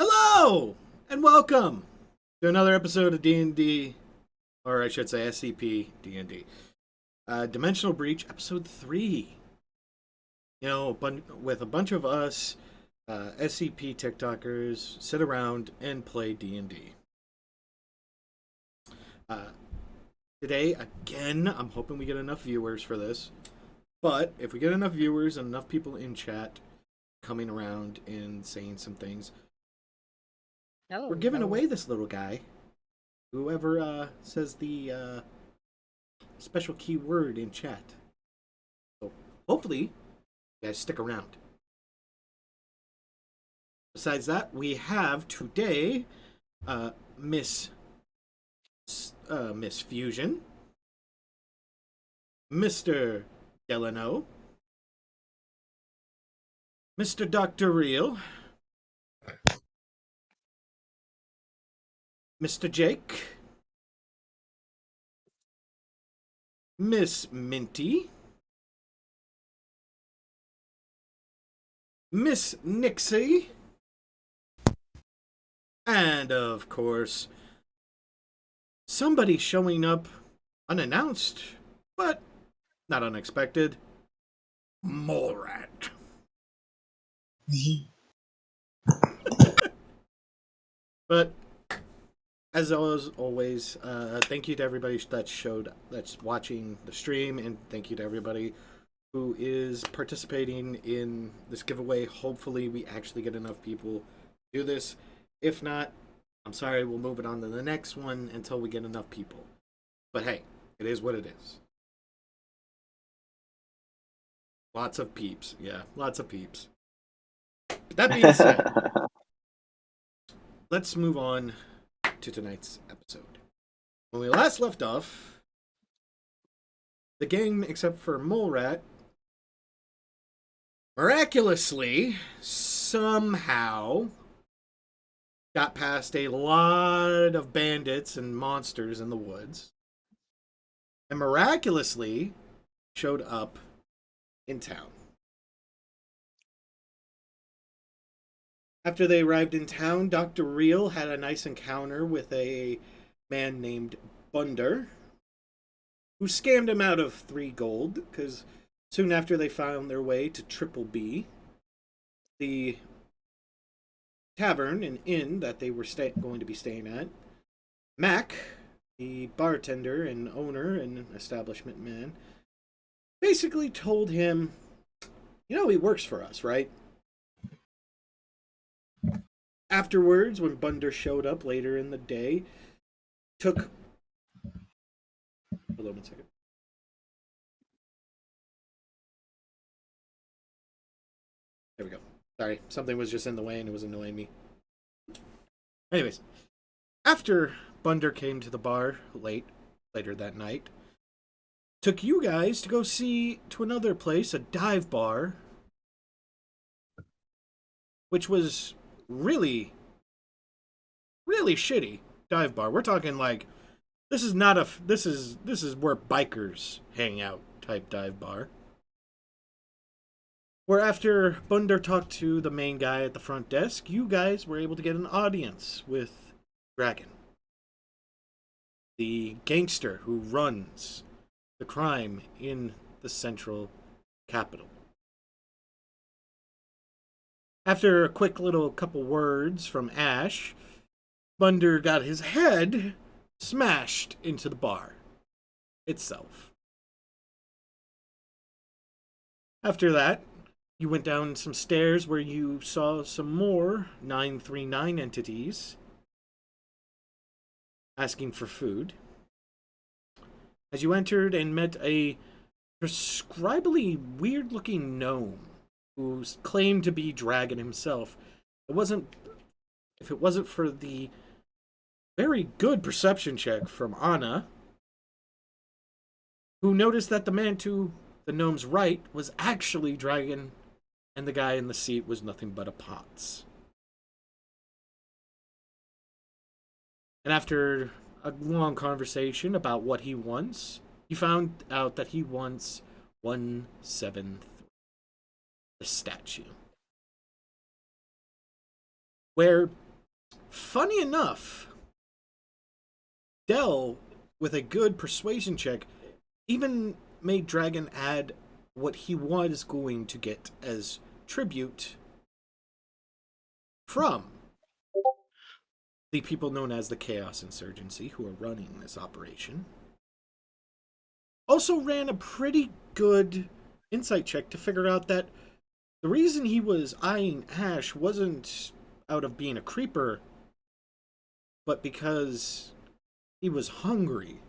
Hello and welcome to another episode of D&D, or I should say SCP DnD Dimensional Breach, episode 3. You know, with a bunch of us SCP TikTokers sit around and play D&D. Today, again, I'm hoping we get enough viewers for this. But if we get enough viewers and enough people in chat coming around and saying some things, we're giving away this little guy. Whoever says the special keyword in chat. So hopefully, you guys stick around. Besides that, we have today Miss Fusion, Mr. Delano, Mr. Dr.Real, Mr. Jake, Miss Minty, Miss Nixie, and of course, somebody showing up unannounced, but not unexpected, Morat. But as always, thank you to everybody that's watching the stream, and thank you to everybody who is participating in this giveaway. Hopefully, we actually get enough people to do this. If not, I'm sorry, we'll move it on to the next one until we get enough people. But hey, it is what it is. Lots of peeps. Yeah, lots of peeps. But that being said, let's move on to tonight's episode. When we last left off, the gang, except for Mole Rat, miraculously, somehow, got past a lot of bandits and monsters in the woods, and miraculously showed up in town. After they arrived in town, Dr. Real had a nice encounter with a man named Bunder, who scammed him out of 3 gold, because soon after they found their way to Triple B, the tavern and inn that they were going to be staying at. Mac, the bartender and owner and establishment man, basically told him, you know, he works for us, right? Afterwards, when Bunder showed up later in the day, took... Hold on 1 second. There we go. Sorry, something was just in the way and it was annoying me. Anyways, after Bunder came to the bar later that night, took you guys to go see to another place, a dive bar, which was really shitty dive bar. We're talking like this is where bikers hang out type dive bar. Where after Bunder talked to the main guy at the front desk, you guys were able to get an audience with Dragon, the gangster who runs the crime in the central capital. After a quick little couple words from Ash, Bunder got his head smashed into the bar itself. After that, you went down some stairs where you saw some more 939 entities asking for food. As you entered and met a prescribably weird-looking gnome who claimed to be Dragon himself. If it wasn't for the very good perception check from Anna, who noticed that the man to the gnome's right was actually Dragon, and the guy in the seat was nothing but a Potts. And after a long conversation about what he wants, you found out that he wants 173, the statue. Where funny enough, Dell, with a good persuasion check, even made Dragon add what he was going to get as tribute from the people known as the Chaos Insurgency who are running this operation. Also ran a pretty good insight check to figure out that the reason he was eyeing Ash wasn't out of being a creeper, but because he was hungry.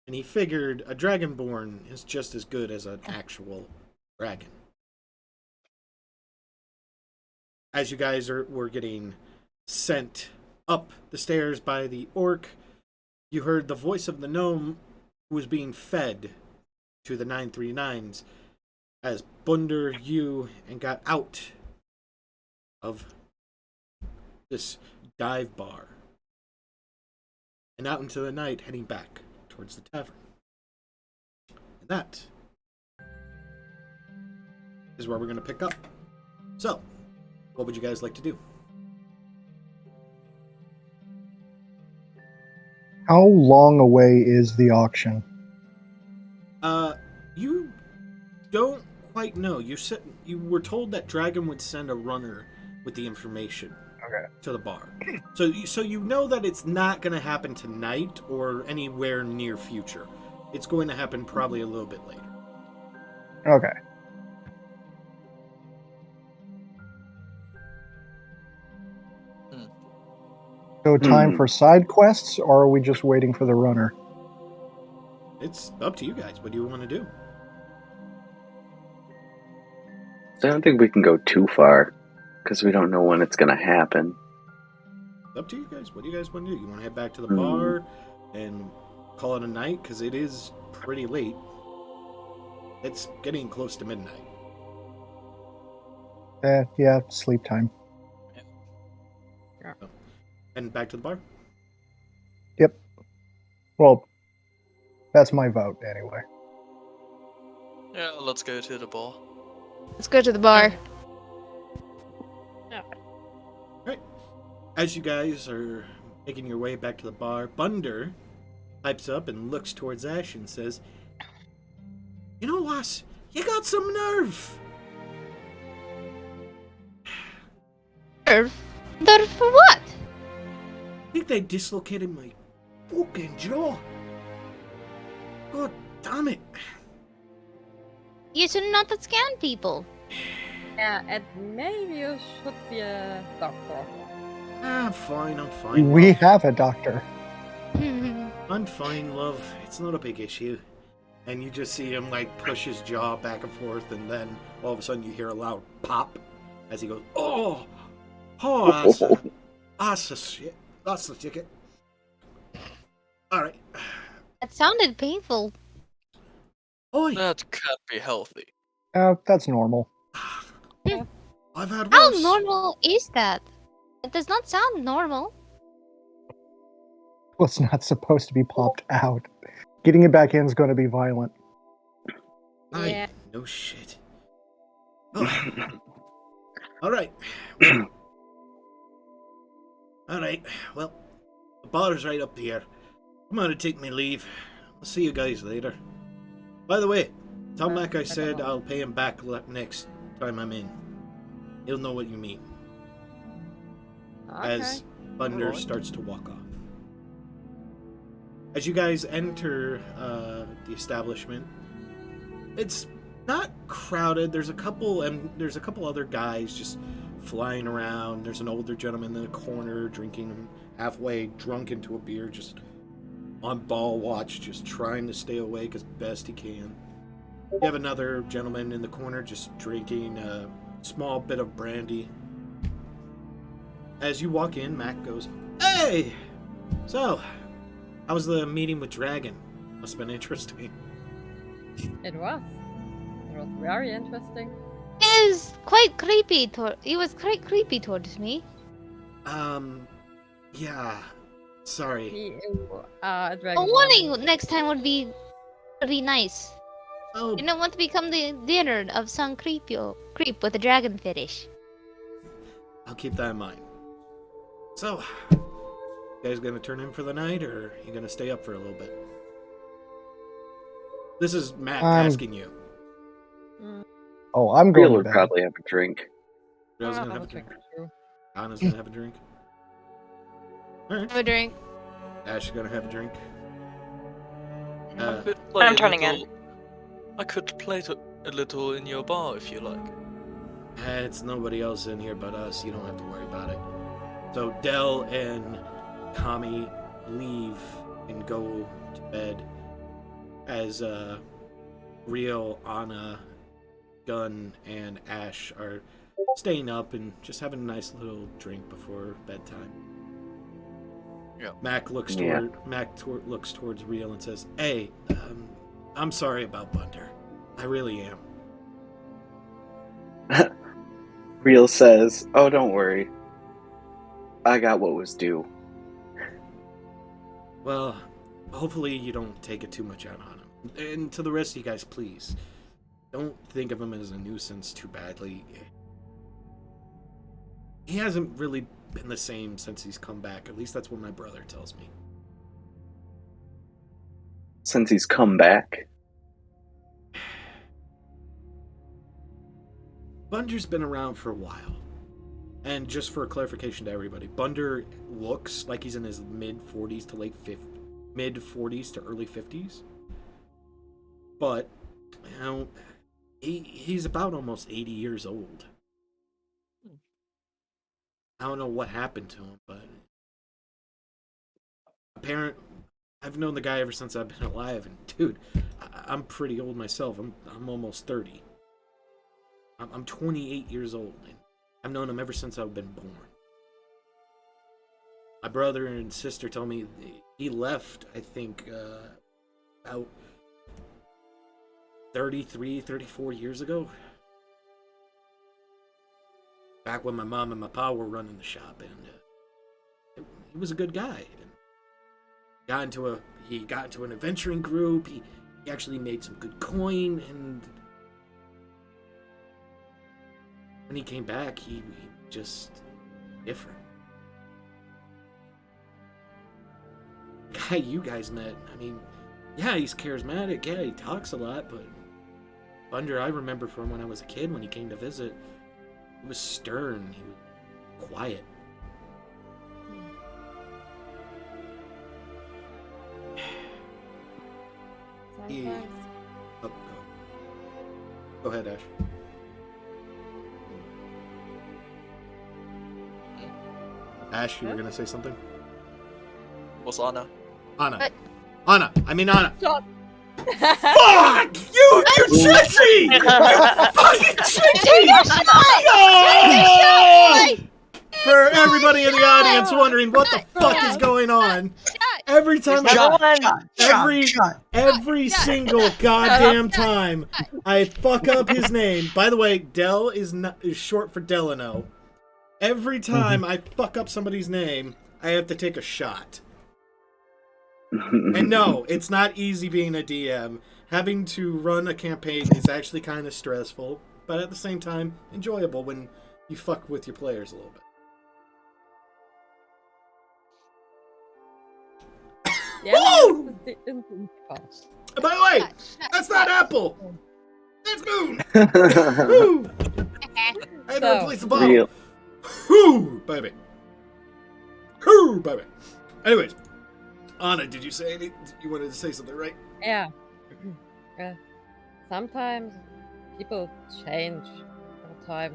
And he figured a Dragonborn is just as good as an actual dragon. As you guys were getting sent up the stairs by the orc, you heard the voice of the gnome who was being fed to the 939s as Bunder, you, and got out of this dive bar and out into the night, heading back towards the tavern. And that is where we're going to pick up. So, what would you guys like to do? How long away is the auction? You don't quite know. You were told that Dragon would send a runner with the information to the bar. So you know that it's not going to happen tonight or anywhere near future. It's going to happen probably a little bit later. Okay. So time for side quests, or are we just waiting for the runner? It's up to you guys. What do you want to do? I don't think we can go too far, because we don't know when it's going to happen. It's up to you guys. What do you guys want to do? You want to head back to the bar and call it a night? Because it is pretty late. It's getting close to midnight. Yeah, sleep time. So, and back to the bar? Yep. Well, that's my vote, anyway. Yeah, let's go to the bar. Let's go to the bar. Yeah. Alright. As you guys are making your way back to the bar, Bunder pipes up and looks towards Ash and says, "You know what? You got some nerve." Nerve? Nerve for what? I think they dislocated my fucking jaw. God damn it. You should not scan people. Yeah, and maybe you should be a doctor. I'm fine, I'm fine. We love. have a doctor. I'm fine, love. It's not a big issue. And you just see him, like, push his jaw back and forth, and then all of a sudden you hear a loud pop as he goes, oh, that's a shit. That's the ticket. Alright. That sounded painful. Oi! That can't be healthy. That's normal. I've had How worse. normal is that? It does not sound normal. Well, it's not supposed to be popped out. Getting it back in is going to be violent. Yeah. No shit. Oh. Alright. Alright, well, the bar's right up here. I'm gonna take my leave. I'll see you guys later. By the way, tell Mac I said I'll pay him back next time I'm in. He'll know what you mean. Okay. As Bunder starts to walk off. As you guys enter the establishment, it's not crowded. There's a couple other guys just flying around. There's an older gentleman in the corner drinking halfway drunk into a beer, just on ball watch, just trying to stay awake as best he can. You have another gentleman in the corner just drinking a small bit of brandy. As you walk in, Mac goes, "Hey! So, how was the meeting with Dragon? Must have been interesting." It was. It was very interesting. It was quite creepy. He was quite creepy towards me. Yeah. Sorry. He, a A dragon. warning next time would be nice. Oh, You don't want to become the dinner of some creep with a dragon fetish. I'll keep that in mind. So, you guys gonna turn in for the night, or are you gonna stay up for a little bit? This is Matt asking you. Oh, I'm Real going to would bed. probably have a drink. Real's Ah, gonna have a I'll drink. check too. Anna's gonna have a drink. Alright. Have a drink. Ash is gonna have a drink. I could play I'm a turning little... I could play a little in your bar if you like. It's nobody else in here but us. You don't have to worry about it. So Del and Kami leave and go to bed as Real, Anna, Gun, and Ash are staying up and just having a nice little drink before bedtime. Yeah. Mac looks looks towards Real and says, "Hey, I'm sorry about Bunder. I really am." Real says, "Oh, don't worry. I got what was due." Well, hopefully you don't take it too much out on him. And to the rest of you guys, please, don't think of him as a nuisance too badly. He hasn't really been the same since he's come back. At least that's what my brother tells me. Since he's come back. Bunder's been around for a while. And just for clarification to everybody, Bunder looks like he's in his mid-40s to mid-40s to early 50s. But, you know, he's about almost 80 years old. I don't know what happened to him, but I've known the guy ever since I've been alive, and dude, I'm pretty old myself. I'm almost 30. I'm 28 years old, and I've known him ever since I've been born. My brother and sister told me he left, I think, about 33, 34 years ago. Back when my mom and my pa were running the shop, and he was a good guy. He got into an adventuring group. He actually made some good coin, and when he came back, he just different. The guy you guys met, I mean, yeah, he's charismatic. Yeah, he talks a lot, but Bunder, I remember from when I was a kid when he came to visit. He was stern. He was quiet. Sometimes. Oh, go ahead, Ash. Ash, you were gonna say something? What's Anna? Anna. Anna. I mean Anna. Shut. Fuck! You tricked me! You fucking tricked me! Oh! For everybody in the audience wondering what the fuck is going on, every time every single goddamn time I fuck up his name. By the way, Del is short for Delano. Every time I fuck up somebody's name, I have to take a shot. And no, it's not easy being a DM. Having to run a campaign is actually kind of stressful, but at the same time, enjoyable when you fuck with your players a little bit. Yeah, Woo! that's the instant pass. By the way, that's not Apple. That's Moon. Woo! I had to replace the bottle. Real. Whoo, baby. Whoo, baby. Anyways, Anna, did you say anything? You wanted to say something, right? Yeah. Sometimes people change over time,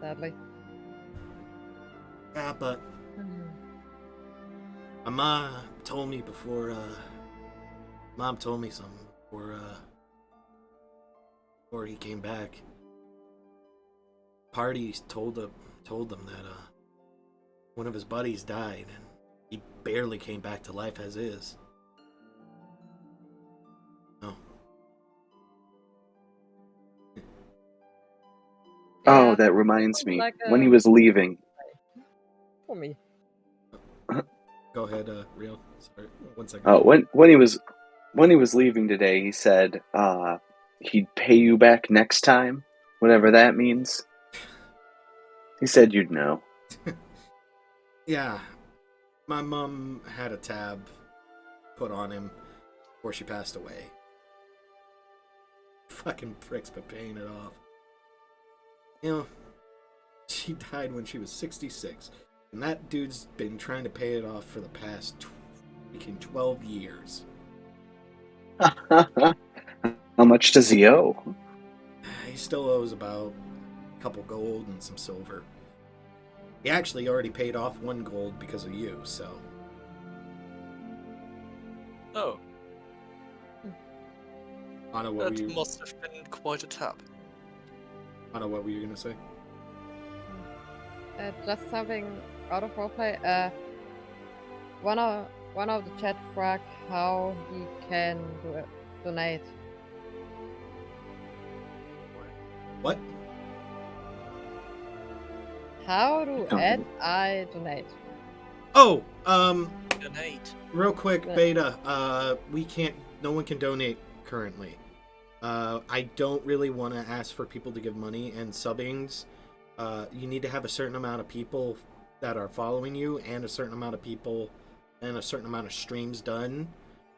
sadly. Yeah, but my mom told me before, Mom told me something before he came back. Parties told them that, one of his buddies died, and he barely came back to life as is. No. Oh, Yeah, that reminds me. like When he was leaving, for me. Go ahead, Real. Sorry, 1 second. oh, when he was leaving today, he said he'd pay you back next time, whatever that means. He said you'd know. Yeah, my mom had a tab put on him before she passed away. Fucking pricks been paying it off. You know, she died when she was 66. And that dude's been trying to pay it off for the past 12 years. How much does he owe? He still owes about a couple gold and some silver. He actually already paid off 1 gold because of you, so. Oh, Anna, what were that you? must have been quite a tap. Anna, what were you gonna say? Just something out of roleplay. One of the chat frag how he can donate. What? How do Don't- I donate? Oh, Donate. real quick, Yeah. Beta. We can't. No one can donate currently. I don't really want to ask for people to give money and subbings. You need to have a certain amount of people that are following you and a certain amount of people and a certain amount of streams done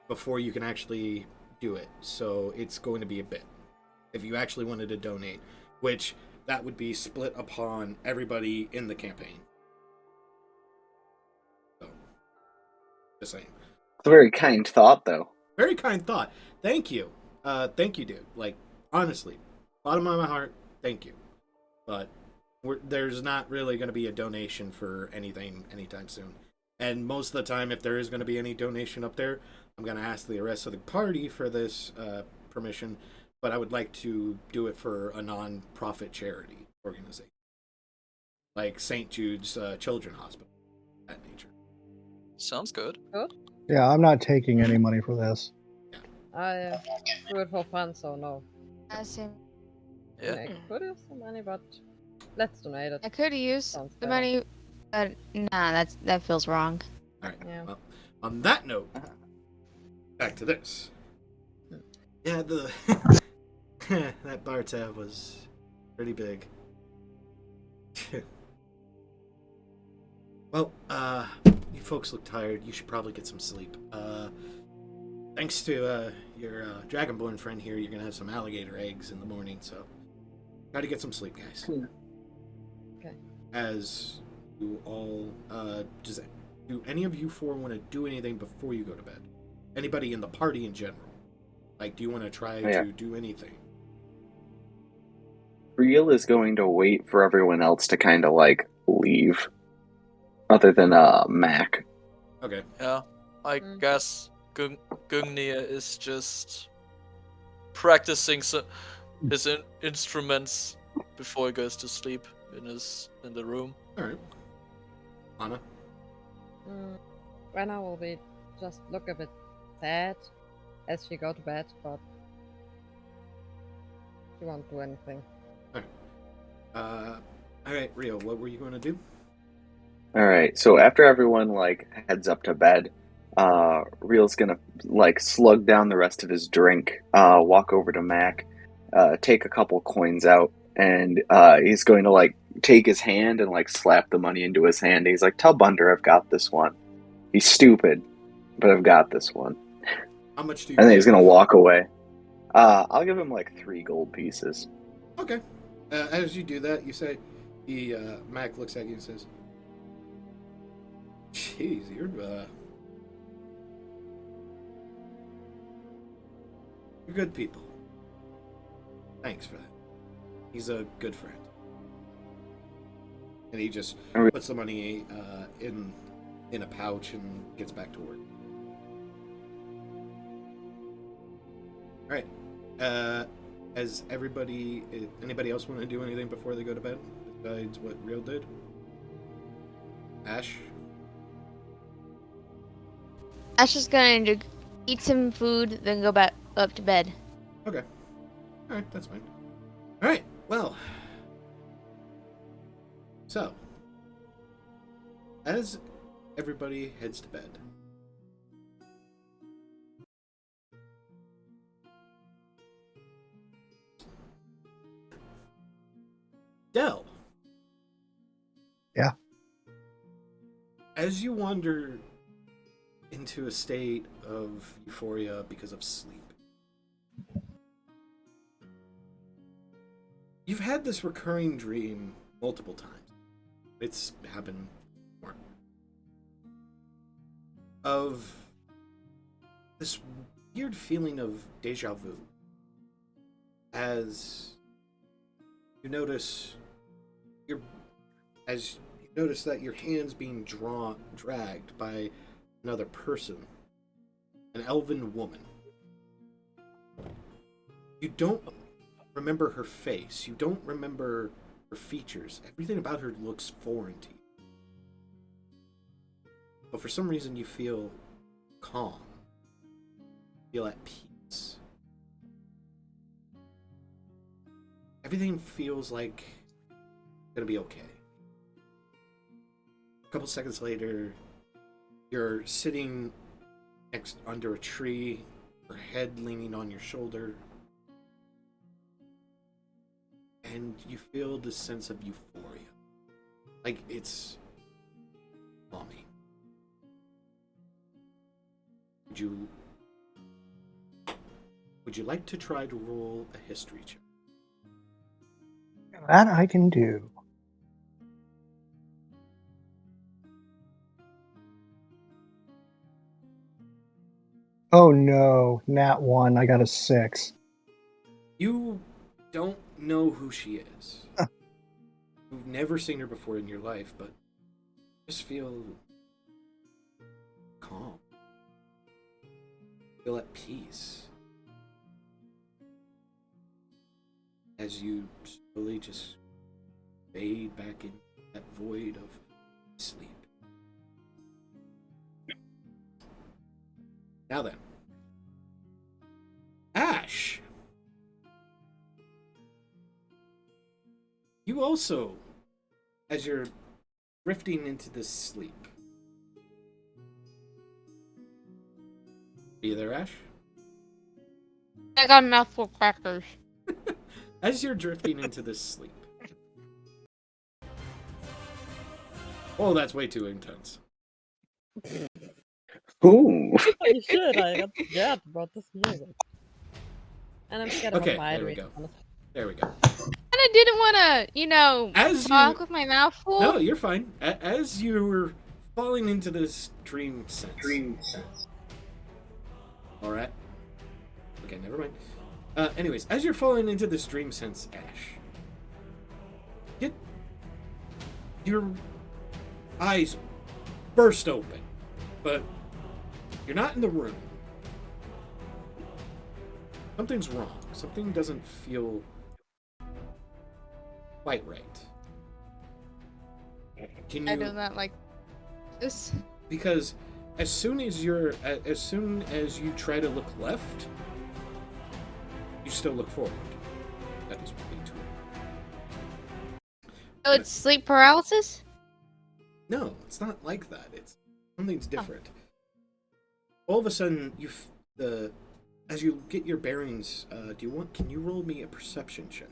before you can actually do it. So it's going to be a bit. If you actually wanted to donate, which that would be split upon everybody in the campaign. So, just saying. It's a very kind thought, though. Very kind thought. Thank you. Thank you, dude. Like, honestly, bottom of my heart, thank you. But there's not really going to be a donation for anything anytime soon. And most of the time, if there is going to be any donation up there, I'm going to ask the rest of the party for this permission. But I would like to do it for a non-profit charity organization. Like St. Jude's Children's Hospital. That nature. Sounds good. Yeah, I'm not taking any money for this. I do it for fun, so no. Same. I mean, I could use some money, but let's donate it. I could use Sounds the better. money, but nah, that feels wrong. All right. Yeah. Well, on that note, back to this. Yeah, the that bar tab was pretty big. Well, you folks look tired. You should probably get some sleep. Thanks to your Dragonborn friend here, you're gonna have some alligator eggs in the morning, so try to get some sleep, guys. Okay. As you all, do any of you four want to do anything before you go to bed? Anybody in the party in general? Like, do you want to try to do anything? Real is going to wait for everyone else to kind of like leave, other than Mac. Okay. Yeah, I Mm. guess Gungnir is just practicing his instruments before he goes to sleep in the room. All right. Anna. Rena will be just look a bit sad as she go to bed, but she won't do anything. All right, Rio. What were you going to do? All right. So after everyone like heads up to bed, Real's gonna like slug down the rest of his drink, walk over to Mac, take a couple coins out, and he's going to like take his hand and like slap the money into his hand. He's like, "Tell Bunder I've got this one. He's stupid, but I've got this one." How much do you? And then he's gonna walk away. I'll give him like 3 gold pieces. Okay. As you do that, you say, Mac looks at you and says, "Jeez, you're good people. Thanks for that. He's a good friend." And he just puts the money in a pouch and gets back to work. All right. As anybody else want to do anything before they go to bed besides what Real did? Ash? Ash is gonna eat some food, then go back up to bed. Okay. All right, that's fine. All right. Well. So, as everybody heads to bed, Del. Yeah. as you wander into a state of euphoria because of sleep, you've had this recurring dream multiple times. It's happened more. Of this weird feeling of deja vu as you notice that your hand's being dragged by another person, an elven woman. You don't remember her face. You don't remember her features. Everything about her looks foreign to you. But for some reason you feel calm. You feel at peace. Everything feels like it's gonna be okay. A couple seconds later, you're sitting under a tree, your head leaning on your shoulder, and you feel this sense of euphoria. Like it's calming. Would you like to try to roll a history check? That I can do. Oh no, nat 1. I got a 6. You don't know who she is. You've never seen her before in your life, but just feel calm. Feel at peace. As you slowly just fade back in that void of sleep. Now then, Ash, you also, as you're drifting into this sleep. Are you there, Ash? I got a mouthful of crackers. As you're drifting into this sleep. Oh, that's way too intense. Ooh. Holy shit, I got scared about this music. And I'm scared Okay, about my there we hydrate. go. There we go. And I didn't want to, As talk you... with my mouth full. No, you're fine. As you were falling into this dream sense. Alright. Okay, never mind. Anyways, as you're falling into this dream sense, Ash, get your eyes burst open, but you're not in the room. Something's wrong. Something doesn't feel quite right. Can you? I do not like this. Because as soon as you try to look left, you still look forward. That is way too. Oh, it's sleep paralysis? No, it's not like that. It's something's different. All of a sudden, as you get your bearings, can you roll me a perception check?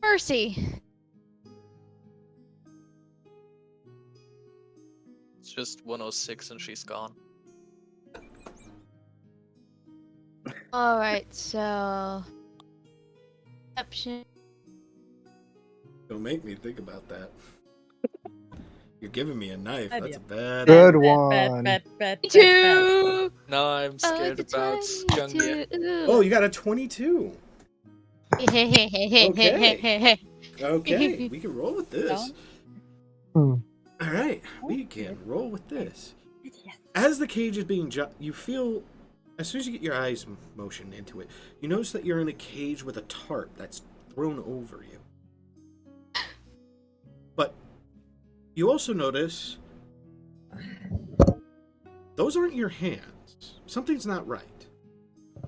Mercy. It's just 106 and she's gone. Alright, so... Perception. Don't make me think about that. You're giving me a knife. Idea. That's a bad. Good Bad. one. Two! Now I'm scared about Gungnir. Oh, you got a 22. Okay. Okay, we can roll with this. Hmm. All right, we can roll with this. As the cage is being you feel, as soon as you get your eyes motioned into it, you notice that you're in a cage with a tarp that's thrown over you. But you also notice those aren't your hands. Something's not right.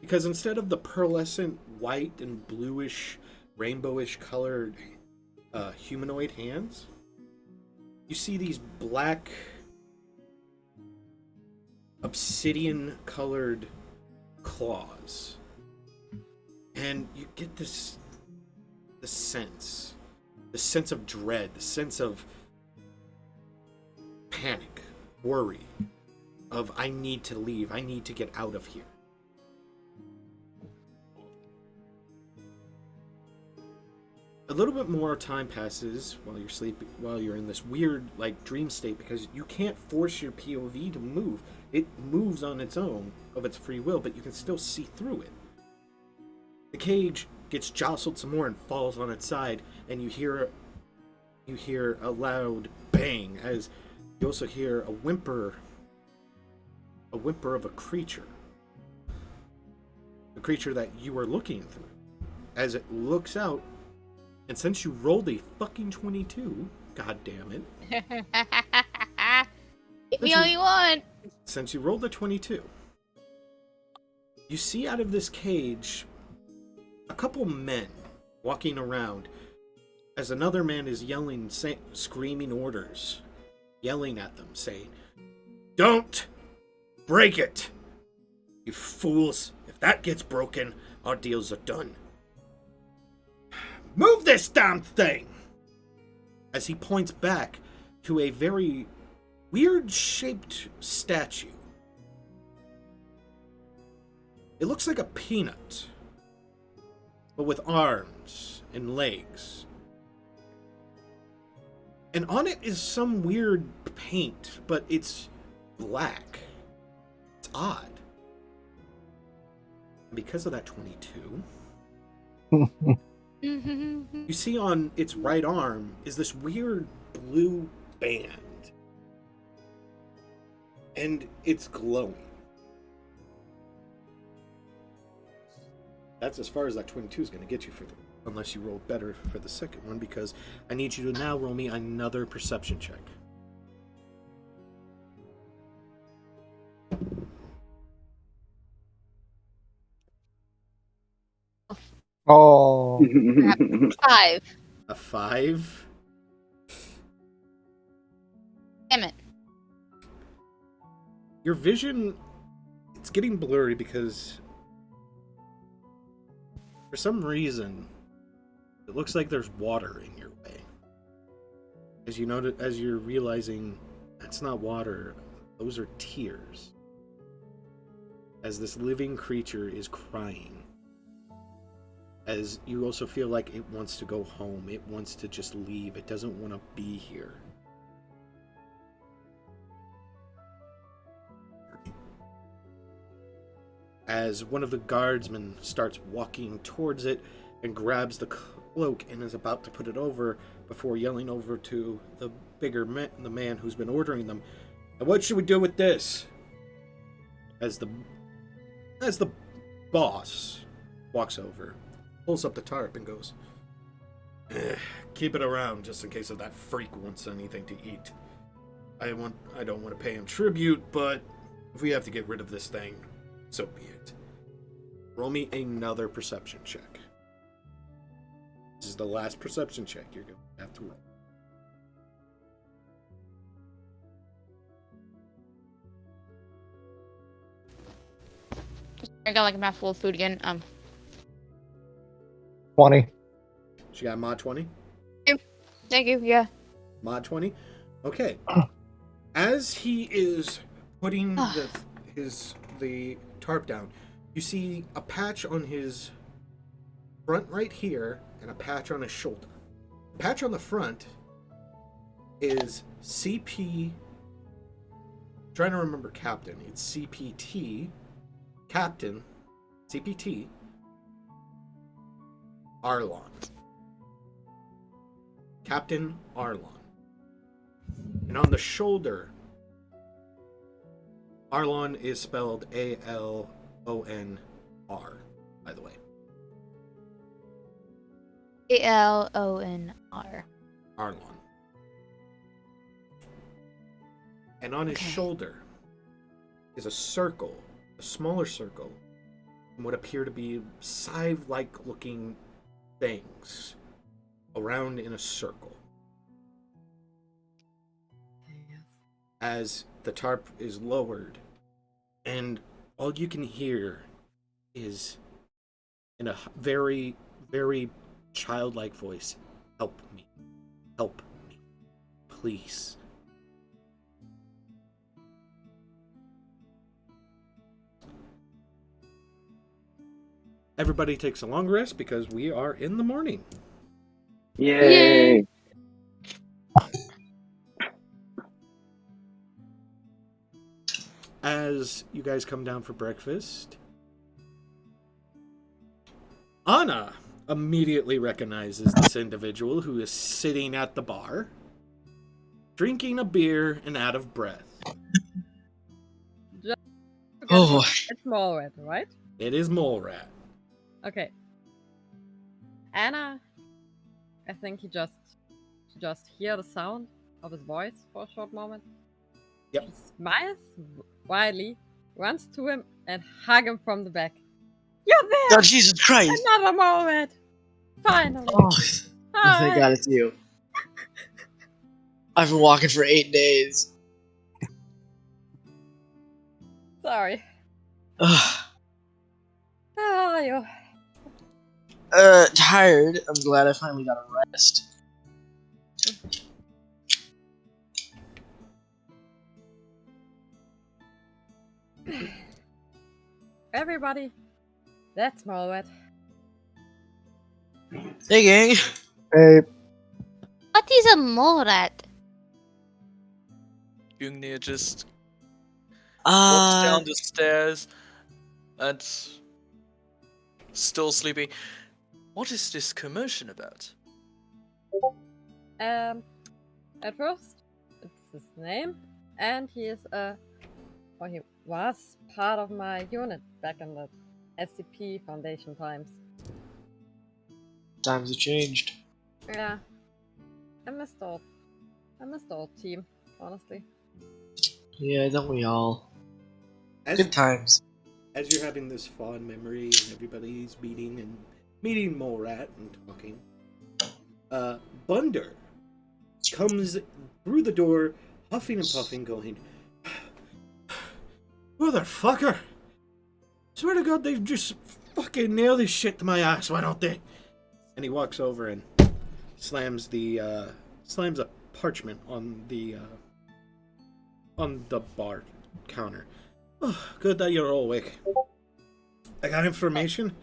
Because instead of the pearlescent white and bluish, rainbowish colored humanoid hands, you see these black, obsidian colored claws. And you get this sense, the sense of dread, the sense of panic, worry, of I need to leave, I need to get out of here. A little bit more time passes while you're sleeping, while you're in this weird like dream state, because you can't force your POV to move. It moves on its own of its free will, but you can still see through it. The cage gets jostled some more and falls on its side, and you hear a loud bang as you also hear a whimper of a creature that you were looking through as it looks out. And since you rolled a fucking 22, god damn it. Hit me all you want. Since you rolled a 22, you see out of this cage a couple men walking around as another man is yelling, screaming orders, yelling at them, saying, "Don't break it! You fools! If that gets broken, our deals are done. Move this damn thing!" As he points back to a very weird-shaped statue. It looks like a peanut, but with arms and legs. And on it is some weird paint, but it's black. It's odd. And because of that 22... you see on its right arm is this weird blue band. And it's glowing. That's as far as that 22 is going to get you unless you roll better for the second one, because I need you to now roll me another perception check. Oh. 5. A 5? Damn it. Your vision, it's getting blurry because for some reason it looks like there's water in your way. As you notice, as you're realizing that's not water, those are tears. As this living creature is crying. As you also feel like it wants to go home, it wants to just leave, it doesn't want to be here. As one of the guardsmen starts walking towards it and grabs the cloak and is about to put it over before yelling over to the bigger man, the man who's been ordering them, "And what should we do with this?" As the boss walks over, pulls up the tarp and goes, "Keep it around just in case if that freak wants anything to eat. I don't want to pay him tribute, but if we have to get rid of this thing, so be it." Roll me another perception check. This is the last perception check you're going to have to roll. I got like a mouthful of food again. 20. She got mod 20? Thank you, yeah. Mod 20? Okay. As he is putting the tarp down, you see a patch on his front right here and a patch on his shoulder. The patch on the front is CP... trying to remember Captain. It's CPT. Captain. CPT. Arlon. Captain Arlon. And on the shoulder, Arlon is spelled A-L-O-N-R, by the way. A-L-O-N-R. Arlon. And on his shoulder is a circle, a smaller circle, and what appear to be scythe-like looking things around in a circle. As the tarp is lowered, and all you can hear is, in a very, very childlike voice, "Help me." Help me. Please. Everybody takes a long rest because we are in the morning. Yay! As you guys come down for breakfast, Anna immediately recognizes this individual who is sitting at the bar, drinking a beer and out of breath. Oh. It's Morwet, right? It is Mole Rat. Okay. Anna, I think he just hear the sound of his voice for a short moment. Yep. She smiles widely, runs to him, and hug him from the back. You're there! Oh, Jesus Christ! Another Morwet! Finally! Oh, thank God it's you. I've been walking for 8 days. Sorry. Ugh. How are you? Tired. I'm glad I finally got a rest. Everybody, that's Morwet. Hey, gang. Hey, What is a mole rat? Gungnir just walks down the stairs and still sleeping. What is this commotion about? At first, it's his name, and he is he was part of my unit back in the SCP Foundation times. Times have changed. Yeah, I missed the old team, honestly. Yeah, don't we all? As, Good times. as you're having this fond memory and everybody's meeting Mole Rat and talking, Bunder comes through the door, huffing and puffing, going, "Motherfucker! Swear to God, they just fucking nail this shit to my ass, why don't they?" And he walks over and slams a parchment on the bar counter. "Oh, good that you're all awake. I got information,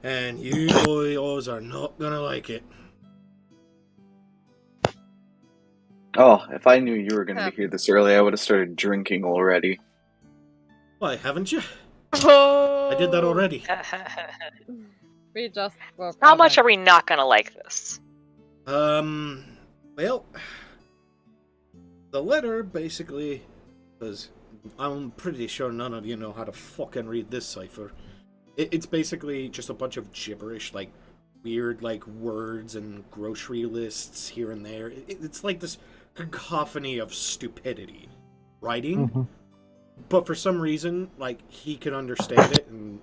and you boys are not gonna like it." Oh, if I knew you were going to be here this early, I would have started drinking already. Why, haven't you? Oh. I did that already. We just woke How up much and- are we not gonna like this? Well, the letter basically, because I'm pretty sure none of you know how to fucking read this cipher. It's basically just a bunch of gibberish, like weird, like words and grocery lists here and there. It's like this cacophony of stupidity writing, mhm. but for some reason, like, he can understand it and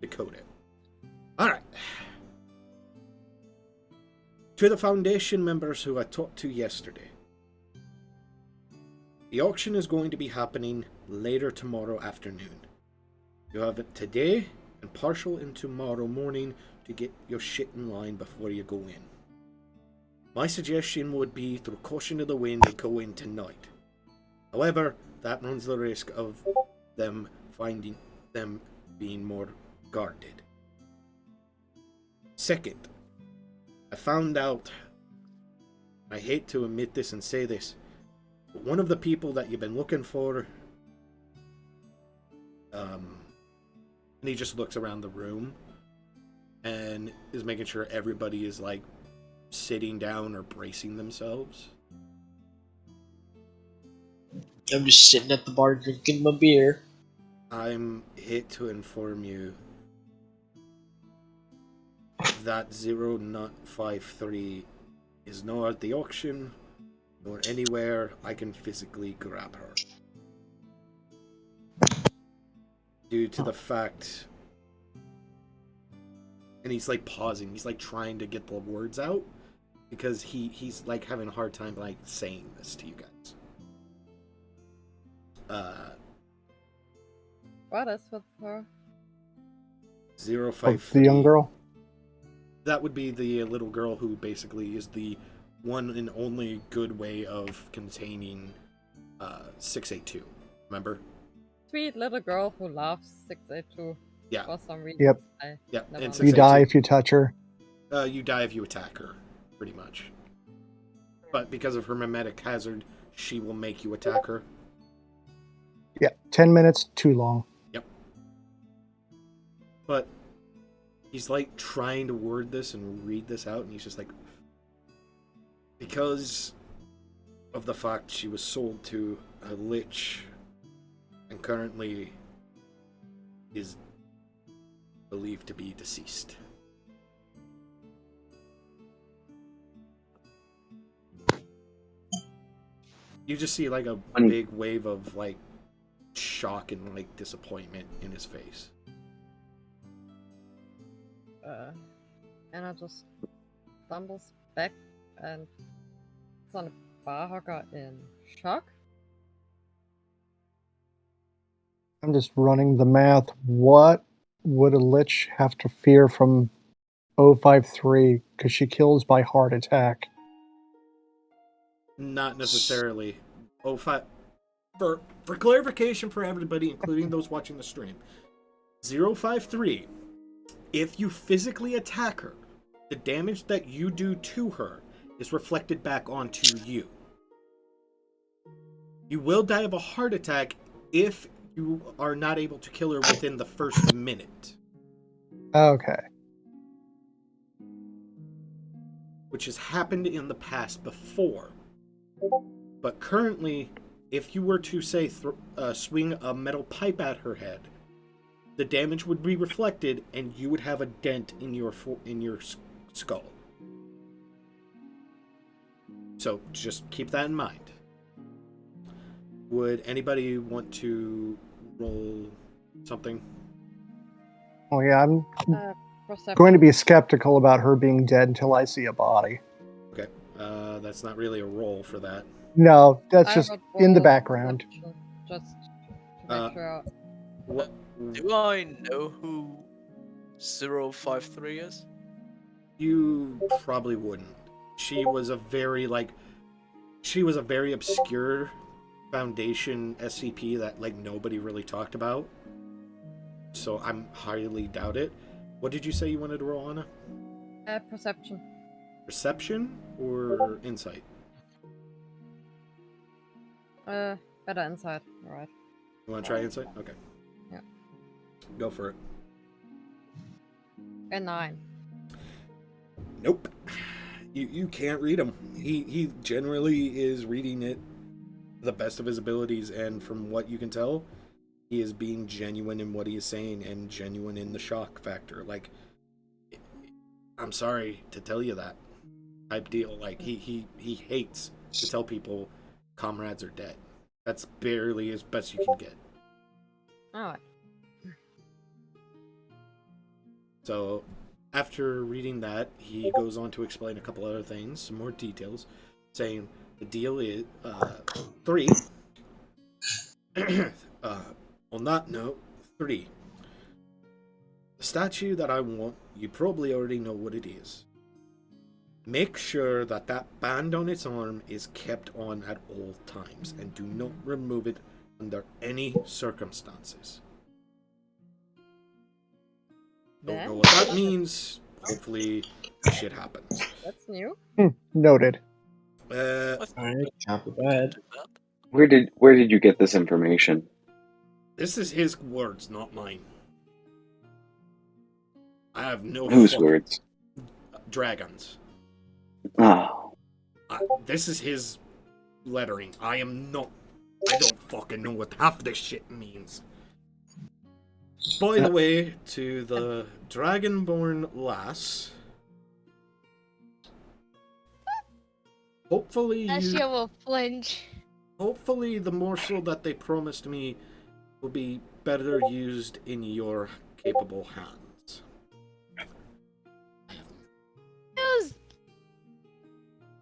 decode it. Alright. To the Foundation members who I talked to yesterday, the auction is going to be happening later tomorrow afternoon. You have it today and partial in tomorrow morning to get your shit in line before you go in. My suggestion would be, through caution of the wind, to go in tonight. However, that runs the risk of them being more guarded. Second, I found out, I hate to admit this and say this, but one of the people that you've been looking for, and he just looks around the room and is making sure everybody is, like, sitting down or bracing themselves. I'm just sitting at the bar drinking my beer. I'm hate to inform you that 0953 is not at the auction nor anywhere I can physically grab her. Due to the fact, and he's like pausing, he's like trying to get the words out because he's like having a hard time like saying this to you guys. What is with her? 053. The young girl. That would be the little girl who basically is the one and only good way of containing 682. Remember? Sweet little girl who loves 682 Yeah. for some reason. Yep. Yeah, never and understood. You die 682 if you touch her. you die if you attack her, pretty much. But because of her mimetic hazard, she will make you attack her. Yeah, 10 minutes, too long. Yep. But he's like trying to word this and read this out, and he's just like, because of the fact she was sold to a lich and currently is believed to be deceased. You just see like a big wave of like shock and like disappointment in his face. And I just stumbles back and it's on a bar hugger in shock. I'm just running the math. What would a lich have to fear from 053? Because she kills by heart attack. Not necessarily. For clarification for everybody, including those watching the stream, 053, if you physically attack her, the damage that you do to her is reflected back onto you. You will die of a heart attack if you are not able to kill her within the first minute. Okay. Which has happened in the past before. But currently, if you were to, say, swing a metal pipe at her head, the damage would be reflected and you would have a dent in your skull. So just keep that in mind. Would anybody want to roll something? Oh yeah, I'm Perception. going to be skeptical about her being dead until I see a body. Okay, that's not really a roll for that. No, that's I just would in the roll background. perception, just to make sure. What? Do I know who 053 is? You probably wouldn't. She was a very obscure Foundation SCP that like nobody really talked about. So I'm highly doubt it. What did you say you wanted to roll, Anna? Perception. Perception or insight? Better insight. Alright. You want to try insight? Okay. Yeah. Go for it. A 9. Nope. You can't read him. He generally is reading it the best of his abilities, and from what you can tell, he is being genuine in what he is saying and genuine in the shock factor. Like, I'm sorry to tell you that type deal. Like, he hates to tell people comrades are dead. That's barely as best you can get. Alright. So, after reading that, he goes on to explain a couple other things, some more details, saying the deal is 3. On that note, 3. The statue that I want, you probably already know what it is. Make sure that band on its arm is kept on at all times, and do not remove it under any circumstances. Don't know what that means. Hopefully, shit happens. That's new. Noted. Alright, copy that. Where did you get this information? This is his words, not mine. I have no Whose fucking- words? Dragons. Oh. This is his lettering. I don't fucking know what half this shit means. By the way, to the Dragonborn lass. Hopefully Ashley will flinch. Hopefully the morsel that they promised me will be better used in your capable hands.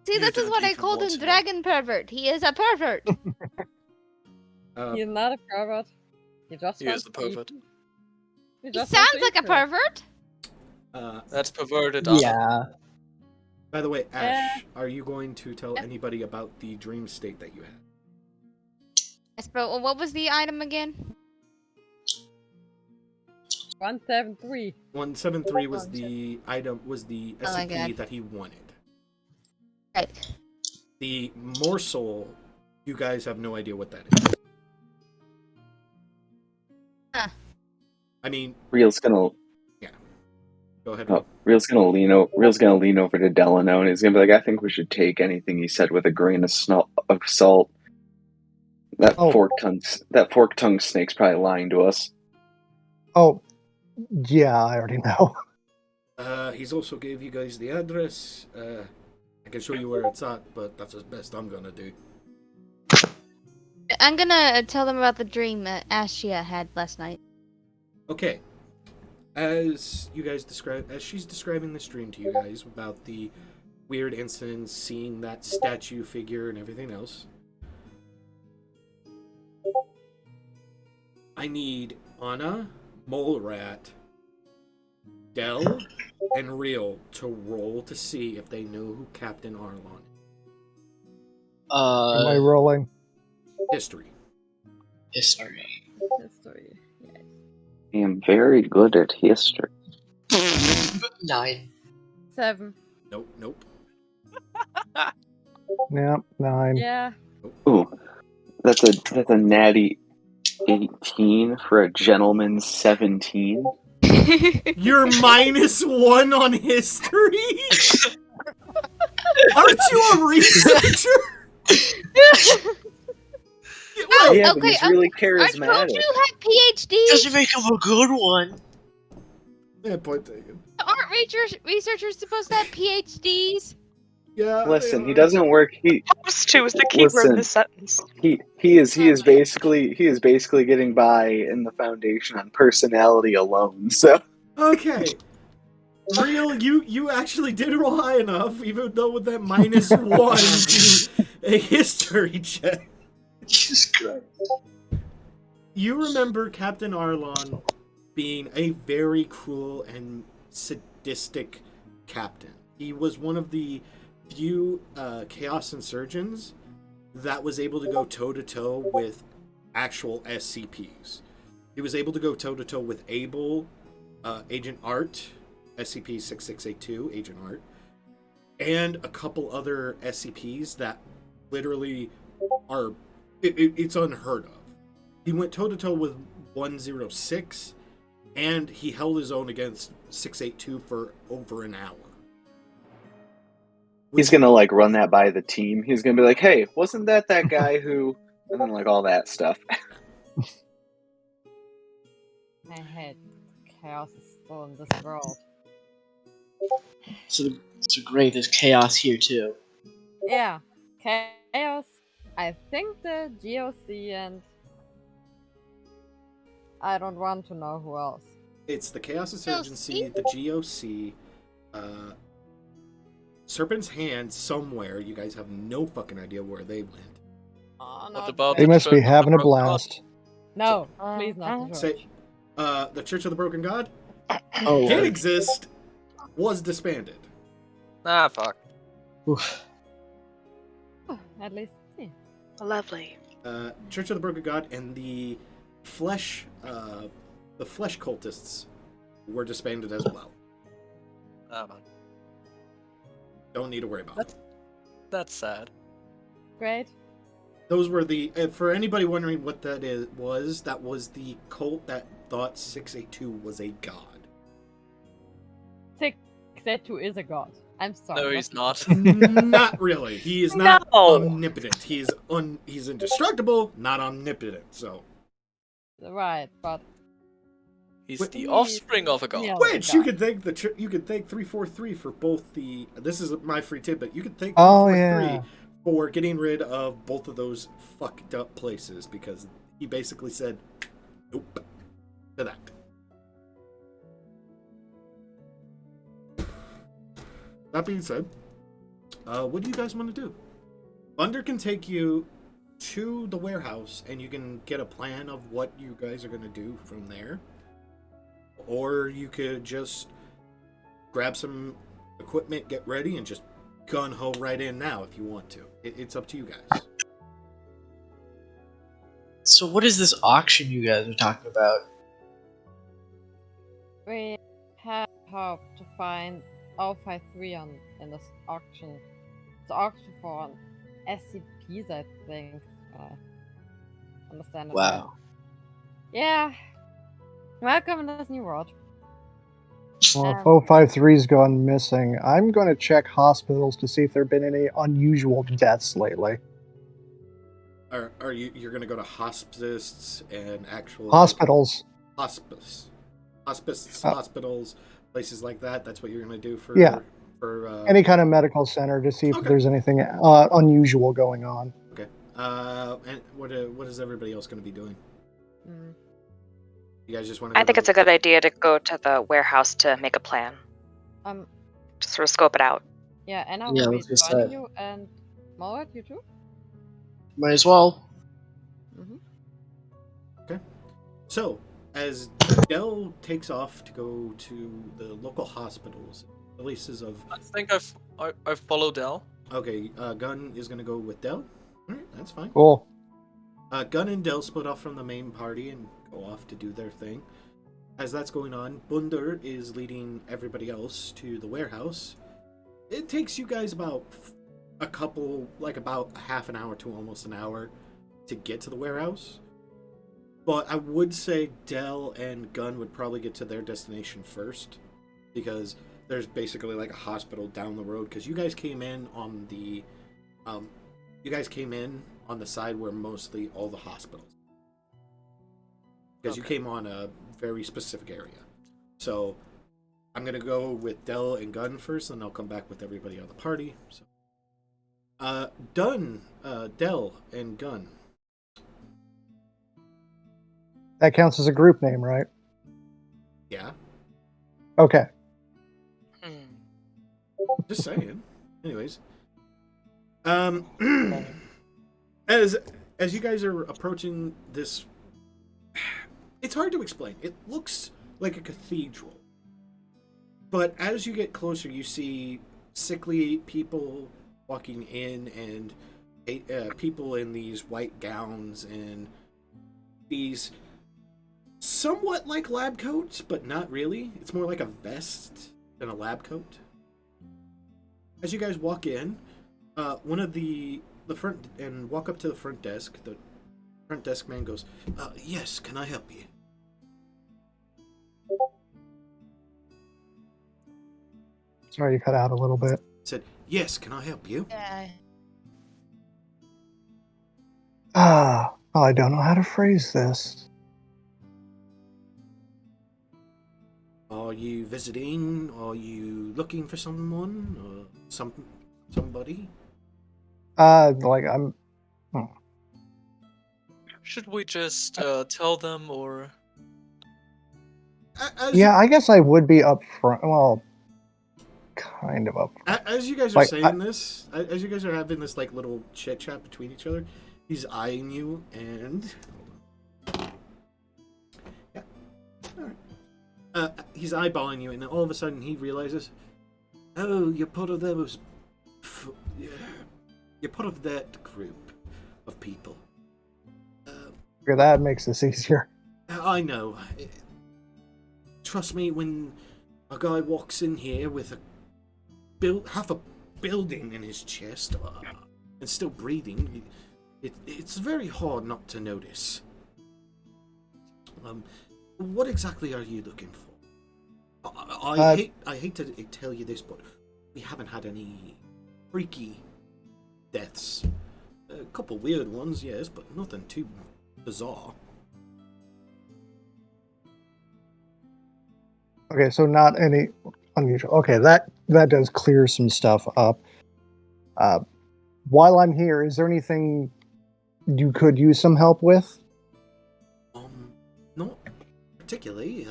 See, this is what I called him, dragon pervert. He is a pervert. He's not a pervert. He just He wants is a to eat. pervert. He He just sounds wants to like a eat her. pervert. That's perverted. Yeah. By the way, Ash, are you going to tell anybody about the dream state that you had? Yes, but what was the item again? 173. 173 was the item, was the Oh my SCP God. that he wanted. Right. The morsel, you guys have no idea what that is. Huh. I mean, Real's gonna go ahead. Real's gonna lean over to Delano and he's gonna be like, I think we should take anything he said with a grain of salt. That Oh. fork tongue snake's probably lying to us. Oh, yeah, I already know. He's also gave you guys the address. I can show you where it's at, but that's as best I'm gonna do. I'm gonna tell them about the dream that Ashia had last night. Okay. As you guys as she's describing this dream to you guys about the weird incidents, seeing that statue figure and everything else, I need Anna, Mole Rat, Del, and Real to roll to see if they know who Captain Arlon is. Am I rolling? History. History. History. Yes. I am very good at history. 9. 7. Nope. Yep, 9. Yeah. Ooh, that's a natty 18 for a gentleman's 17. You're -1 on history? Aren't you a researcher? Oh, Yeah, but okay, he's really I told charismatic. you had PhDs. Doesn't make him a good one. Yeah, point taken. Aren't researchers supposed to have PhDs? Yeah. Listen, he doesn't work. Supposed to is the key word in this sentence. He is basically getting by in the Foundation on personality alone. So Okay. Real, you actually did roll high enough, even though with that -1 to a history check. Jesus Christ. You remember Captain Arlon being a very cruel and sadistic captain. He was one of the few Chaos Insurgents that was able to go toe-to-toe with actual SCPs. He was able to go toe-to-toe with Abel, Agent Art, SCP-6682, Agent Art, and a couple other SCPs that literally are... It's unheard of. He went toe-to-toe with 106, and he held his own against 682 for over an hour. he's gonna like run that by the team. He's gonna be like, "Hey, wasn't that guy who?" And then like all that stuff. I hate chaos is still in this world. So great, there's chaos here too. Yeah. Chaos. I think the GOC and I don't want to know who else. It's the Chaos Insurgency, the GOC, Serpent's Hand somewhere. You guys have no fucking idea where they went. Oh, What no. about They the must be Church of the having a Broken God? blast. No, please not the church. Say, the Church of the Broken God Oh, did exist, was disbanded. Ah, fuck. oof. Oh, at least. Yeah. Lovely. Church of the Broken God and the flesh cultists were disbanded as well. Don't need to worry about it. That's sad. Great. Those were the for anybody wondering what that was. That was the cult that thought 682 was a god. 682 is a god. I'm sorry. No, he's not. Not really. He is not No. omnipotent. He's indestructible, not omnipotent. So, Right, but He's Wait, the offspring of a god. Yeah. which God. you could thank you could thank 343 for both the. This is my free tidbit. You could thank Oh, 343 yeah. for getting rid of both of those fucked up places because he basically said, "Nope," to that. That being said, what do you guys want to do? Thunder can take you to the warehouse and you can get a plan of what you guys are going to do from there. Or you could just grab some equipment, get ready, and just gun-ho right in now if you want to. It's up to you guys. So what is this auction you guys are talking about? We have hope to find 053 in this auction. It's auction for SCPs, I think. Understand it right. Wow. Yeah. Welcome in this new world. Well, if 053's gone missing, I'm going to check hospitals to see if there have been any unusual deaths lately. Are you're going to go to hospice and actual Hospitals. Hospice, Oh. hospitals, places like that. That's what you're going to do for Yeah. for Any kind of medical center to see if Okay. there's anything unusual going on. Okay. And what is everybody else going to be doing? Mm. You guys just want to? I think it's a good idea to go to the warehouse to make a plan. Just sort of scope it out. Yeah, and I Yeah, will I be was gonna joining say. you, and Mowat, you too? Might as well. So, as Dell takes off to go to the local hospitals, releases of. I think I follow Dell. Okay, Gun is going to go with Dell. All right, that's fine. Cool. Gun and Dell split off from the main party and go off to do their thing. As that's going on, Bunder is leading everybody else to the warehouse. It takes you guys about about half an hour to almost an hour to get to the warehouse. But I would say Dell and Gun would probably get to their destination first, because there's basically like a hospital down the road. Because you guys came in on the, side where mostly all the hospitals. Because you came on a very specific area. So I'm gonna go with Dell and Gun first, and I'll come back with everybody on the party. So, Dell and Gun. That counts as a group name, right? Yeah. Okay. Just saying. Anyways, as you guys are approaching this, it's hard to explain. It looks like a cathedral, but as you get closer, you see sickly people walking in, and people in these white gowns and these somewhat like lab coats, but not really. It's more like a vest than a lab coat. As you guys walk in, one of the front and walk up to the front desk, the front desk man goes, "Yes, can I help you?" Sorry, you cut out a little bit. Said, "Yes, can I help you?" Yeah. I don't know how to phrase this. Are you visiting? Are you looking for someone or somebody? I'm. Should we just tell them, or? I guess I would be up front. Well, kind of up front. As you guys are saying this, as you guys are having this like little chit chat between each other, he's eyeing you, and yeah, all right. He's eyeballing you, and then all of a sudden he realizes, oh, you're part of those. You're part of that group of people. That makes this easier. I know. Trust me, when a guy walks in here with half a building in his chest and still breathing, it's very hard not to notice. What exactly are you looking for? I hate to tell you this, but we haven't had any freaky deaths. A couple weird ones, yes, but nothing too bizarre. Okay, so not any unusual. Okay, that does clear some stuff up. While I'm here, is there anything you could use some help with? Not particularly.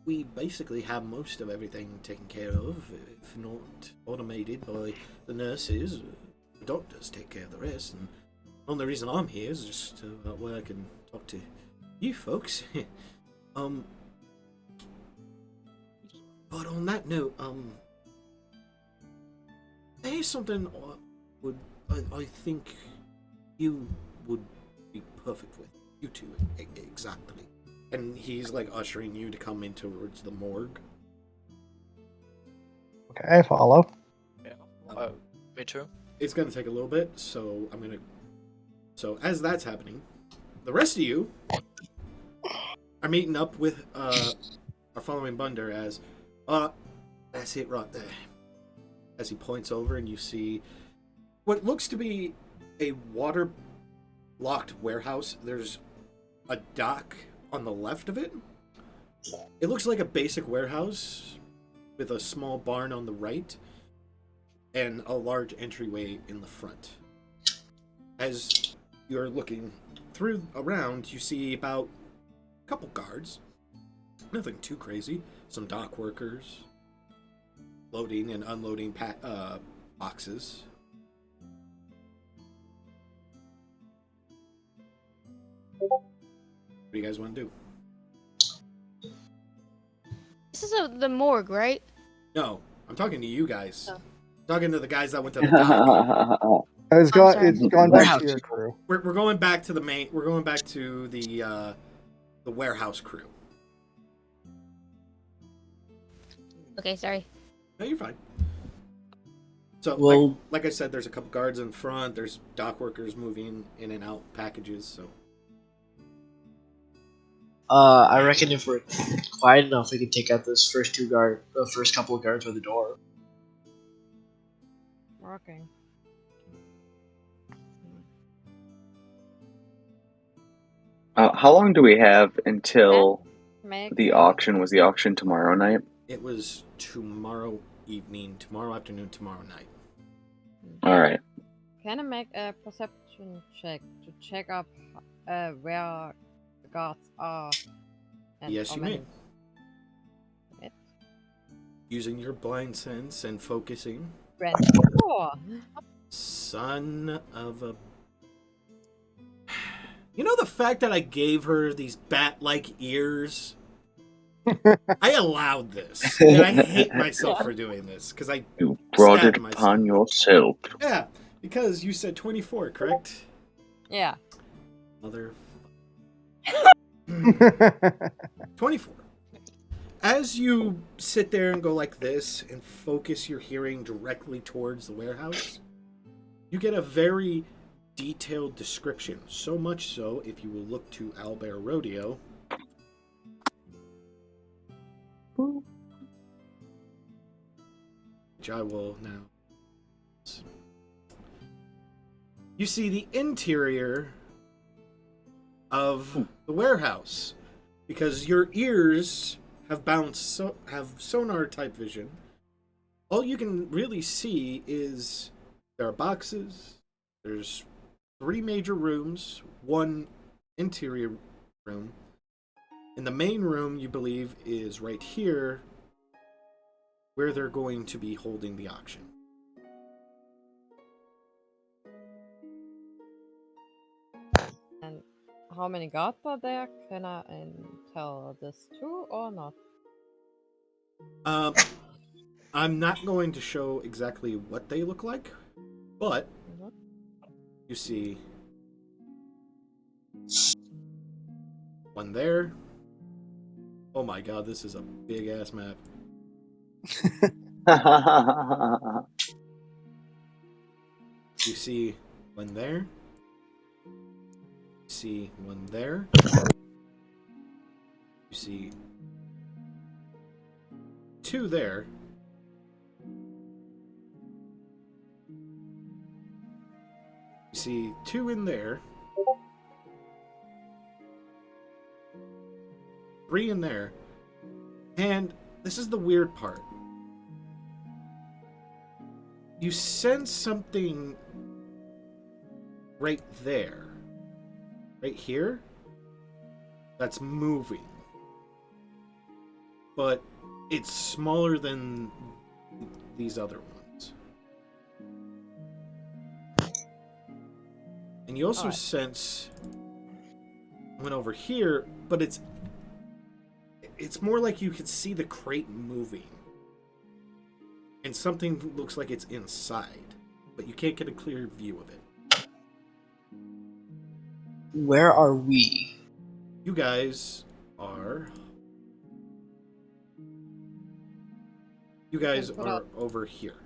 We basically have most of everything taken care of, if not automated by the nurses. The doctors take care of the rest, and the only reason I'm here is just where I can talk to you folks. But on that note, There's something I think you would be perfect with. You two, exactly. And he's like ushering you to come in towards the morgue. Okay, I follow. Yeah. Me too. It's gonna take a little bit, so I'm gonna. So as that's happening, the rest of you are meeting up with our following Bunder as, that's it right there. As he points over and you see what looks to be a water-locked warehouse. There's a dock on the left of it. It looks like a basic warehouse with a small barn on the right and a large entryway in the front. As you're looking through around, you see about a couple guards. Nothing too crazy. Some dock workers loading and unloading boxes. What do you guys want to do? This is the morgue, right? No, I'm talking to you guys. Oh. I'm talking to the guys that went to the dock. It's sorry. gone back to your crew. We're going back to the main. We're going back to the warehouse crew. Okay, sorry. No, you're fine. So, Well- like I said, there's a couple guards in front. There's dock workers moving in and out packages. So, I reckon if we're quiet enough, we can take out those first couple of guards by the door. Working. How long do we have until Make the auction? Was the auction tomorrow night? it was tomorrow evening, tomorrow afternoon, tomorrow night. All right. Can I make a perception check to check up where the guards are? And Yes, how you many? may. Using your blind sense and focusing. 24. Son of a... You know the fact that I gave her these bat-like ears? I allowed this. And I hate myself for doing this, because I... You brought stabbed it myself. upon yourself. Yeah, because you said 24, correct? Yeah. Mother... 24. As you sit there and go like this and focus your hearing directly towards the warehouse, you get a very detailed description. So much so, if you will look to Owlbear Rodeo, which I will now. You see the interior of the warehouse, because your ears have have sonar type vision. All you can really see is there are boxes. There's 3 major rooms, 1 interior room. And the main room, you believe, is right here, where they're going to be holding the auction. And how many guards are there? Can I tell this too or not? I'm not going to show exactly what they look like, but you see one there. Oh my god, this is a big ass map. You see one there. You see one there. You see 2 there. You see 2 in there. 3 in there. And this is the weird part. You sense something right there. Right here. That's moving. But it's smaller than these other ones. And you also sense one over here, but it's more like you could see the crate moving. and something looks like it's inside, but you can't get a clear view of it. Where are we? You guys are... You guys are over here.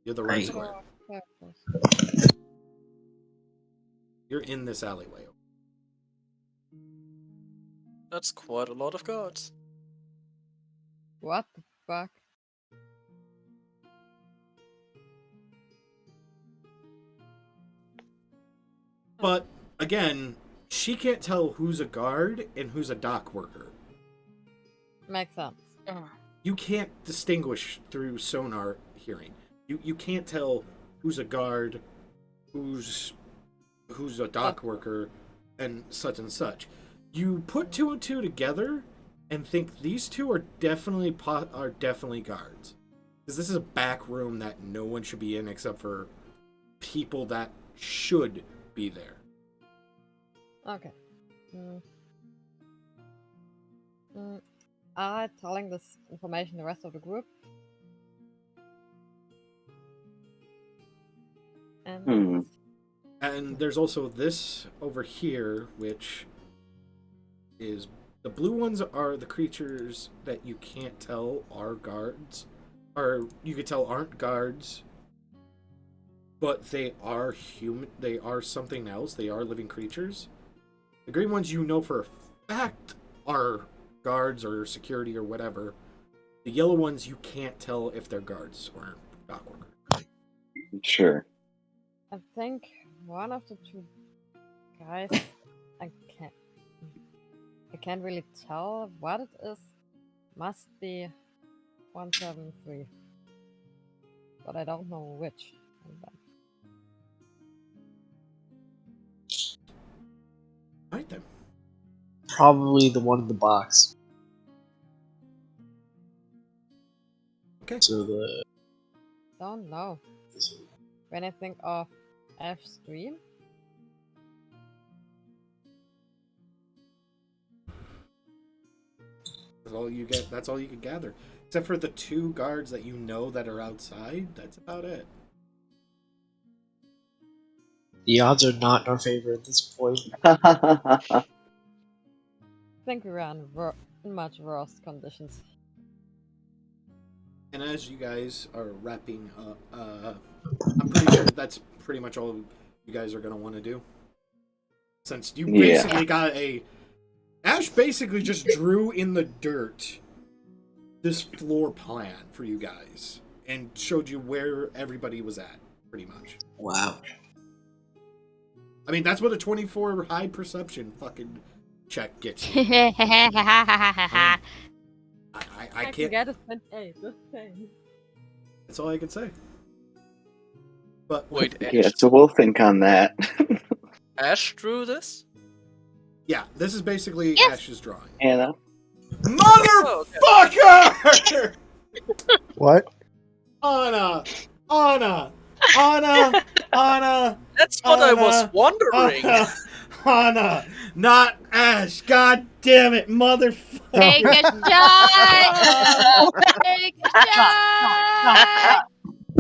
You're the red Right. square. You're in this alleyway. That's quite a lot of guards. What the fuck? But, again, she can't tell who's a guard and who's a dock worker. Makes sense. You can't distinguish through sonar hearing. You can't tell who's a guard, who's a dock worker, and such. You put 2 and 2 together and think these two are definitely guards. Because this is a back room that no one should be in except for people that should be there. Okay. Are telling this information the rest of the group? And And there's also this over here, which is... The blue ones are the creatures that you can't tell are guards. Or you could tell aren't guards. But they are human. They are something else. They are living creatures. The green ones you know for a fact are guards or security or whatever. The yellow ones you can't tell if they're guards or dock workers. Sure. I think one of the two guys, I can't really tell what it is. Must be 173, but I don't know which. Right then. Probably the one in the box. Okay. So the... Don't know. When I think of F's dream, That's all you can gather. Except for the 2 guards that you know that are outside, that's about it. The odds are not in our favor at this point. I think we ran in much worse conditions. And as you guys are wrapping up, I'm pretty sure that's pretty much all you guys are going to want to do. Since you basically got a... Ash basically just drew in the dirt this floor plan for you guys. And showed you where everybody was at, pretty much. Wow. I mean, that's what a 24 high perception fucking check gets you. I can't... get a 28, just saying. That's all I can say. But Wait, Yeah, so we'll think on that. Ash drew this? yeah, this is basically Yes. Ash's drawing. Anna? Motherfucker! What? Anna! That's what I was wondering. Anna! Not Ash! God damn it, motherfucker! Take a shot! Take a shot!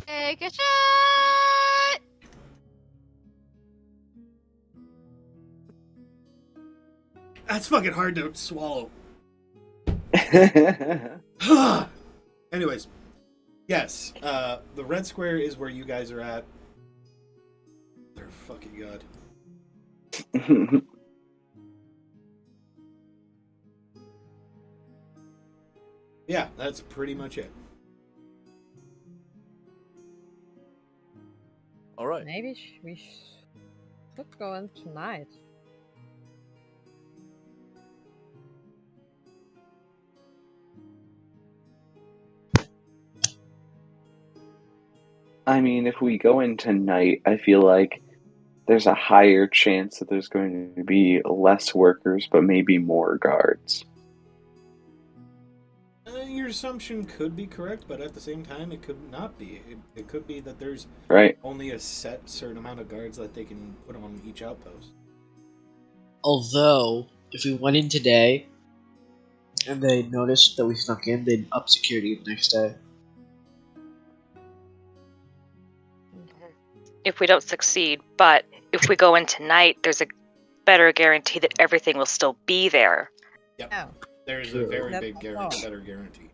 Take a shot! That's fucking hard to swallow. Anyways, yes, the red square is where you guys are at. They're fucking god. Yeah, that's pretty much it. Alright. Maybe we should go in tonight. I mean, if we go in tonight, I feel like there's a higher chance that there's going to be less workers, but maybe more guards. Your assumption could be correct, but at the same time, it could not be. It could be that there's only a certain amount of guards that they can put on each outpost. Although, if we went in today, and they noticed that we snuck in, they'd up security the next day. if we don't succeed, but if we go in tonight, there's a better guarantee that everything will still be there. Yep. Oh. There's True. a very That's big all. better guarantee.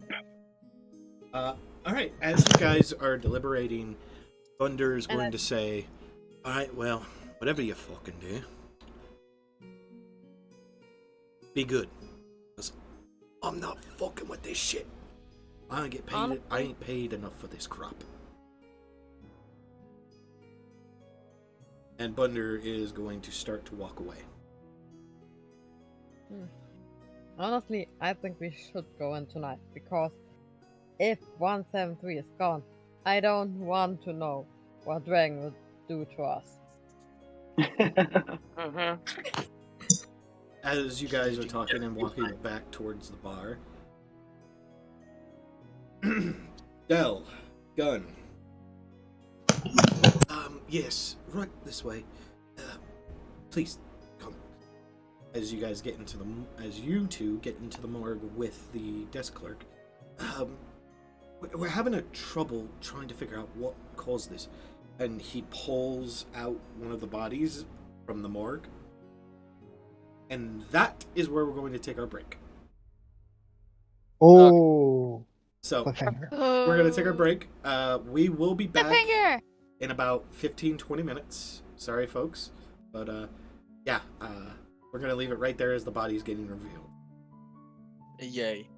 All right. As you guys are deliberating, Thunder is going to say, "All right, well, whatever you fucking do, be good. 'Cause I'm not fucking with this shit. I don't get paid. Honestly. I ain't paid enough for this crap." And Thunder is going to start to walk away. Honestly, I think we should go in tonight, because if 173 is gone, I don't want to know what Dragon will do to us. Mm-hmm. As you guys are talking and walking back towards the bar, Del, Gun. Yes, right this way. Please come. As you guys get into as you two get into the morgue with the desk clerk, we're having a trouble trying to figure out what caused this. And he pulls out one of the bodies from the morgue. And that is where we're going to take our break. Oh, So, cliffhanger. we're going to take our break. We will be back Cliffhanger! in about 15-20 minutes. Sorry, folks. But, yeah, we're going to leave it right there as the body's getting revealed. Yay.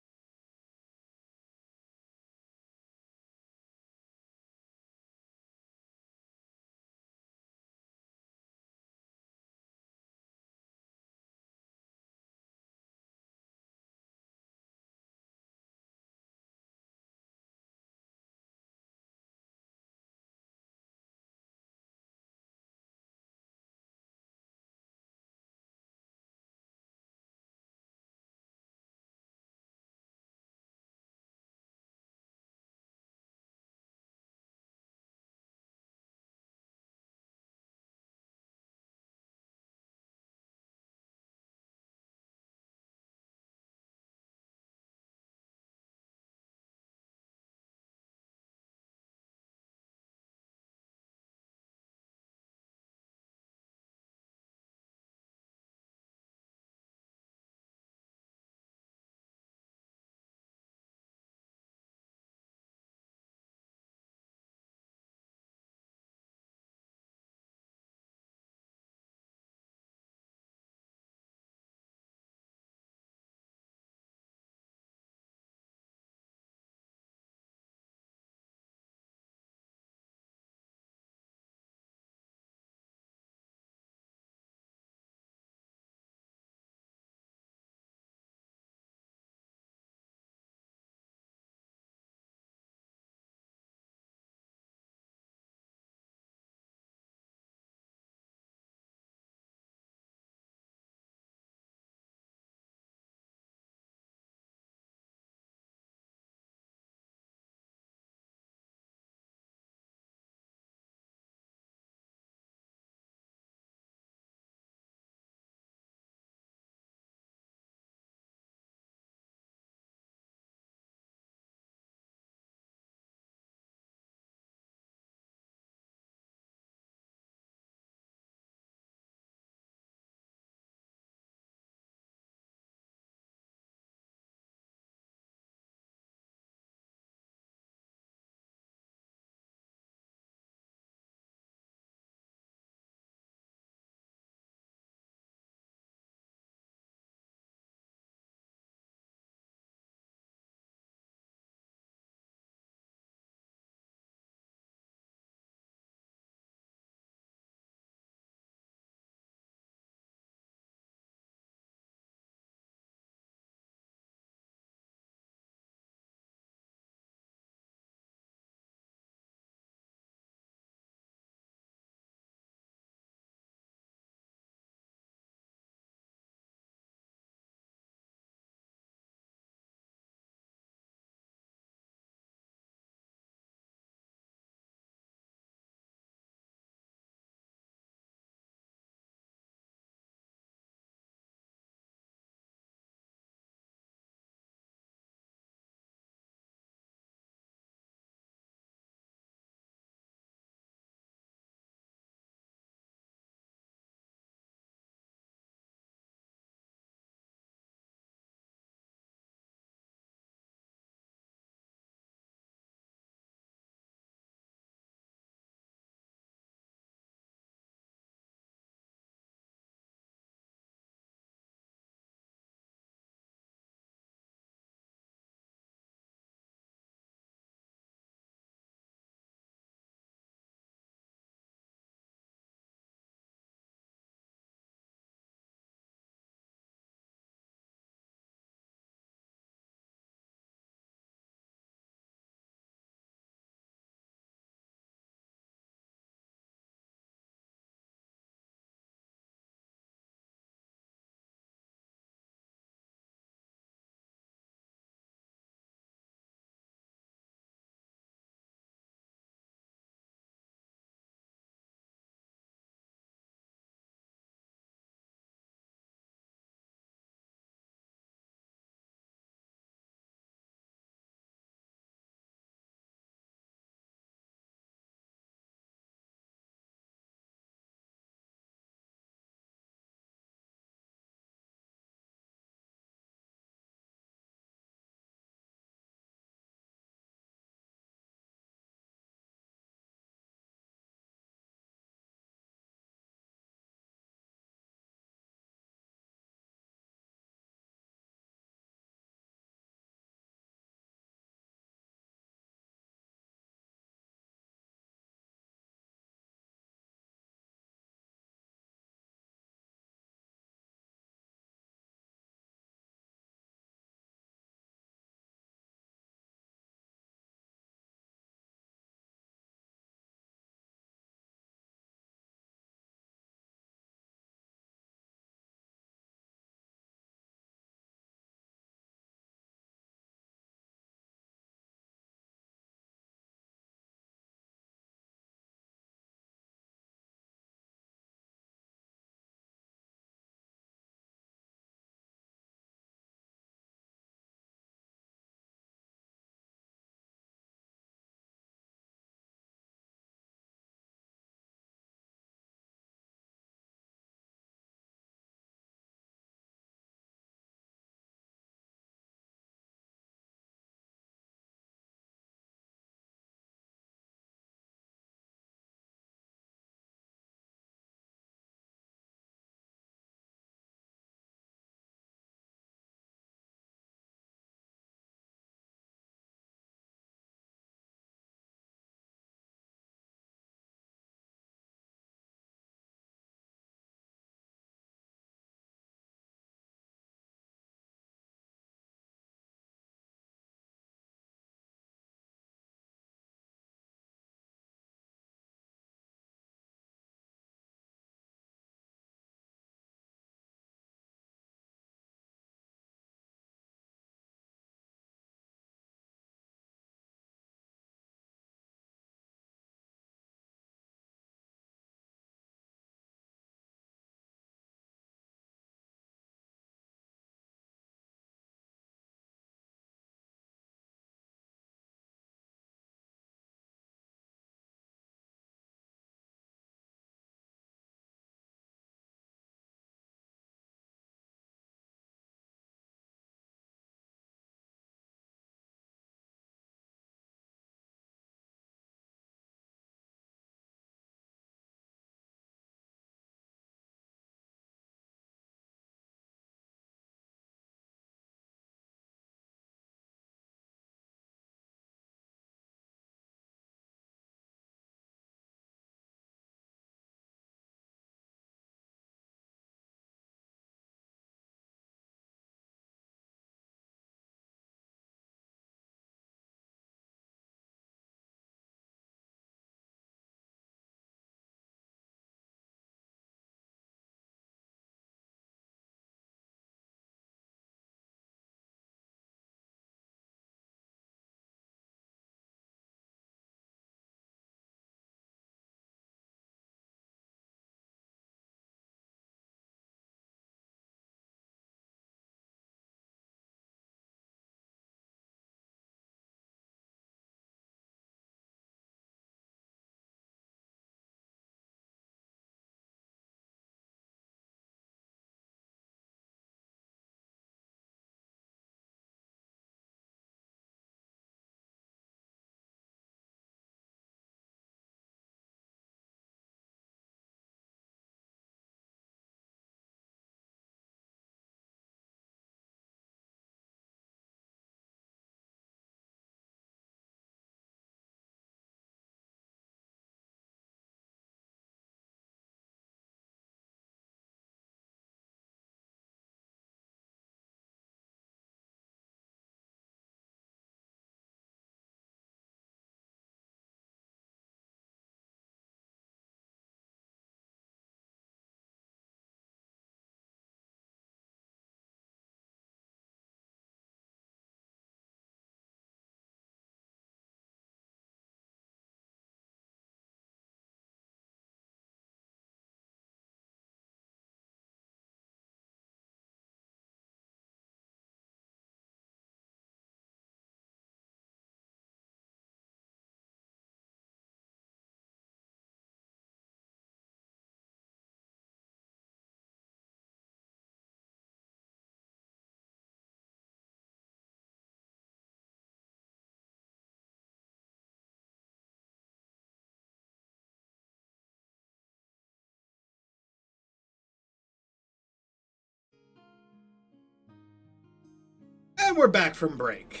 And we're back from break.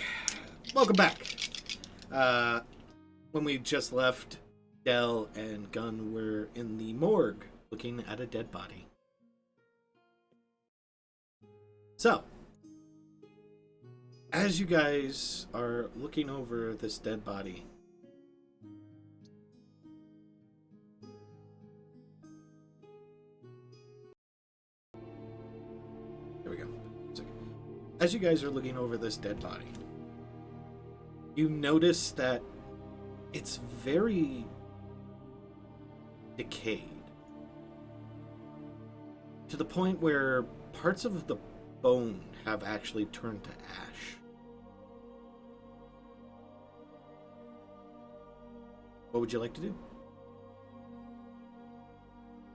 Welcome back. When we just left, Del and Gunn were in the morgue looking at a dead body. So, as you guys are looking over this dead body, there we go. As you guys are looking over this dead body, you notice that it's very decayed. To the point where parts of the bone have actually turned to ash. What would you like to do?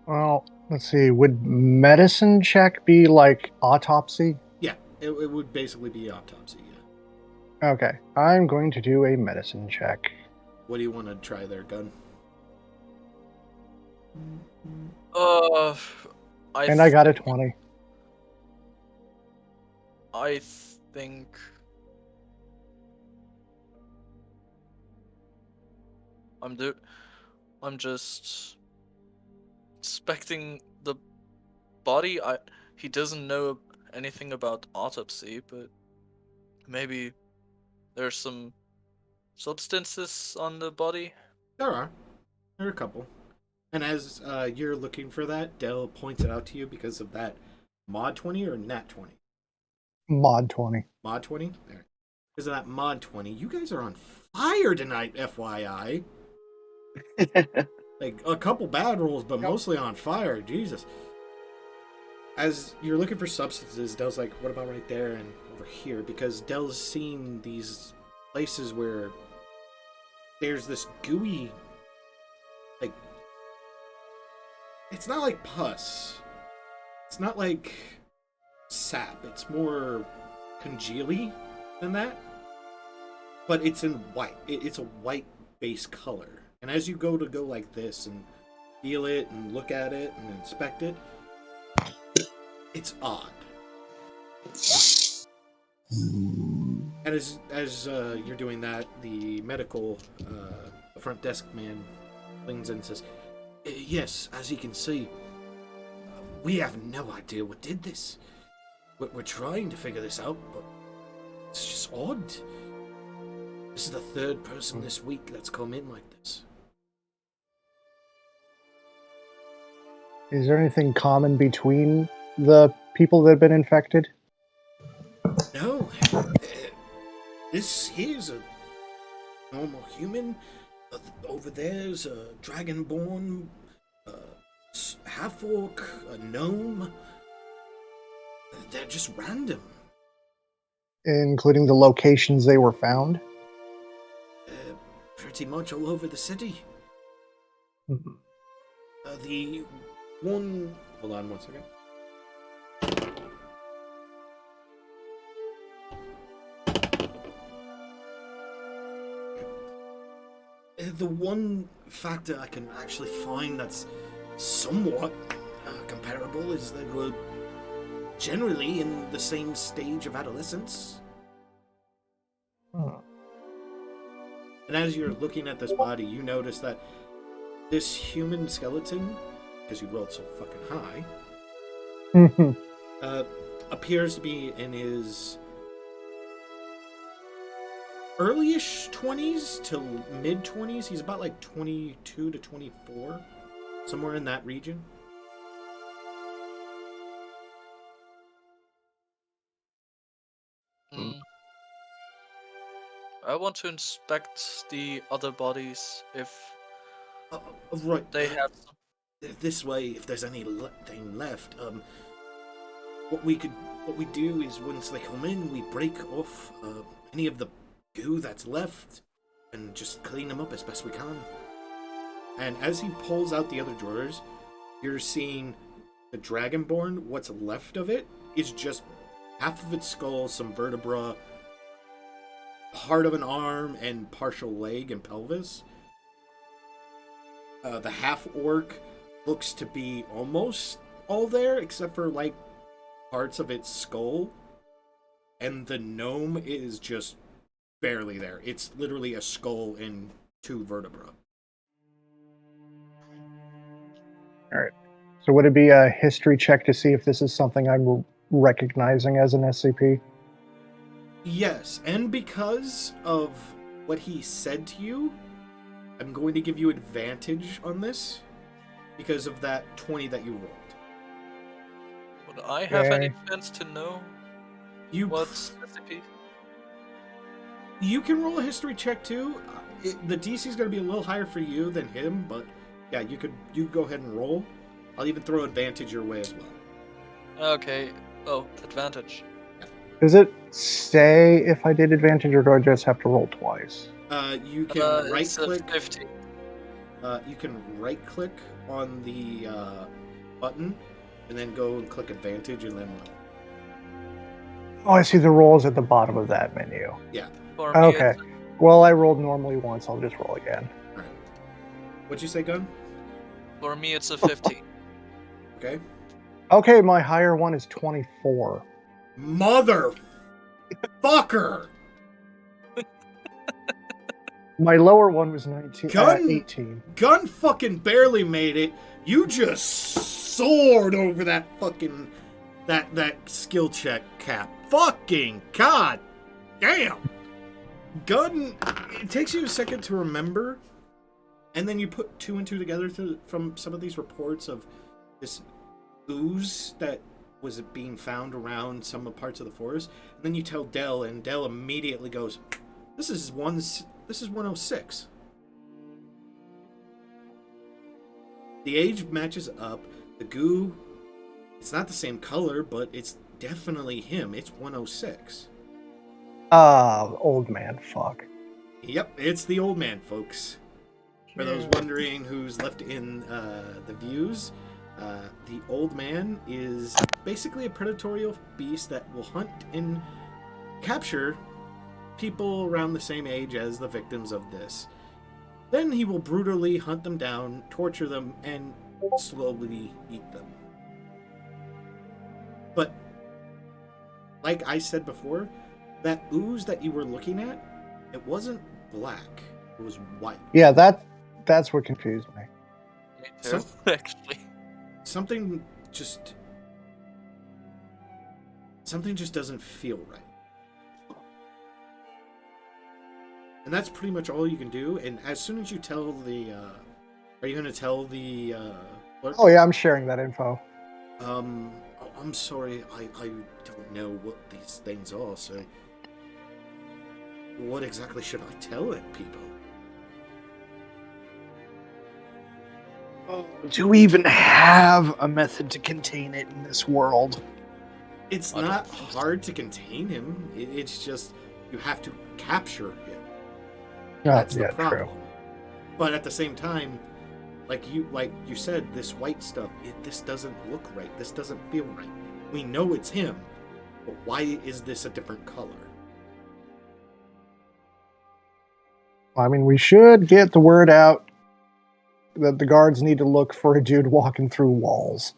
Well, let's see. Would medicine check be like autopsy? Yeah, it would basically be autopsy, yeah. Okay, I'm going to do a medicine check. What do you want to try there, Gun? And I got a 20. I think I'm just inspecting the body. He doesn't know anything about autopsy, but maybe there's some substances on the body. There are a couple. And as you're looking for that, Del points it out to you because of that mod 20 or nat 20? Mod 20. Mod 20? There. Because of that mod 20, you guys are on fire tonight, FYI. Like, a couple bad rolls, but mostly on fire. Jesus. As you're looking for substances, Del's like, what about right there and over here? Because Del's seen these places where there's this gooey, like, it's not like pus. It's not like sap. It's more congealy than that. But it's in white. It's a white base color. And as you go like this and feel it and look at it and inspect it, it's odd. And as you're doing that, the medical the front desk man leans in and says, yes, as you can see, we have no idea what did this. We're trying to figure this out, but it's just odd. This is the third person this week that's come in like this. Is there anything common between the people that have been infected? No. This here's a normal human. Over there's a dragonborn, half-orc, a gnome. They're just random. Including the locations they were found? Pretty much all over the city. Mm-hmm. The one... Hold on 1 second. The one factor I can actually find that's somewhat comparable is they were generally in the same stage of adolescence. Oh. And as you're looking at this body, you notice that this human skeleton, because you rolled so fucking high, appears to be in his early-ish 20s to mid-20s. He's about like 22 to 24, somewhere in that region. I want to inspect the other bodies if Right. they have some. This way, if there's anything left, what we do is once they come in, we break off any of the goo that's left and just clean them up as best we can. And as he pulls out the other drawers, you're seeing the Dragonborn. What's left of it is just half of its skull, some vertebra, part of an arm, and partial leg and pelvis. The half-orc looks to be almost all there, except for, like, parts of its skull. and the gnome is just barely there. It's literally a skull and 2 vertebrae. So would it be a history check to see if this is something I'm recognizing as an SCP? Yes, and because of what he said to you, I'm going to give you advantage on this because of that 20 that you rolled. Would I have any Okay. chance to know You what's SCP? You can roll a history check too. The DC is going to be a little higher for you than him, but yeah, you go ahead and roll. I'll even throw advantage your way as well. Okay. Oh, advantage. Does it say if I did advantage, or do I just have to roll twice? You can right It's a click. 50. You can right click on the button, and then go and click advantage, and then roll. Oh, I see the rolls at the bottom of that menu. Yeah. For me, Okay. it's- Well, I rolled normally once. I'll just roll again. All right. What'd you say, Gun? For me, it's a 50. Okay. Okay, my higher one is 24. Motherfucker! My lower one was 19. Gun- 18. Gun fucking barely made it. You just soared over that fucking that skill check cap. Fucking god damn. Gun, it takes you a second to remember, and then you put 2 and 2 together from some of these reports of this ooze that was being found around some parts of the forest. And then you tell Dell, and Dell immediately goes, This is 106. The age matches up. The goo, it's not the same color, but it's definitely him. It's 106. Old man, fuck. Yep, it's the old man, folks. For those wondering who's left in the views, the old man is basically a predatory beast that will hunt and capture people around the same age as the victims of this. Then he will brutally hunt them down, torture them, and slowly eat them. But, like I said before, that ooze that you were looking at, it wasn't black. It was white. Yeah, that's what confused me. Me too, actually. Something just doesn't feel right. And that's pretty much all you can do. And as soon as you tell the, are you going to tell the clerk? Oh yeah, I'm sharing that info. I'm sorry, I don't know what these things are, so what exactly should I tell it, people? Do we even have a method to contain it in this world? It's not hard to contain him. It's just you have to capture him. That's the problem. True. But at the same time, like you said, this white stuff, this doesn't look right. This doesn't feel right. We know it's him, but why is this a different color? I mean, we should get the word out that the guards need to look for a dude walking through walls.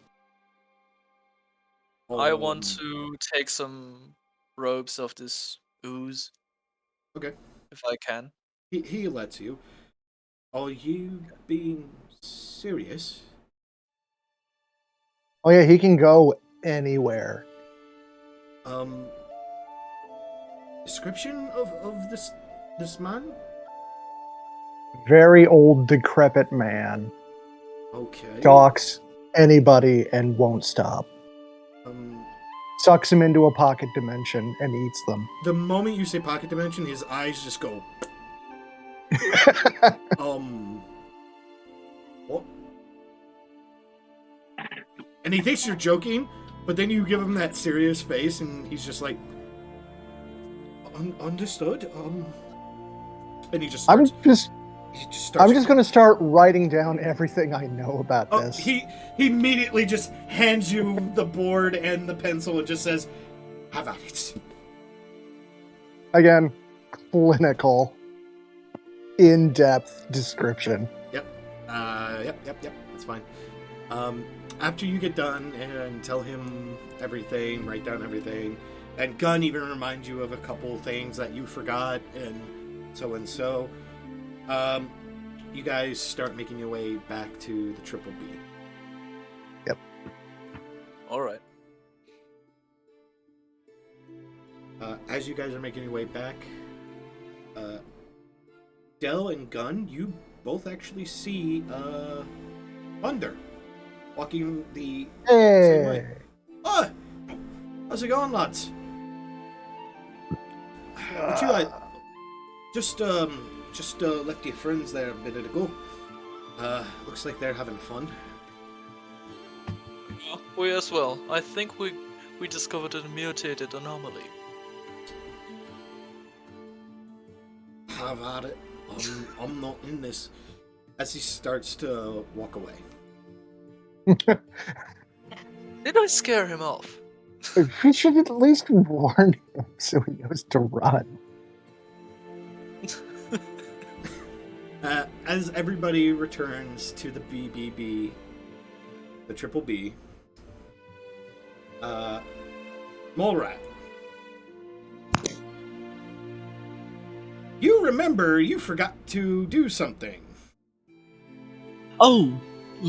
I want to take some robes of this ooze. Okay. If I can. He lets you. Are you being serious? Oh yeah, he can go anywhere. Description of this man? Very old, decrepit man. Okay. Stalks anybody and won't stop. Sucks him into a pocket dimension and eats them. The moment you say pocket dimension, his eyes just go. What? And he thinks you're joking, but then you give him that serious face, and he's just like, understood. And he just starts. I'm just going to start writing down everything I know about this. He immediately just hands you the board and the pencil and just says, "Have at it." Again, clinical, in-depth description. Yep. That's fine. After you get done and tell him everything, write down everything, And Gun even reminds you of a couple things that you forgot, and so. You guys start making your way back to the Triple B. Yep. All right. As you guys are making your way back, Del and Gun, you both actually see Thunder walking the same way. Hey. Oh, how's it going, lads? What you like? Just left your friends there a minute ago. Looks like they're having fun. We as well. I think we discovered a mutated anomaly. Have at it. I'm not in this. As he starts to walk away. Did I scare him off? We should at least warn him so he knows to run. As everybody returns to the BBB, the Triple B, Molerat, you remember you forgot to do something. Oh,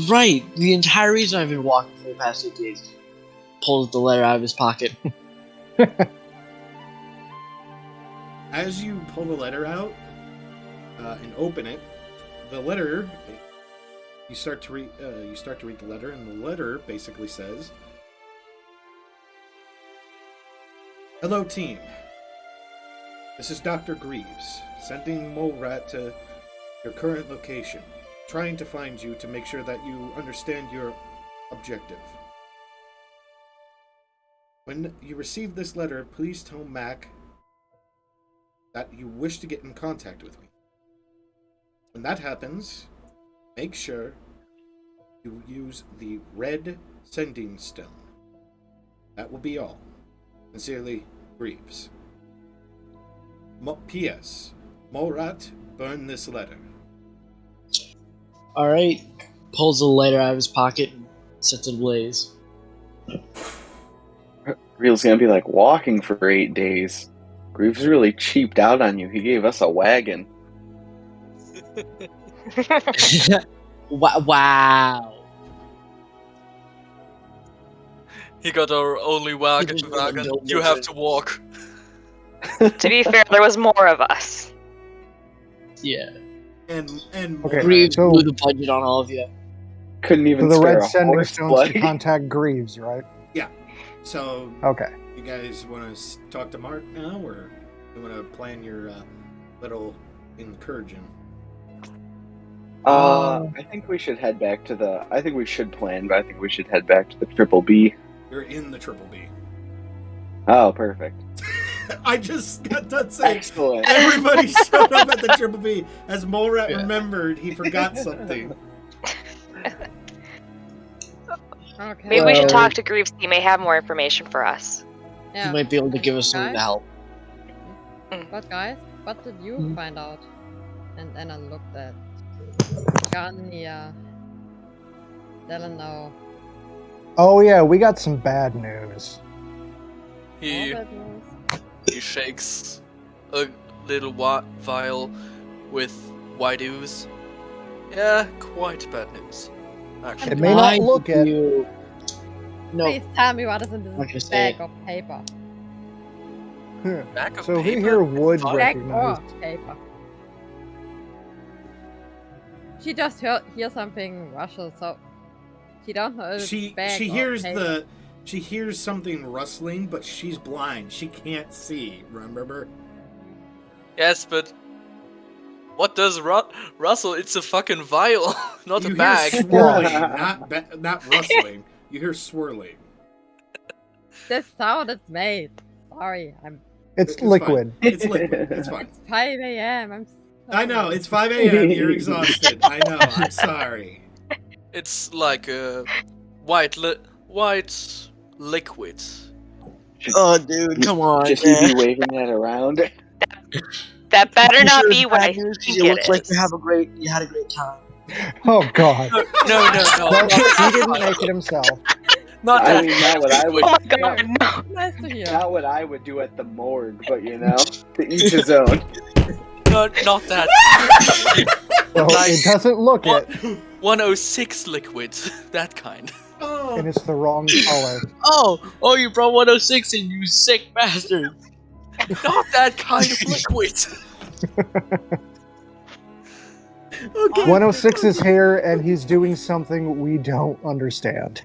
right. The entire reason I've been walking for the past 8 days. Pulls the letter out of his pocket. As you pull the letter out and open it, the letter, you start to read the letter, and the letter basically says, "Hello, team. This is Dr. Greaves, sending Molerat to your current location, trying to find you to make sure that you understand your objective. When you receive this letter, please tell Mac that you wish to get in contact with me. When that happens, make sure you use the red sending stone. That will be all. Sincerely, Greaves. P.S. Molerat, burn this letter." Alright. Pulls the letter out of his pocket and sets it ablaze. Real's gonna be like walking for 8 days. Greaves really cheaped out on you. He gave us a wagon. Wow. He got our only wagon. He was gonna build You it. have to walk. To be fair, there was more of us. Yeah. And Okay, Greaves so- blew the budget on all of you. Couldn't So even the spare red a sending horse stones to leg. contact Greaves, right? so Okay. you guys want to talk to Mark now, or you want to plan your little incursion? I think we should head back to the. I think we should plan, but I think we should head back to the Triple B. You're in the Triple B. Oh, perfect. I just got done saying Excellent. everybody showed up at the Triple B. As Molerat remembered, he forgot something. Okay. Maybe we should Well- talk to Greaves. He may have more information for us. Yeah. He might be able to give us something to Guys? help. But guys, what did you find out? And then I looked at Garnia, Delano. Oh yeah, we got some bad news. He All that news. he shakes a little vial with white ooze. Yeah, quite bad news. Actually. It may not Why look did it. you- No. Please tell me what is in Not gonna this say bag of paper. Back of So we paper? here would Fine. Bag recognize. of paper. She just hear something rustle, so she don't know it's She bag of hears paper. she hears something rustling, but she's blind. She can't see. Remember? Yes, but what does Russell? It's a fucking vial, not You a bag. hear swirling, not rustling. You hear swirling. This sound is made. Sorry, It's It's liquid. Fine. It's liquid. It's fine. it's 5 a.m. I'm I know. It's 5 a.m. You're exhausted. I know. I'm sorry. It's like a white liquid. Oh, dude, come on. Just man. you be waving that around. That better You not sure be it's what I bad news? 'Cause think you it look like is. you had a great time. Oh god. No. Well, he didn't make it himself. Not I that mean, kind not of what I would. Oh my Here. god, no. Nice to hear. Not what I would do at the morgue, but to each his own. No, not that. Well, Like- it doesn't look What? it, 106 liquid. That kind. Oh, and it's the wrong color. Oh, you brought 106 in, you sick bastard. Not that kind of liquid. okay. 106 is here, and he's doing something we don't understand.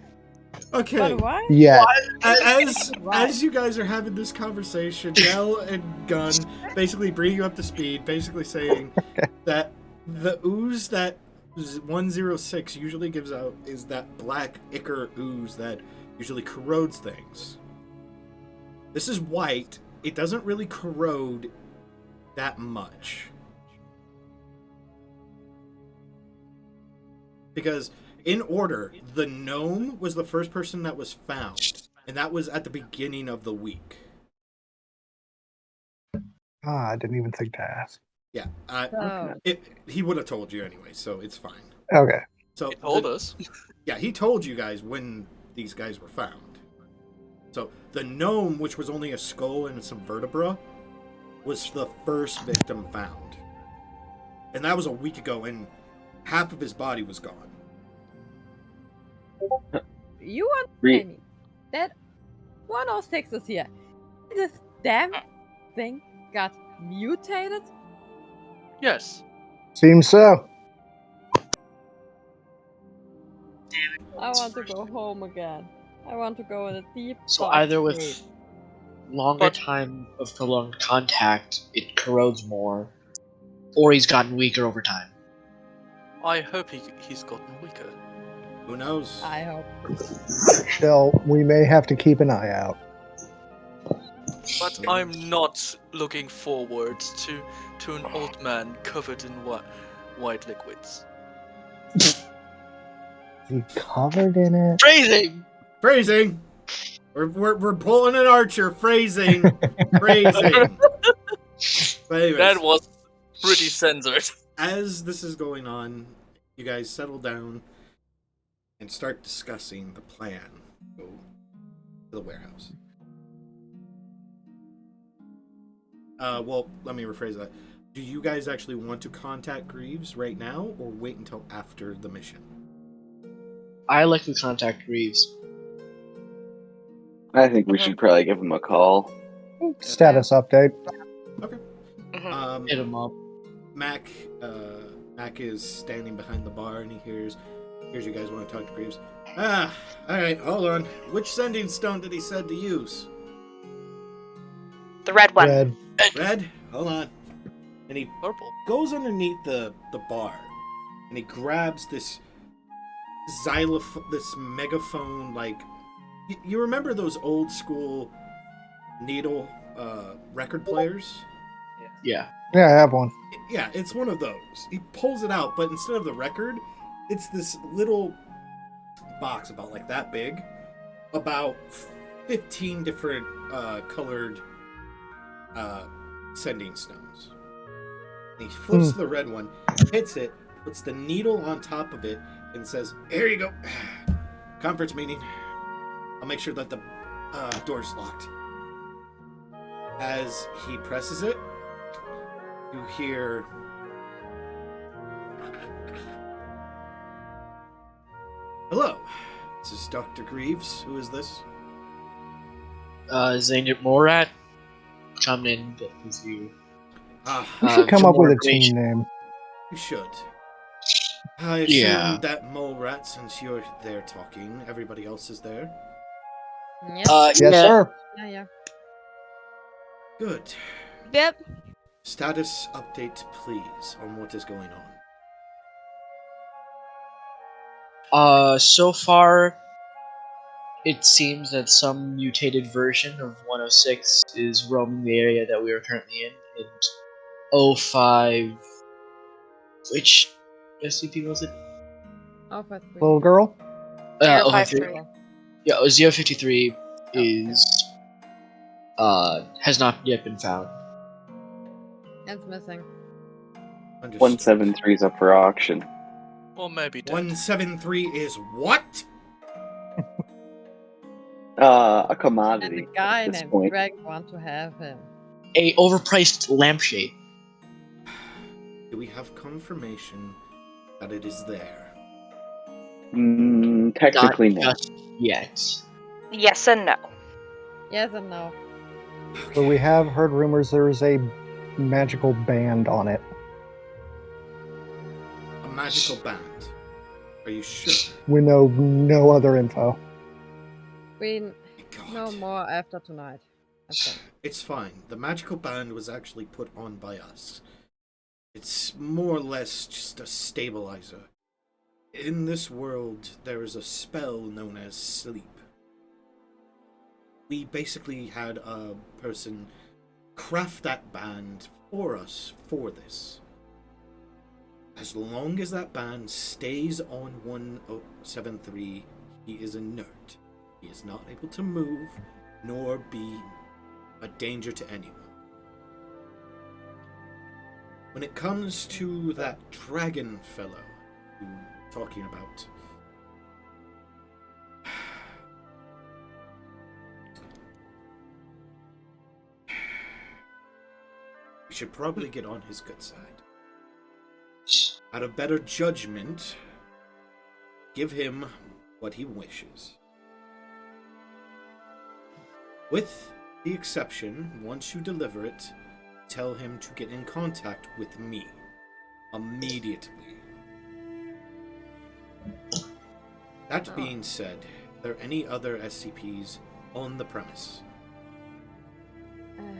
Okay. But why? Yeah. As you guys are having this conversation, Dell and Gunn basically bring you up to speed, basically saying that the ooze that 106 usually gives out is that black ichor ooze that usually corrodes things. This is white. It doesn't really corrode that much. Because in order, the gnome was the first person that was found, and that was at the beginning of the week. I didn't even think to ask. Yeah, So, he would have told you anyway, so it's fine. Okay. So He told us. Yeah, he told you guys when these guys were found. So the gnome, which was only a skull and some vertebra, was the first victim found, and that was a week ago, and half of his body was gone. you want to Re- tell me that 106 is here? This damn thing got mutated? Yes. Seems so. I want to go home again. I want to go in a deep So dark either cave. with longer But- time of prolonged contact, it corrodes more, or he's gotten weaker over time. I hope he's gotten weaker. Who knows? I hope. Still, we may have to keep an eye out. But I'm not looking forward to an old man covered in white liquids. Is he covered in it? Phrasing! Phrasing. We're pulling an Archer. Phrasing. Phrasing. But anyways, That was pretty censored. as this is going on, you guys settle down and start discussing the plan. Go to the warehouse. Well, let me rephrase that. Do you guys actually want to contact Greaves right now, or wait until after the mission? I like to contact Reeves. I think we should probably give him a call. Status update. Okay. Mhm. Hit him up. Mac is standing behind the bar, and he hears you guys want to talk to Greaves. All right, hold on. Which sending stone did he said to use? The red one. Red. Red? Hold on. And he Purple. goes underneath the bar, and he grabs this this megaphone, like, you remember those old school needle record players? Yeah. Yeah, I have one. Yeah, it's one of those. He pulls it out, but instead of the record, it's this little box about like that big, about 15 different colored sending stones. And he flips to the red one, hits it, puts the needle on top of it, and says, "Here you go. Conference meeting. I'll make sure that the door's locked." As he presses it, you hear "Hello, this is Dr. Greaves. Who is this?" Zaynab Morat, come in with you. We should come for up more with a information. team name. You should. I assume Yeah. that mole rat, since you're there talking, everybody else is there. Yes. Yes, Yeah. sir. Yeah. Good. Yep. Status update, please, on what is going on. So far, it seems that some mutated version of 106 is roaming the area that we are currently in, and 05... Which SCP was it? Oh, for three. Little girl. 053. Yeah, 053 is... has not yet been found. It's missing. Understood. 173 is up for auction. Or maybe dead. 173 is what? A And commodity the guy at this named point. Greg want to have him. A overpriced lampshade. Do we have confirmation that it is there? Technically, Not no. just yet. Yes and no. Yes and no. But we have heard rumors there is a magical band on it. A magical band. Are you sure? We know no other info. We My God. know more after tonight. I think. It's fine. The magical band was actually put on by us. It's more or less just a stabilizer. In this world, there is a spell known as sleep. We basically had a person craft that band for us for this. As long as that band stays on 173, he is inert. He is not able to move, nor be a danger to anyone. When it comes to that dragon fellow you were talking about, we should probably get on his good side. Out of better judgment, give him what he wishes. With the exception, once you deliver it, tell him to get in contact with me immediately. That being said, are there any other SCPs on the premise?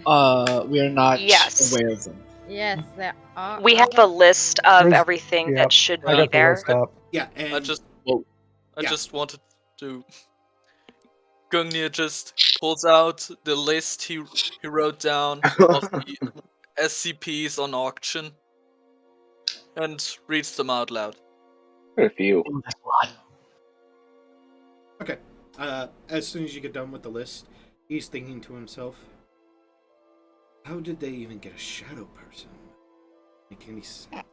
We are not Yes. aware of them. Yes, there are. We have a list of There's- everything yeah, that should I be got the there. list up. Yeah, and I just Yeah. wanted to. Gungnir just pulls out the list he wrote down of the SCPs on auction and reads them out loud. Quite a few. Oh, that's a lot. okay. As soon as you get done with the list, he's thinking to himself, how did they even get a shadow person? Make any sense?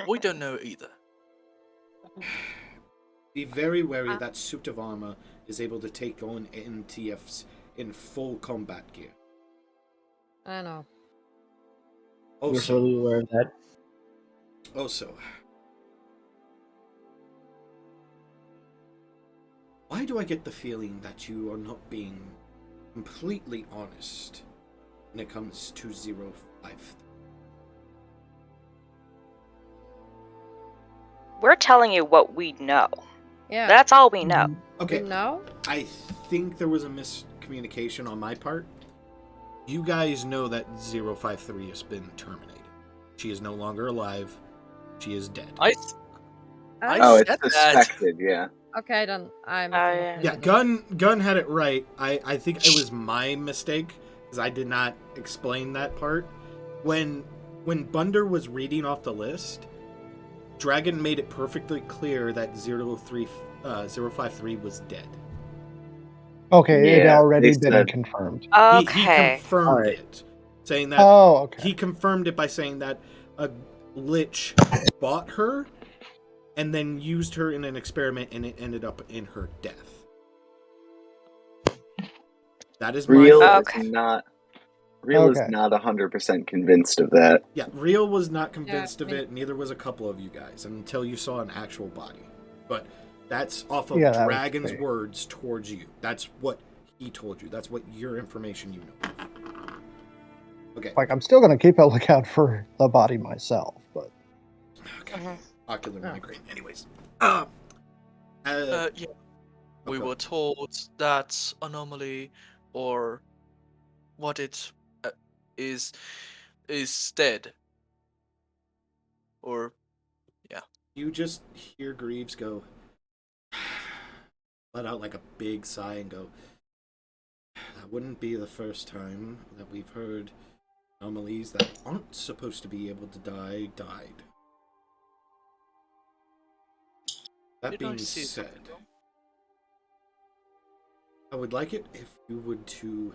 We don't know either. Be very wary that suit of armor is able to take on NTFs in full combat gear. I know. We're Also, totally aware of that. why do I get the feeling that you are not being completely honest when it comes to 05? We're telling you what we know. Yeah. That's all we know. Okay, You know? I think there was a miscommunication on my part. You guys know that 053 has been terminated. She is no longer alive. She is dead. I Oh, it's said that. suspected, yeah. Okay, then I'm. Yeah, Gun had it right. I think it was my mistake because I did not explain that part. When Bunder was reading off the list, Dragon made it perfectly clear that 053 was dead. Okay, it Yeah, already they been said- confirmed. He Okay. confirmed Alright. it, saying that Oh, okay. he confirmed it by saying that a lich bought her and then used her in an experiment, and it ended up in her death. That is Real my Okay. is not. Real is Okay. not 100% convinced of that. Yeah, Real was not convinced of me- it. Neither was a couple of you guys until you saw an actual body. But that's off of Yeah, that was Dragon's fake. words towards you. That's what he told you. That's what your information you know. Okay. Like, I'm still going to keep a lookout for the body myself, but Okay. Mhm. Ocular Oh. migraine. Anyways. Yeah. Okay. We were told that anomaly, or what it is dead. Or You just hear Greaves go, let out like a big sigh and go, that wouldn't be the first time that we've heard anomalies that aren't supposed to be able to die died. That did I being see said, something though? I would like it if you would to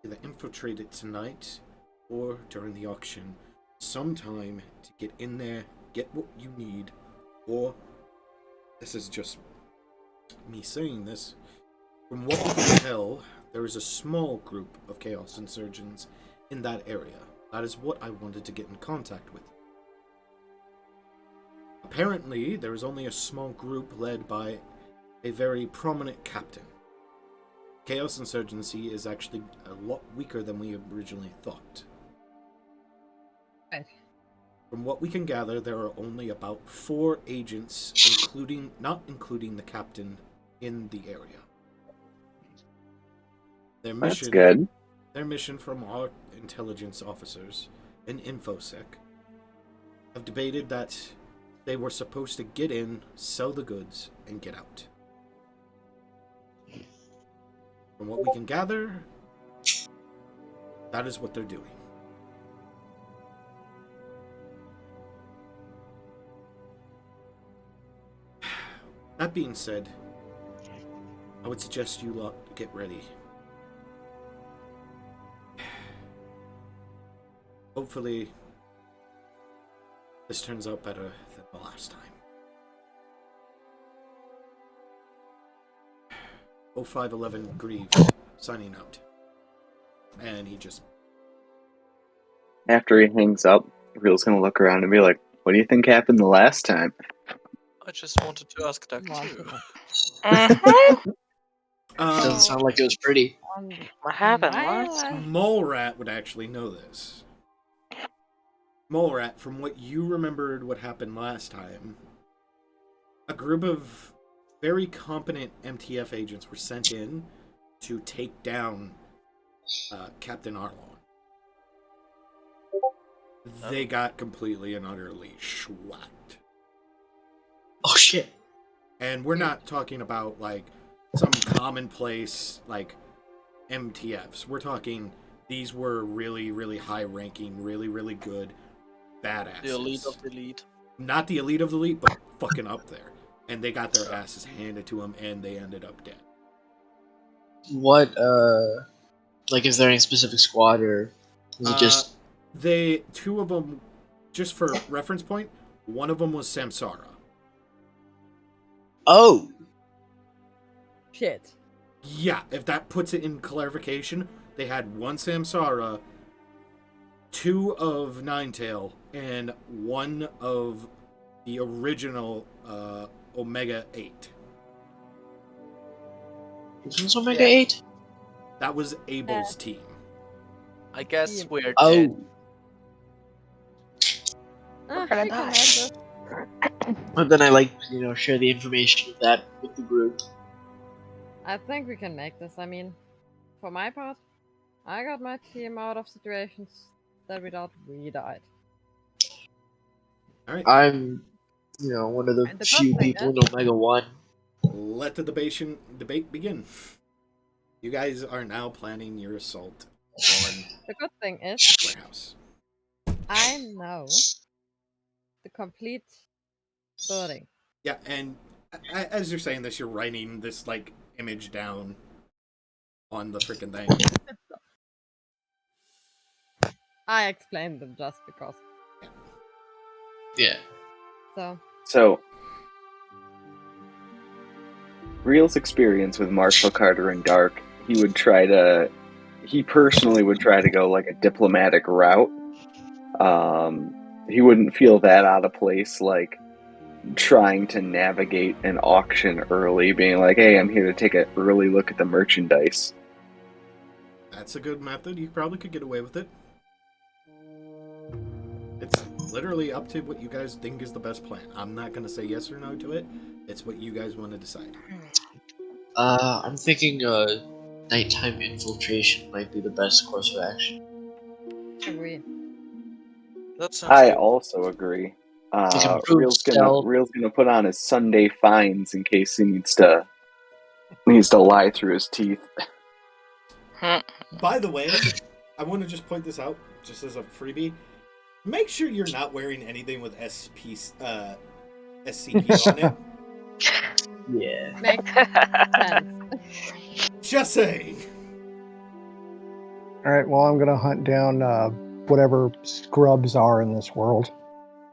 either infiltrate it tonight or during the auction sometime to get in there, get what you need, or this is just me saying this, from what we can tell, there is a small group of Chaos Insurgents in that area. That is what I wanted to get in contact with. Apparently, there is only a small group led by a very prominent captain. Chaos Insurgency is actually a lot weaker than we originally thought. Right. From what we can gather, there are only about 4 agents, not including the captain, in the area. That's good. Their mission from our intelligence officers and InfoSec have debated that they were supposed to get in, sell the goods, and get out. From what we can gather, that is what they're doing. That being said, I would suggest you lot get ready. Hopefully, this turns out better than the last time. 0511 Greaves, signing out. And he just... After he hangs up, Real's gonna look around and be like, what do you think happened the last time? I just wanted to ask that too. Doesn't sound like it was pretty. What happened my last life- Mole Rat would actually know this. Mole Rat, from what you remembered what happened last time, a group of very competent MTF agents were sent in to take down Captain Arlon. They got completely and utterly schwacked. Oh shit. And we're not talking about, like, some commonplace, like, MTFs. We're talking, these were really, really high-ranking, really, really good badasses. The elite of the elite. Not the elite of the elite, but fucking up there. And they got their asses handed to them, and they ended up dead. What, like, is there any specific squad, or is it just... Two of them, just for reference point, one of them was Samsara. Oh! Shit. Yeah, if that puts it in clarification, they had one Samsara, 2 of Ninetail, and 1 of the original Omega 8. Which one's Omega 8? That was Abel's team. I guess we're dead. Oh. We gonna can die. have this. And then I, like, share the information of that with the group. I think we can make this. I mean, for my part, I got my team out of situations that we thought we died. Alright, I'm, one of the And the few first thing people in Omega 1. let the debate begin. You guys are now planning your assault on The good thing is, warehouse. I know the complete building. Yeah, and as you're saying this, you're writing this, like, image down on the freaking thing. I explained them just because. Yeah. So, Real's experience with Marshall Carter and Dark, he personally would try to go like a diplomatic route. He wouldn't feel that out of place, like trying to navigate an auction early, being like, hey, I'm here to take an early look at the merchandise. That's a good method. You probably could get away with it. It's literally up to what you guys think is the best plan. I'm not going to say yes or no to it. It's what you guys want to decide. I'm thinking nighttime infiltration might be the best course of action. agree. That sounds I good. also agree. improve Real's stealth. gonna put on his Sunday fines in case he needs to lie through his teeth. By the way, I want to just point this out, just as a freebie. Make sure you're not wearing anything with SCP on it. Yeah. Makes sense. Just saying. All right, well, I'm going to hunt down whatever scrubs are in this world.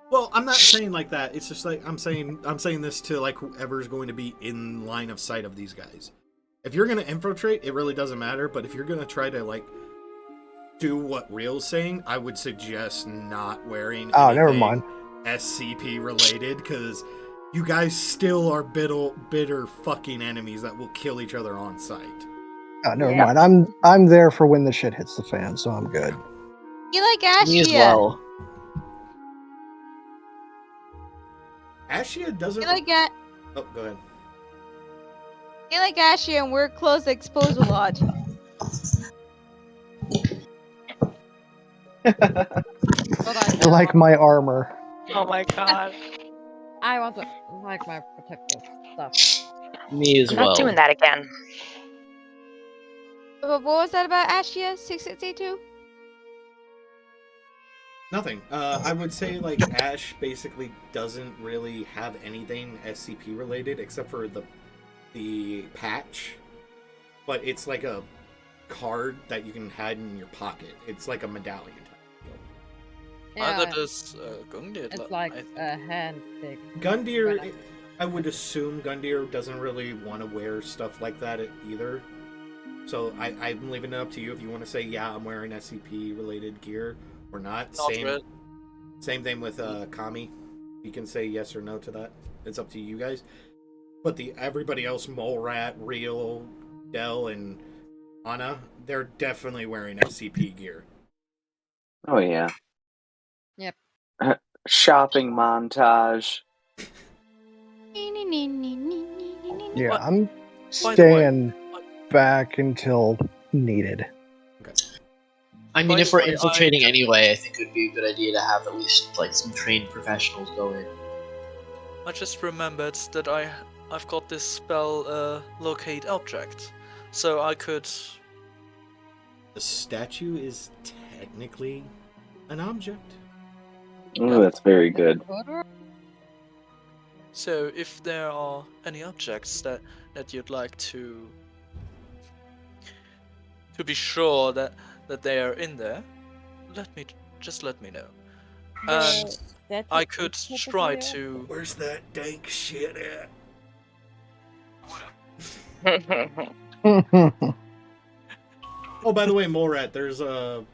Well, I'm not saying like that. It's just like I'm saying this to like whoever's going to be in line of sight of these guys. If you're going to infiltrate, it really doesn't matter. But if you're going to try to like do what Real's saying, I would suggest not wearing Oh, anything never mind. SCP related, because you guys still are bitter fucking enemies that will kill each other on sight. Oh, never Yeah. mind. I'm there for when the shit hits the fan, so I'm good. You like Me as Ashia. well. Ashia doesn't. You like that. Oh, go ahead. You like Ashia and wear clothes that expose a lot. But I like my armor. Oh my god. I want to like my protective stuff. Me as I'm well. not doing that again. But what was that about Ashia 6682? Nothing. I would say like Ash basically doesn't really have anything SCP related except for the patch, but it's like a card that you can hide in your pocket. It's like a medallion. Yeah, Either does Gungnir. it's like a hand pick. Gundyr, I would assume Gundyr doesn't really want to wear stuff like that either. So I'm leaving it up to you if you want to say, yeah, I'm wearing SCP related gear or not. Same thing with Kami. You can say yes or no to that. It's up to you guys. But everybody else, Mole Rat, Real, Del, and Anna, they're definitely wearing SCP gear. Oh yeah. Yep. Shopping montage. Yeah, What? I'm By the way, staying back until needed. I mean, By if the we're way, infiltrating anyway, I think it would be a good idea to have at least like some trained professionals go in. I just remembered that I've got this spell, locate object, so I could. The statue is technically an object. Oh, that's very good. So if there are any objects that you'd like to be sure that they are in there, let me know. And I could try to. Where's that dank shit at? Oh, by the way, Morat, there's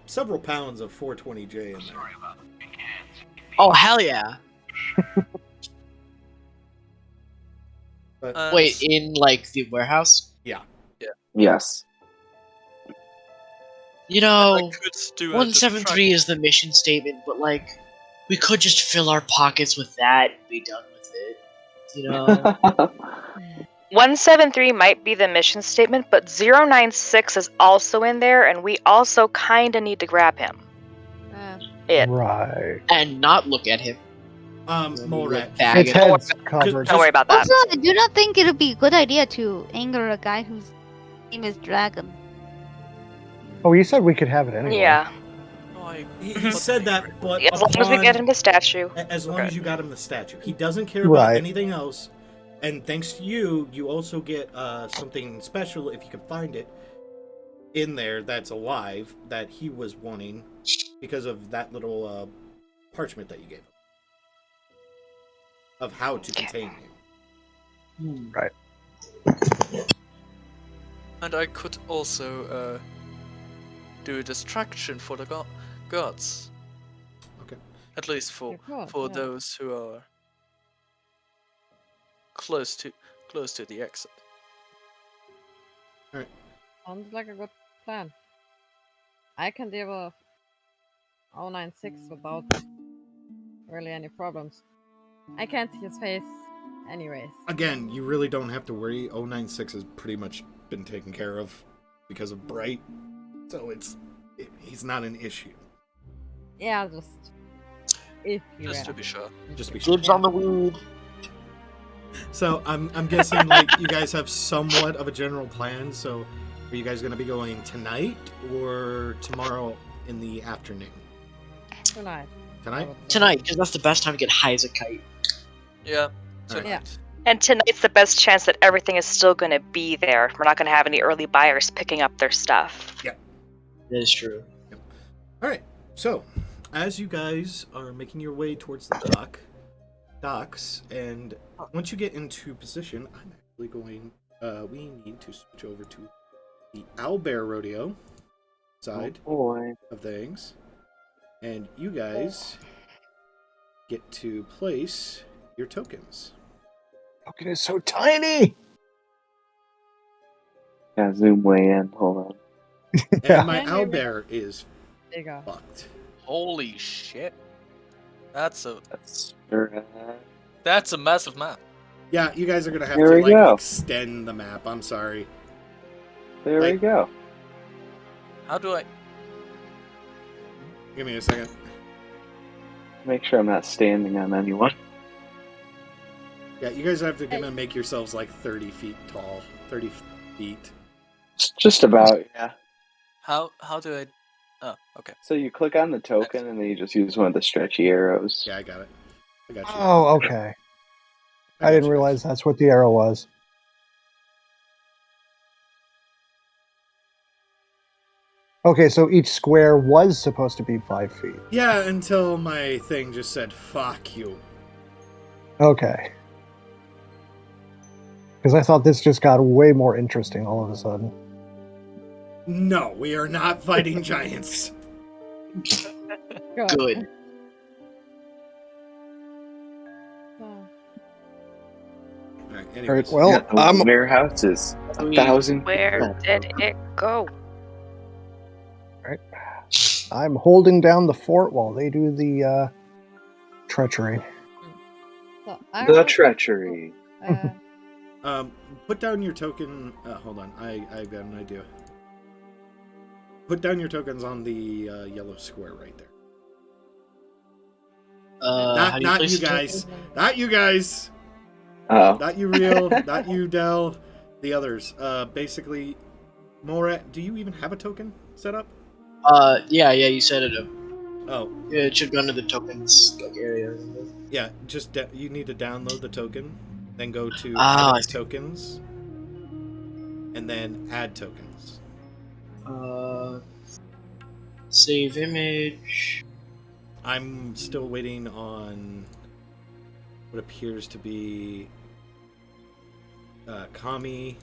several pounds of 420J in there. Oh hell yeah! But Wait, in like the warehouse? Yes. You I know, could do a 173 is the mission statement, but like, we could just fill our pockets with that and be done with it. You know? 173 might be the mission statement, but 096 is also in there, and we also kind of need to grab him. Right. And not look at him. Morat. Bag Its it up. head's covered. Don't worry about that. Also, I do not think it would be a good idea to anger a guy whose name is Dragon. Oh, you said we could have it anyway. Yeah. He said that, but As long as we get him the statue. As long Okay. as you got him the statue. He doesn't care about Right. anything else. And thanks to you, you also get something special, if you can find it, in there that's alive, that he was wanting because of that little parchment that you gave him. Of how to contain him. Right. And I could also do a distraction for the guards. Okay. At least for You could, yeah. those who are close to the exit. Sounds like a good plan. I can deal with 096 without really any problems. I can't see his face anyways. Again, you really don't have to worry. 096 has pretty much been taken care of because of Bright. So he's not an issue. Yeah, just if you Just to be sure. Just to be sure. Dibs on the weed. So I'm guessing like you guys have somewhat of a general plan. So are you guys going to be going tonight or tomorrow in the afternoon? Tonight. Tonight? Tonight, because that's the best time to get high as a kite. Yeah. Alright. Yeah. And tonight's the best chance that everything is still going to be there. We're not going to have any early buyers picking up their stuff. That is true. All right. So as you guys are making your way towards the docks, and once you get into position, I'm actually going. We need to switch over to the Owlbear Rodeo side boy. of things, and you guys get to place your tokens. Token is so tiny. Gotta zoom way in. Hold on. And my Can we make Owlbear is bigger? fucked. Holy shit. That's a That's massive map. Yeah, you guys are gonna have Here to we like go. extend the map. I'm sorry. there we Like- go. How do I? Give me a second. Make sure I'm not standing on anyone. Yeah, you guys have to gonna make yourselves like 30 feet tall. 30 feet. Just about, yeah. How do I? Oh, okay. So you click on the token and then you just use one of the stretchy arrows. Yeah, I got it. I got you. Oh, okay. I got didn't you realize guys. that's what the arrow was. Okay, so each square was supposed to be 5 feet. Yeah, until my thing just said "fuck you." Okay. Because I thought this just got way more interesting all of a sudden. No, we are not fighting giants. Good. Oh. All right. All right, Anyways, well, Yeah, the I'm warehouse is 1,000. Where did it go? holding down the fort while they do the treachery. So I The would- treachery. put down your token. Hold on, I've got an idea. Put down your tokens on the yellow square right there. How do you not place you the guys. token? Not you guys. Oh. Not you, Real. Not you, Del. The others. Basically, Morat, do you even have a token set up? Yeah, you set it up. Oh, Yeah, it should go under the tokens like area. yeah. Just you need to download the token, then go to I edit see. tokens, and then add tokens. Save image. I'm still waiting on what appears to be Kami.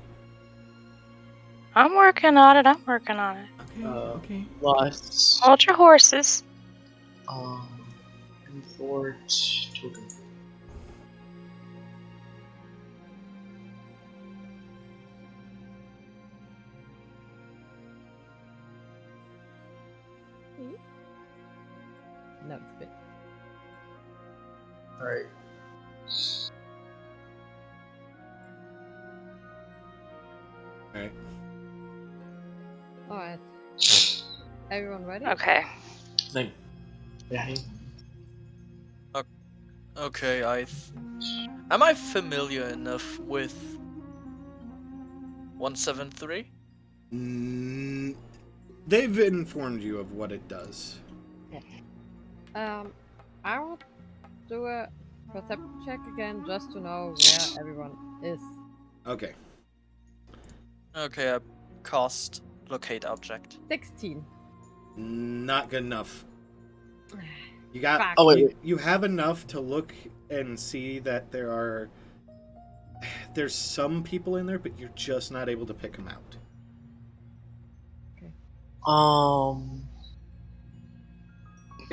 I'm working on it. Okay, okay. Plus. Hold your horses. Import token. No, it's big. Alright. Alright. Alright. Everyone ready? Okay. Then, yeah. Okay, am I familiar enough with 173? They've informed you of what it does. I would do a perception check again just to know where everyone is. Okay. Okay, I cast locate object. 16. Not good enough. You got. Fuck. Oh, wait. You have enough to look and see that there's some people in there, but you're just not able to pick them out.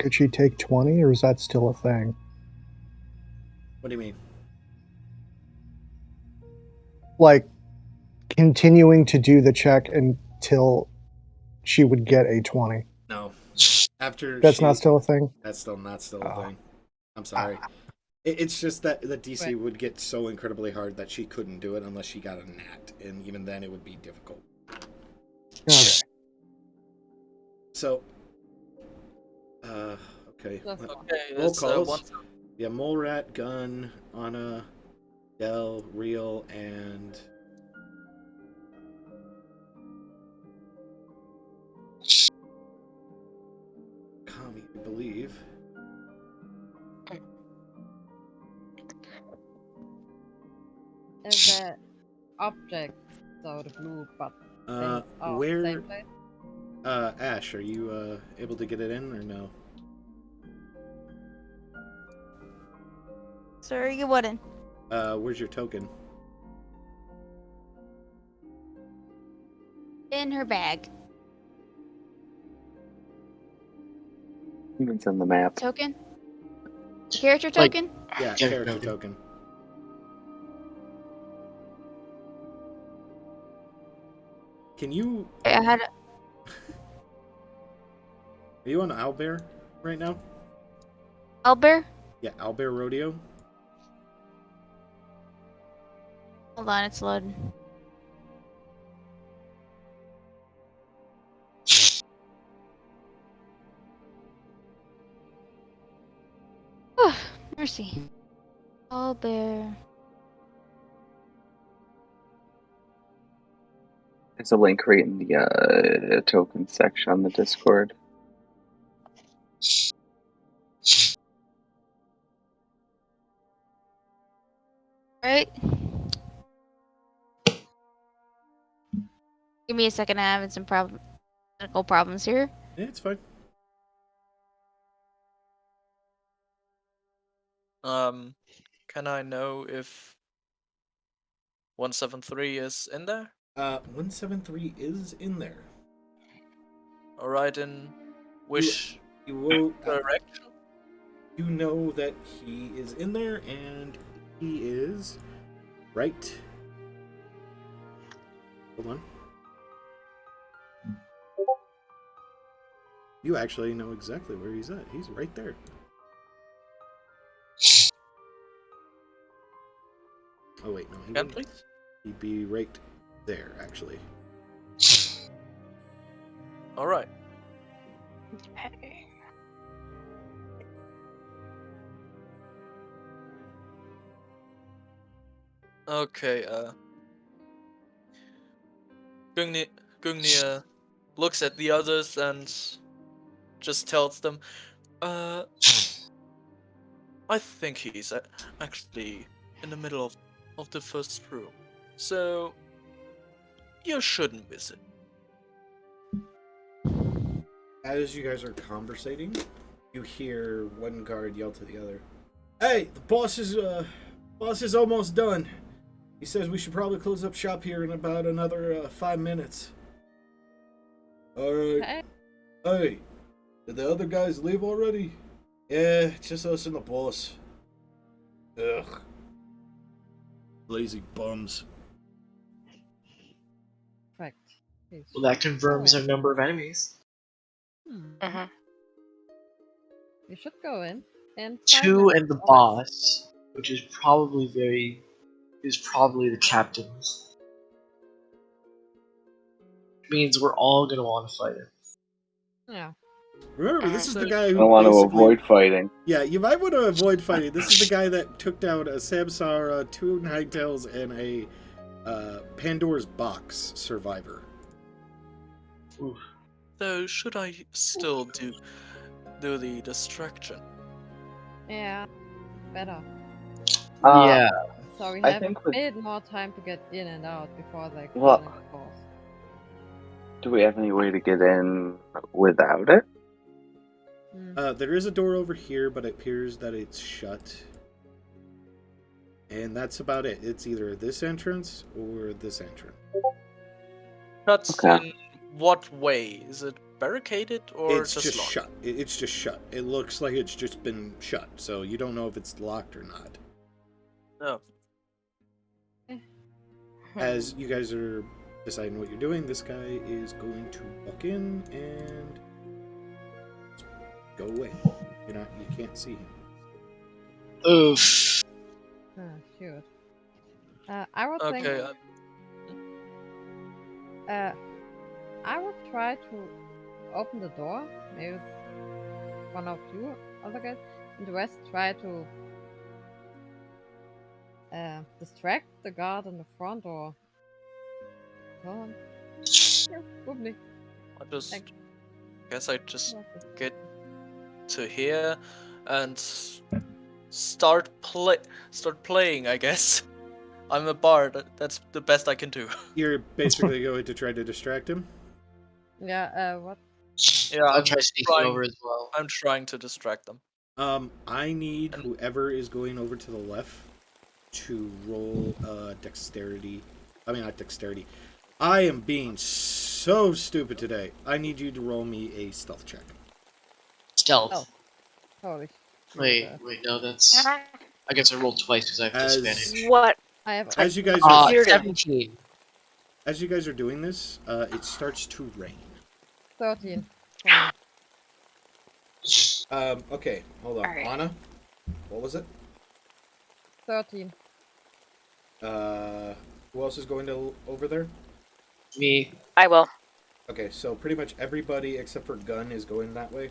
Could she take 20, or is that still a thing? What do you mean? Like, continuing to do the check until she would get a 20. No. After That's not still a thing? That's still not a Oh. thing. I'm sorry. It's just that the DC would get so incredibly hard that she couldn't do it unless she got a nat, and even then it would be difficult. Okay. So, okay. Just Okay, Roll it's calls. one. Yeah, Mole Rat, Gun, Anna, Del, Real, and Kami, I believe. is the object, so the blue button. things are Where? same place? Ash, are you able to get it in or no? Sorry, you wouldn't. Where's your token? In her bag. It's on the map. Token? Character Like- token? Yeah, Character character token. token. Can you? I had. Are you on Owlbear right now? Owlbear? Yeah, Owlbear Rodeo. Hold on, it's loading. Mercy. Owlbear. There's a link right in the token section on the Discord. Right? Give me a second, I'm having some technical problems here. Yeah, it's fine. Can I know if 173 is in there? 173 is in there. Alright, in which You will. direction? You know that he is in there, and he is right. Hold on. You actually know exactly where he's at. He's right there. Oh wait, no, he Again, wouldn't. please? He'd be right there, actually. Alright. Okay. Okay, Gungnir looks at the others and just tells them, I think he's actually in the middle of the first room. So, you shouldn't miss it. As you guys are conversating, you hear one guard yell to the other, "Hey, the boss is almost done. He says we should probably close up shop here in about another 5 minutes." Alright. Okay. Hey, did the other guys leave already? Yeah, just us and the boss. Ugh. Lazy bums. Correct. Please. Well, that confirms our number of enemies. Mm-hmm. We should go in. And 2 and the boss, which is probably the captain. Means we're all gonna want to fight him. Yeah. Remember, this is the guy I who don't want to basically... avoid fighting. Yeah, you might want to avoid fighting. This is the guy that took down a Samsara, 2 Ninetales, and a Pandora's Box survivor. Oof. So, should I still do the distraction? Yeah. Better. Yeah. So we I have a think with- bit more time to get in and out before they call Well- in the boss. Do we have any way to get in without it? There is a door over here, but it appears that it's shut. And that's about it. It's either this entrance or this entrance. Shut Okay. in what way? Is it barricaded or It's just just locked? shut. It's just shut. It looks like it's just been shut, so you don't know if it's locked or not. No. As you guys are deciding what you're doing, this guy is going to walk in and go away. You can't see him. Oof. Oh, shoot. I would Okay. think. I would try to open the door, maybe with one of you other guys, and the rest try to distract the guard in the front or go on. Yeah, probably. I just get to here and start playing, I guess. I'm a bard. That's the best I can do. You're basically going to try to distract him. Yeah. What? Yeah, I'll try sneaking trying- over as well. I'm trying to distract them. I need whoever is going over to the left to roll dexterity. I mean, not dexterity. I am being so stupid today. I need you to roll me a stealth check. Stealth. Oh. Holy shit. Wait, no, that's. I guess I rolled twice because I have As- disadvantage. What? I have As you guys are, Computer. 17. as you guys are doing this, it starts to rain. 13. for me. Okay, hold on. All right. Anna, what was it? 13. Who else is going to over there? Me. I will. Okay, so pretty much everybody except for Gun is going that way.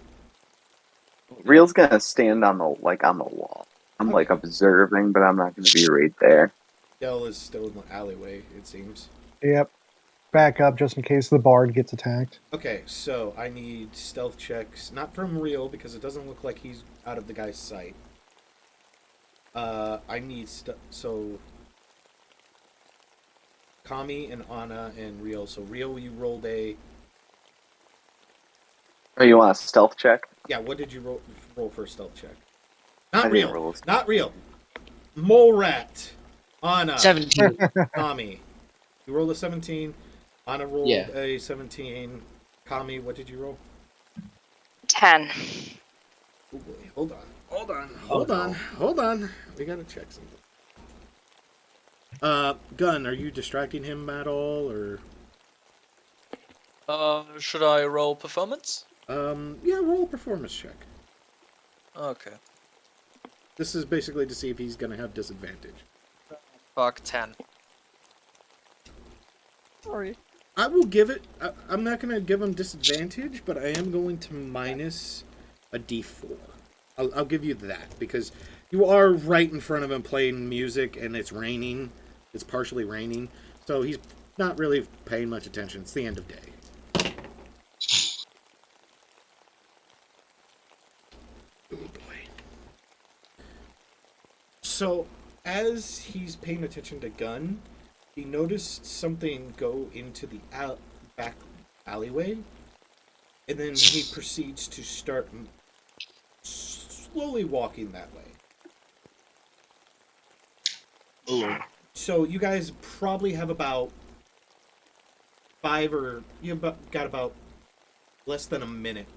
Real's gonna stand on the wall. I'm like observing, but I'm not gonna be right there. Dell is still in the alleyway, it seems. Yep. Back up just in case the bard gets attacked. Okay, so I need stealth checks, not from Real because it doesn't look like he's out of the guy's sight. I need so Kami and Anna and Real. So Real, you rolled a Oh, you want a stealth check? yeah. What did you roll for a stealth check? I Not didn't Real. roll a- Not Real. Mole Rat. Anna. 17. Kami. You rolled a 17. Anna rolled Yeah. a 17. Kami, what did you roll? 10. Oh boy, hold on. Hold on. Oh, Hold no. on. Hold on. We gotta check something. Gun, are you distracting him at all, or? Should I roll performance? Yeah, roll a performance check. Okay. This is basically to see if he's gonna have disadvantage. Fuck 10. Sorry. I will give it. I'm not gonna give him disadvantage, but I am going to minus a d4. I'll give you that because you are right in front of him playing music, and it's raining. It's partially raining, so he's not really paying much attention. It's the end of day. Oh boy. So, as he's paying attention to Gun, he noticed something go into the back alleyway, and then he proceeds to start slowly walking that way. Ooh. So you guys probably have about got about less than a minute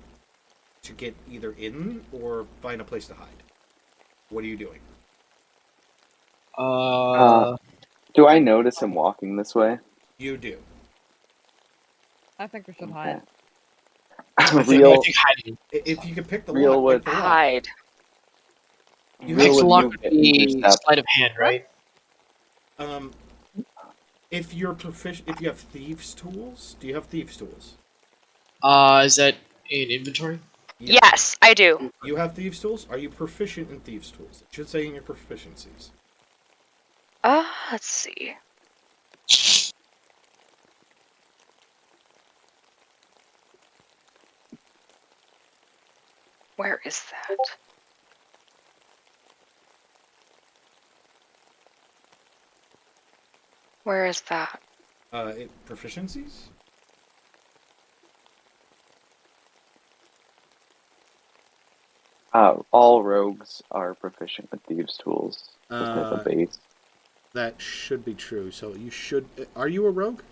to get either in or find a place to hide. What are you doing? Do I notice him walking this way? You do. I think we should hide. I think Real, hiding. If you could pick the Real lock, would pick the lock. Hide. You Real have Next would lock move would to be intercept. sleight of hand, right? If you're proficient, if you have thieves' tools, do you have thieves' tools? Is that in inventory? Yeah. Yes, I do. You have thieves' tools? Are you proficient in thieves' tools? It should say in your proficiencies. Let's see. Where is that? Where is that? Proficiencies? All rogues are proficient with thieves' tools. Just as a base. That should be true. So you should. Are you a rogue?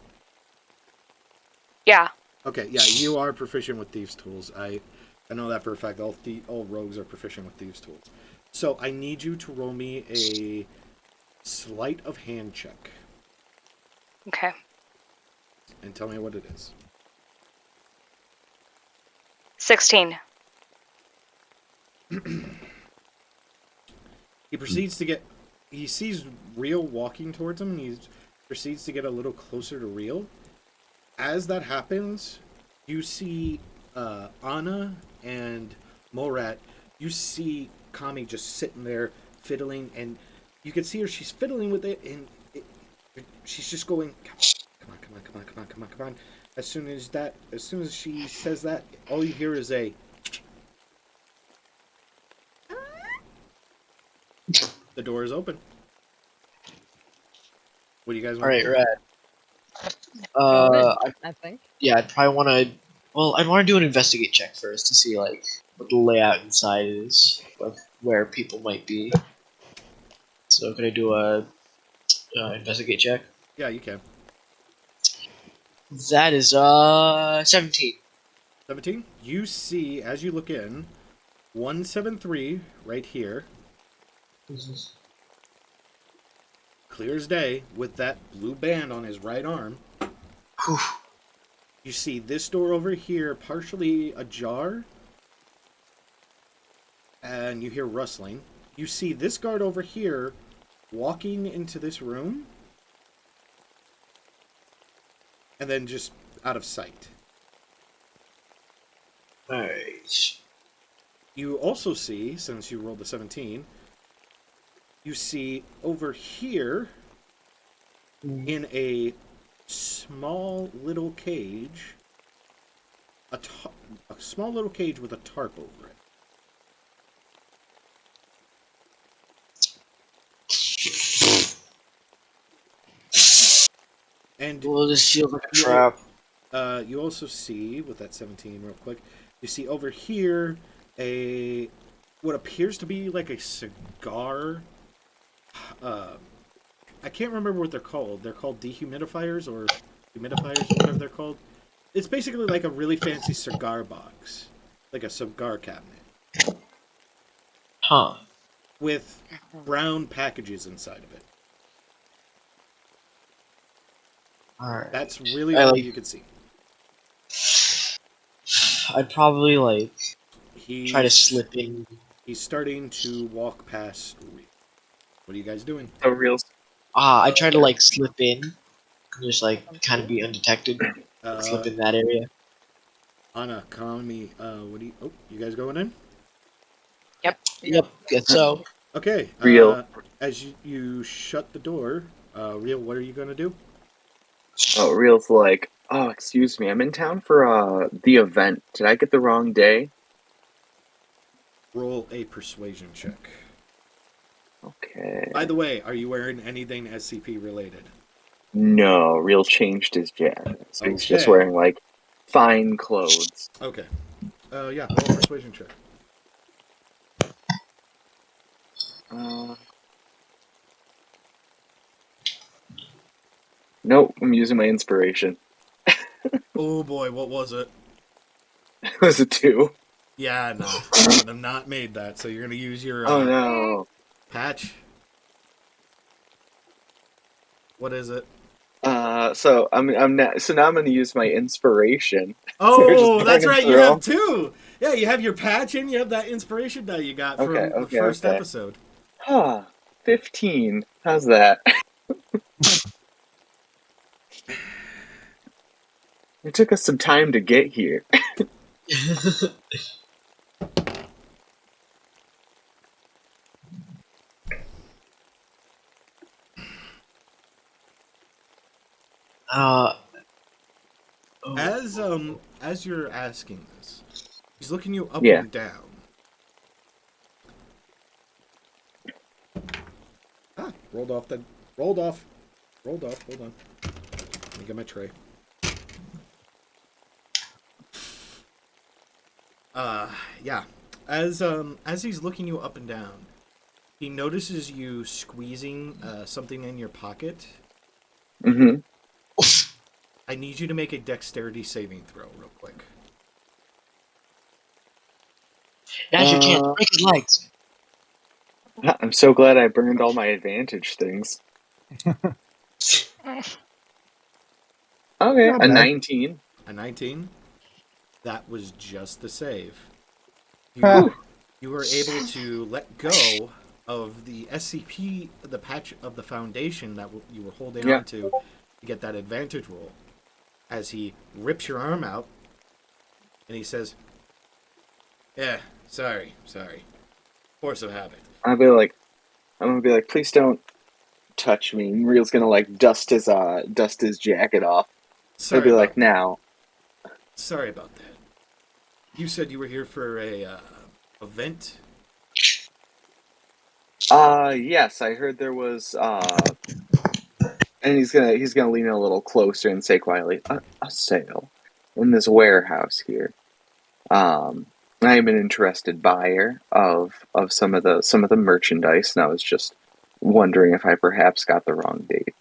Yeah. Okay, yeah, you are proficient with thieves' tools. I know that for a fact. All rogues are proficient with thieves' tools. So I need you to roll me a sleight of hand check Okay. and tell me what it is. 16. He proceeds to get. He sees Real walking towards him, and he proceeds to get a little closer to Real. As that happens, you see Anna and Morat. You see Kami just sitting there fiddling, and you can see her. She's fiddling with it, and she's just going, come on. As soon as she says that, all you hear is a. The door is open. What do you guys want? Alright, to do? right. I think. Yeah, I'd probably want to. Well, I'd want to do an investigate check first to see, like, what the layout inside is, of where people might be. So can I do a investigate check? Yeah, you can. That is 17. 17. You see, as you look in, 173 right here, clear as day, with that blue band on his right arm. Whew. You see this door over here, partially ajar, and you hear rustling. You see this guard over here walking into this room, and then just out of sight. Alright. You also see, since you rolled the 17, you see over here in a small little cage, a small little cage with a tarp over it. And Well, this feels like a trap. you also see, with that 17 real quick, you see over here what appears to be like a cigar. I can't remember what they're called. They're called dehumidifiers or humidifiers or whatever they're called. It's basically like a really fancy cigar box, like a cigar cabinet, Huh. with brown packages inside of it. Alright. That's really all you can see. I'd probably, like, try to He's slip in. He's starting to walk past. What are you guys doing? So Real's I try to, like, slip in. And just, like, kind of be undetected. Slip in that area. Anna, call me. What do you? Oh, you guys going in? Yep, guess so. Okay. Real. As you shut the door, Real, what are you gonna do? Oh, Real's like, oh, excuse me, I'm in town for the event. Did I get the wrong day? Roll a persuasion check. Okay. By the way, are you wearing anything SCP related? No, Real changed his jacket. So he's just Okay. wearing, like, fine clothes. Okay. Yeah, roll a persuasion check. Nope, I'm using my inspiration. Oh boy, what was it? It was a 2. Yeah, no, I would have not made that. So you're gonna use your Oh no. patch. What is it? So I'm not. So now I'm gonna use my inspiration. Oh, So that's just right. You through. have two. Yeah, you have your patch and you have that inspiration die you got from the first episode. Huh. 15. How's that? It took us some time to get here. Oh. As you're asking this, he's looking you up Yeah. and down. Rolled off. Hold on. Let me get my tray. Yeah. As he's looking you up and down, he notices you squeezing something in your pocket. Mm-hmm. I need you to make a dexterity saving throw real quick. Now's your chance. Break his legs. I'm so glad I burned all my advantage things. Okay, Not a bad. 19. A 19? That was just the save. Ah. You were able to let go of the SCP, the patch of the foundation that you were holding on to get that advantage roll. As he rips your arm out, and he says, "Yeah, sorry. Force of habit." I'm gonna be like, please don't touch me. And Real's gonna like dust his jacket off. He'll be like, now. Sorry about that. You said you were here for a event. Yes, I heard there was and he's gonna lean a little closer and say quietly, a sale in this warehouse here. I am an interested buyer of some of the merchandise, and I was just wondering if I perhaps got the wrong date.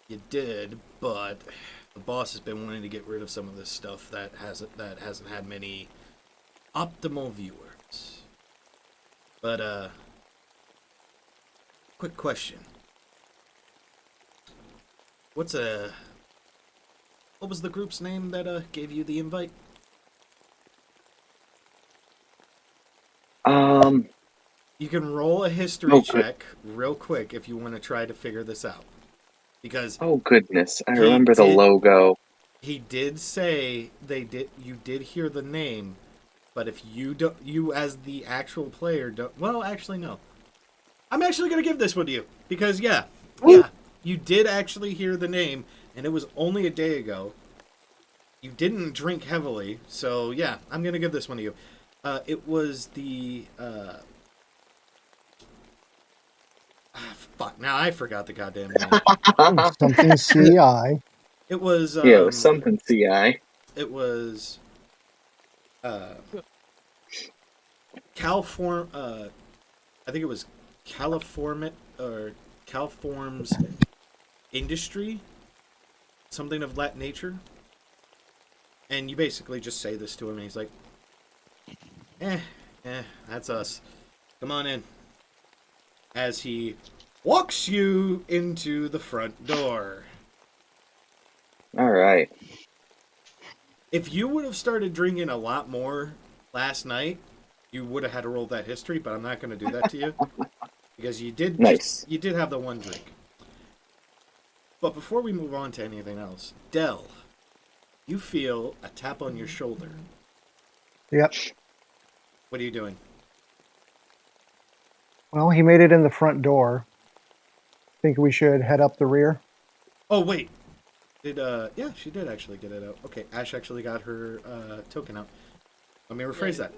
You did, but the boss has been wanting to get rid of some of this stuff that hasn't had many optimal viewers. But quick question. What was the group's name that gave you the invite? You can roll a history check real quick if you want to try to figure this out. Because oh goodness, I remember the logo. He did say you did hear the name, but if you as the actual player don't, well, actually no. I'm actually going to give this one to you because yeah, you did actually hear the name and it was only a day ago. You didn't drink heavily, so yeah, I'm going to give this one to you. It was the fuck, now I forgot the goddamn name. Something CI. It was Yeah, it was something CI. It was Calform. I think it was Caliform or Calform's Industry, something of that nature. And you basically just say this to him, and he's like, that's us. Come on in. As he walks you into the front door. All right. If you would have started drinking a lot more last night, you would have had to roll that history, but I'm not going to do that to you. Because you did you did have the one drink. But before we move on to anything else, Del, you feel a tap on your shoulder. Yep. What are you doing? Well, he made it in the front door. Think we should head up the rear? Oh, wait. Yeah, she did actually get it out. Okay, Ash actually got her token out. Let me rephrase that.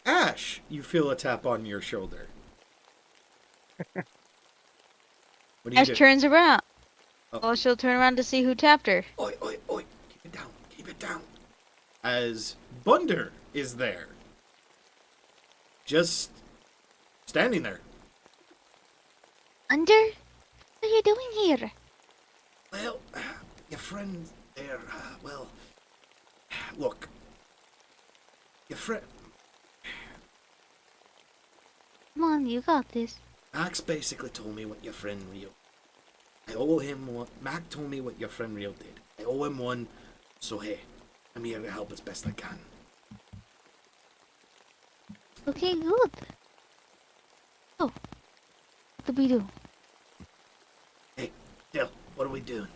Ash, you feel a tap on your shoulder. What do you Ash do? turns around. Oh. Well, she'll turn around to see who tapped her. Oi, oi, oi. Keep it down. Keep it down. As Bunder is there. Just standing there. Under? What are you doing here? Well, your friend there, well, look. Your friend... Come on, you got this. Max basically told me what your friend Rio... I owe him one... Mac told me what your friend Rio did. I owe him one, so hey, I'm here to help as best I can. Okay, good. Oh, what do we do? Hey, Dil, what are we doing?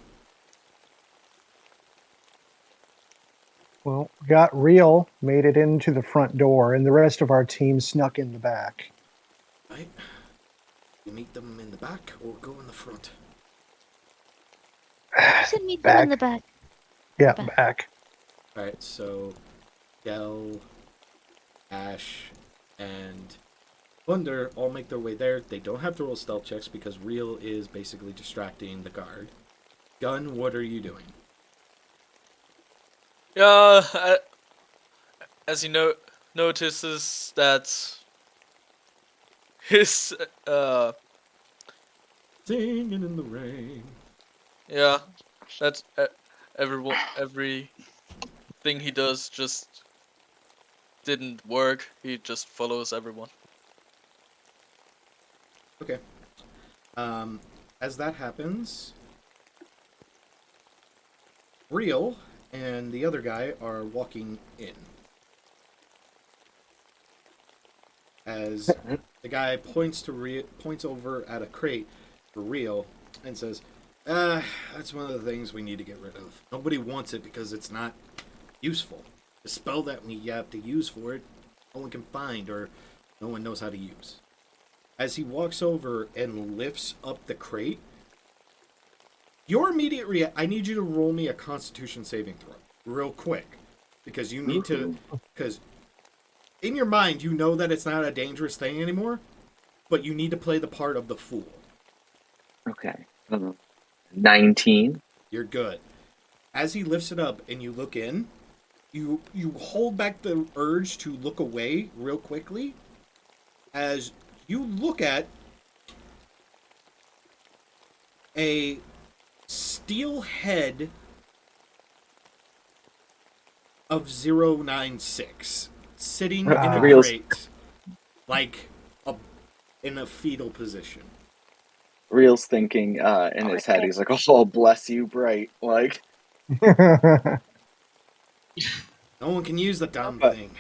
Well, got real, made it into the front door, and the rest of our team snuck in the back. Right? You meet them in the back or go in the front? You said meet them in the back. Yeah, back. Alright, so Del, Ash, and Bunder all make their way there. They don't have to roll stealth checks because Real is basically distracting the guard. Gun, what are you doing? Yeah, as he notices that his Singing in the rain. yeah, that everything he does just didn't work. He just follows everyone. Okay. As that happens, Real and the other guy are walking in. As the guy points over at a crate for Real and says, that's one of the things we need to get rid of. Nobody wants it because it's not useful. The spell that you have to use for it, no one can find or no one knows how to use. As he walks over and lifts up the crate, your immediate I need you to roll me a Constitution saving throw real quick, because you need to, because in your mind you know that it's not a dangerous thing anymore, but you need to play the part of the fool. Okay. 19. You're good. As he lifts it up and you look in, You hold back the urge to look away real quickly as you look at a steel head of 096 sitting in a Reels. crate, like in a fetal position. Reel's thinking in his head, he's like, "Oh, bless you, Bright." Like, No one can use the damn But- thing.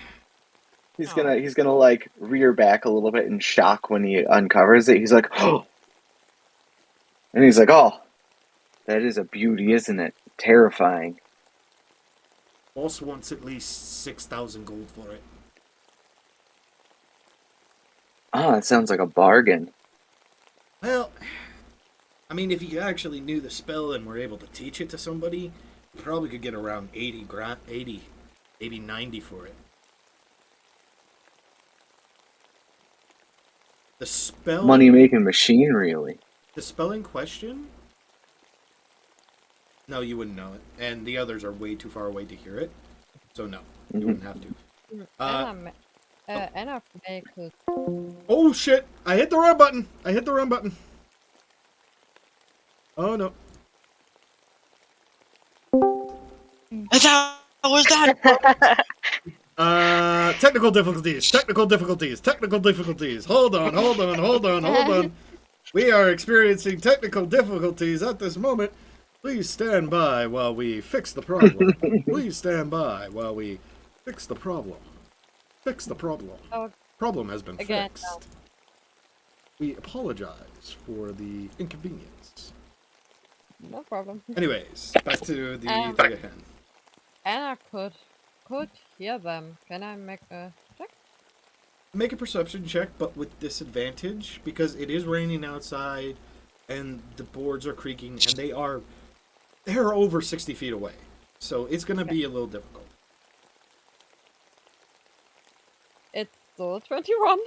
he's gonna like rear back a little bit in shock when he uncovers it. He's like, "Oh," and he's like, "Oh, that is a beauty, isn't it? Terrifying." Boss wants at least 6,000 gold for it. Oh, that sounds like a bargain. Well, I mean, if you actually knew the spell and were able to teach it to somebody, you probably could get around 80, 90 for it. The spell... Money making machine, really. The spell in question? No, you wouldn't know it. And the others are way too far away to hear it. So no, you wouldn't have to. Anna May could. Oh shit! I hit the wrong button! Oh no. How was that? Technical difficulties. Hold on. We are experiencing technical difficulties at this moment. Please stand by while we fix the problem. Fix the problem. Oh, Problem has been again, fixed. no. We apologize for the inconvenience. No problem. Anyways, back to the Um, thing at hand. Anna could hear them. Can I make a check? Make a perception check, but with disadvantage, because it is raining outside, and the boards are creaking, and they're over 60 feet away. So it's going to be a little difficult. It's still 21.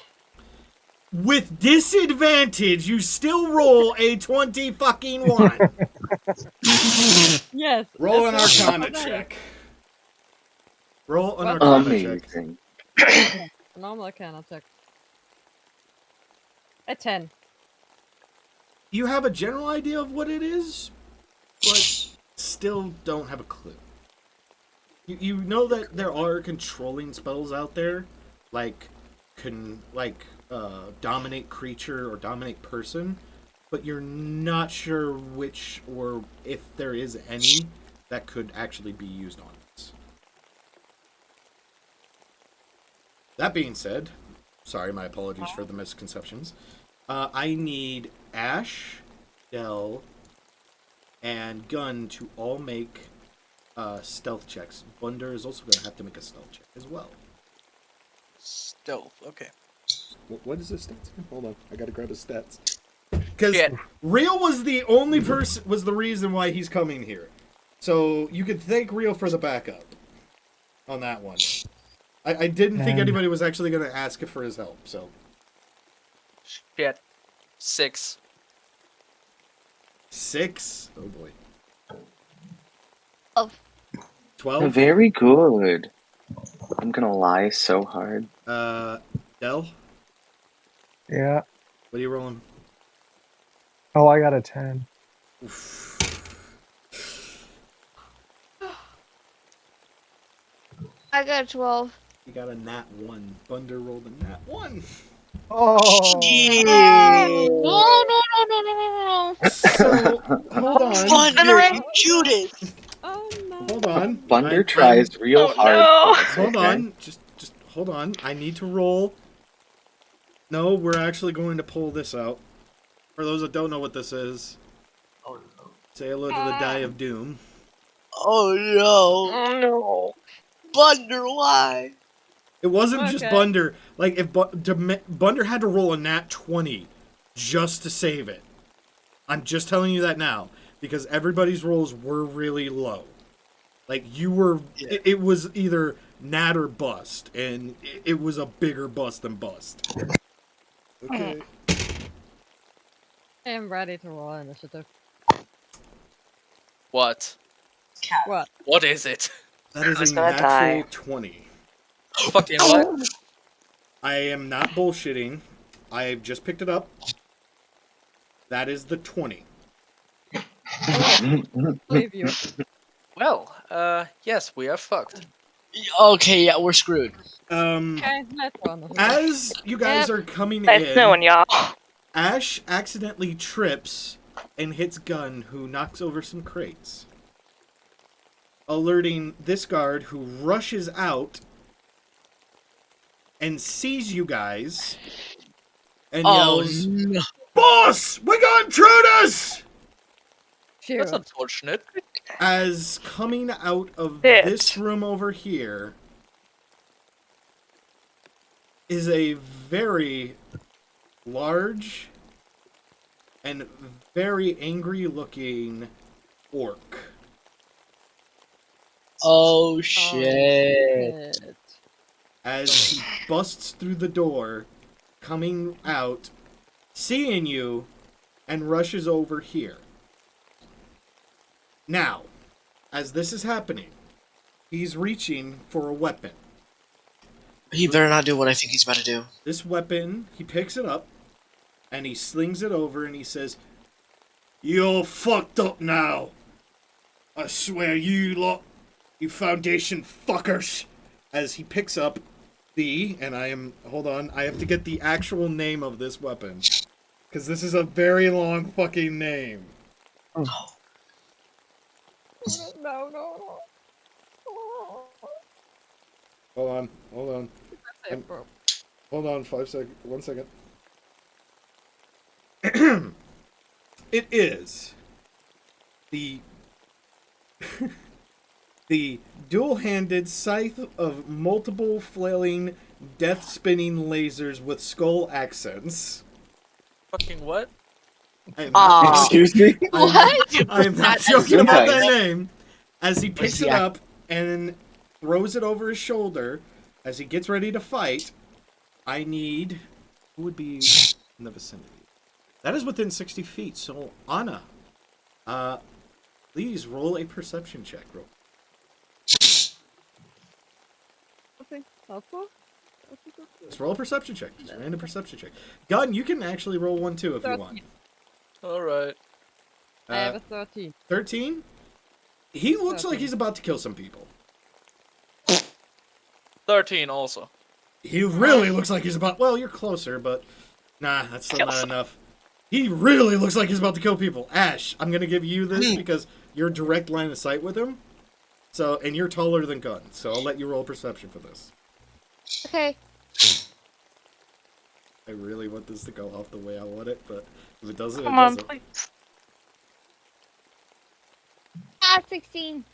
With disadvantage, you still roll a 20 fucking 1. Yes. Roll an it's Arcana not check. Roll an What? Arcana check. Amazing. Normal Arcana check. A 10. You have a general idea of what it is, but still don't have a clue. You know that there are controlling spells out there, like dominate creature or dominate person, but you're not sure which or if there is any that could actually be used on this. That being said, sorry, my apologies for the misconceptions. I need Ash, Del, and Gun to all make stealth checks. Bunder is also going to have to make a stealth check as well. Stealth. Okay. What is his stats? Hold on, I gotta grab his stats. Because Yeah. Real was the only person, was the reason why he's coming here. So you could thank Real for the backup on that one. I didn't think anybody was actually going to ask for his help, so. Shit. 6. 6? Oh boy. 12. Very good. I'm gonna lie so hard. Del? Yeah. What are you rolling? Oh, I got a 10. I got a 12. You got a nat 1. Bunder rolled a nat 1. Oh. No. So, hold on. Thunder, you Judas! Oh no. Hold on. Bunder I'm- tries real hard. no. for this, Hold okay? on. Just hold on. I need to roll. No, we're actually going to pull this out. For those that don't know what this is, Oh no. say hello to the Die of Doom. Oh no. Oh no. Bunder, why? It wasn't just Okay. Bunder. Like, if Bunder had to roll a nat 20 just to save it. I'm just telling you that now. Because everybody's rolls were really low. Like, you were... Yeah. It was either nat or bust. And it was a bigger bust than bust. Okay. I am ready to roll initiative. What? What? What is it? That is Who's a gonna natural die? 20. Fucking what? I am not bullshitting. I just picked it up. That is the 20. Believe you. Well, yes, we are fucked. Okay, yeah, we're screwed. Okay, let's go on. As you guys Yep. are coming It's in, snowing, y'all. Ash accidentally trips and hits Gun, who knocks over some crates, alerting this guard, who rushes out and sees you guys and Oh yells, no! "Boss, we got intruders!" That's Sure. unfortunate. As coming out of Shit. this room over here is a very large and very angry looking orc. Oh shit! Shit. As he busts through the door, coming out, seeing you, and rushes over here. Now, as this is happening, he's reaching for a weapon. He better not do what I think he's about to do. This weapon, he picks it up, and he slings it over, and he says, "You're fucked up now. I swear you lot, you Foundation fuckers." As he picks up hold on, I have to get the actual name of this weapon. Because this is a very long fucking name. No. Hold on. That's it, bro. Hold on, 1 second. It is the the dual-handed scythe of multiple flailing, death-spinning lasers with skull accents. Fucking what? I am not, Excuse me? I am not joking about that Okay. name. As he picks it up and throws it over his shoulder, as he gets ready to fight, I need... Who would be in the vicinity? That is within 60 feet, so Anna, please roll a perception check. Nothing helpful? Just roll a perception check. Just random perception check. Gun, you can actually roll one too if you want. Alright. I have a 13. 13? He looks like 13. he's about to kill some people. 13 also. He really looks like he's about... Well, you're closer, but... Nah, that's still Kill not some. enough. He really looks like he's about to kill people. Ash, I'm going to give you this because you're direct line of sight with him. So, and you're taller than Gun, so I'll let you roll perception for this. Okay. I really want this to go off the way I want it, but if it doesn't, Come it on, doesn't. please. 16.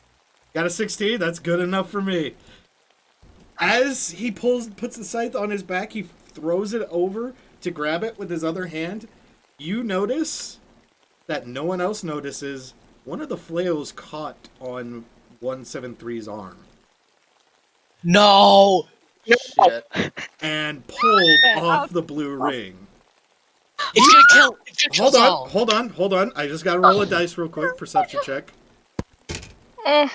Got a 16? That's good enough for me. As he puts the scythe on his back, he throws it over to grab it with his other hand. You notice that no one else notices one of the flails caught on 173's arm No! Shit. and pulled off the blue ring. It's gonna kill. It's gonna kill us all. Hold on. I just gotta roll a dice real quick. Perception check. Mm.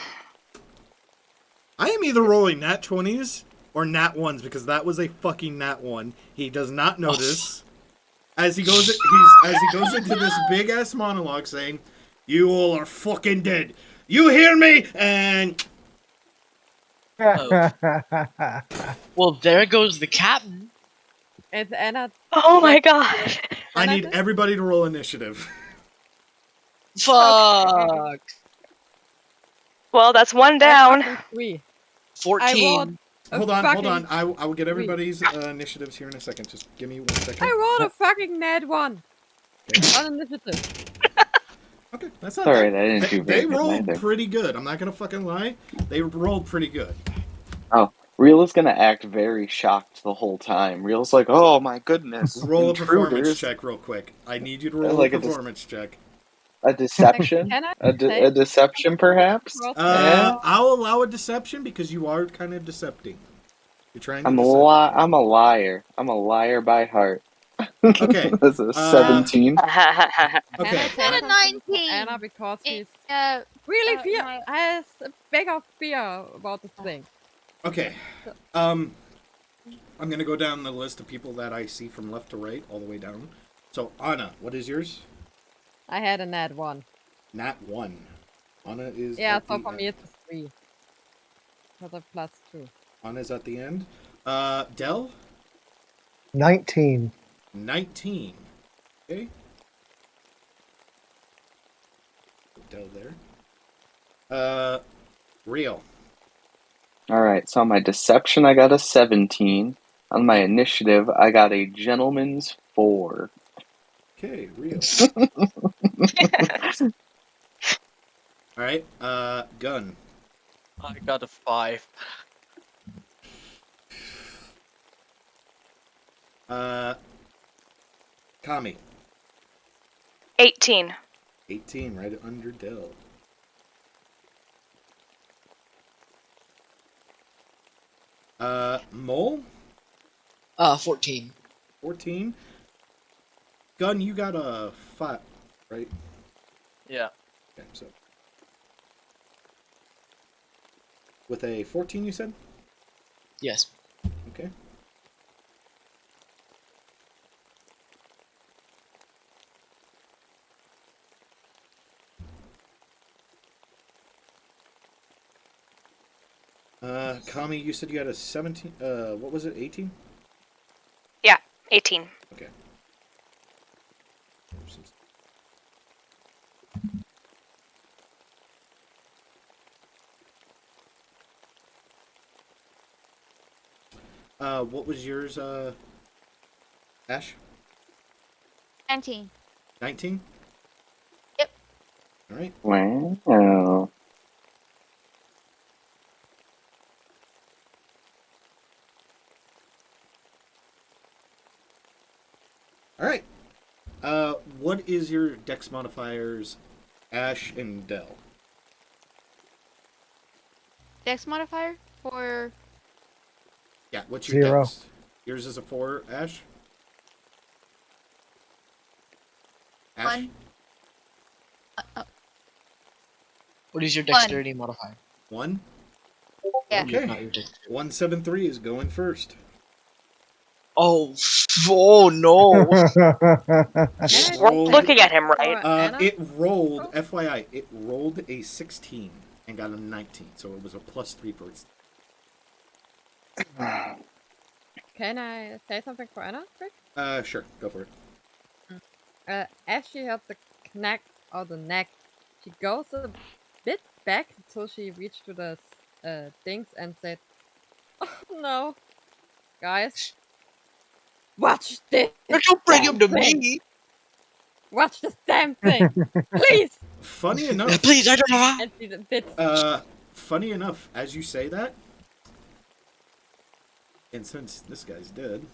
I am either rolling nat 20s or nat 1s because that was a fucking nat 1. He does not notice. As he goes into this big ass monologue saying, "You all are fucking dead. You hear me?" And Well, there goes the captain. It's Anna. Oh my god. I need everybody to roll initiative. Fuck. Well, that's one down. 3. 14. Hold on. I will get everybody's initiatives here in a second. Just give me 1 second. I rolled a fucking nat 1 on initiative. Okay, that's not Sorry, bad. I didn't do very They good rolled either. pretty good. I'm not gonna fucking lie. They rolled pretty good. Real is gonna act very shocked the whole time. Real's like, "Oh my goodness, Roll a performance intruders!" check real quick. I need you to roll Like a a dis- performance check. A deception, Can I a deception, perhaps. roll I'll allow a deception because you are kind of decepting. You're trying to I'm deceive. I'm a liar. I'm a liar by heart. Okay. That's a 17. Can I Okay. say Got a something to 19. Anna because he's It, really my- has a big of fear about this thing. Okay. I'm gonna go down the list of people that I see from left to right, all the way down. So Anna, what is yours? I had a nat 1. Nat 1. Anna is Yeah, at so the for end. me it's a 3. Because of +2. Anna's at the end. Dell? 19. 19. Okay. Dell there. Real. Alright, so on my deception, I got a 17. On my initiative, I got a gentleman's 4. Okay, real. Alright, gun. I got a 5. Kami. 18. 18, right under Dell. Mole? 14. 14. Gun, you got a 5, right? Yeah. Okay, so. With a 14, you said? Yes. Okay. Kami, you said you had a 17, what was it, 18? Yeah, 18. Okay. What was yours, Ash? 19. 19? Yep. Alright. Wow. Alright. What is your dex modifiers, Ash and Dell? Dex modifier for Yeah, what's your 0. dex? Yours is a 4, Ash? Ash? 1. What is your dexterity modifier? 1? Yeah. Okay. Not your dexterity. 173 is going first. Oh, oh no! It We're rolled, looking at him, right? Anna? it rolled, FYI, it rolled a 16 and got a 19, so it was a +3 for its. Can I say something for Anna quick? Sure, go for it. As she had the knack or the neck, she goes a bit back until she reached to the things and said, "Oh no, guys, watch this! Don't bring him to thing. me! Watch this damn thing, please!" Funny enough, Please, I don't know how! And she bit. funny enough, as you say that, and since this guy's dead,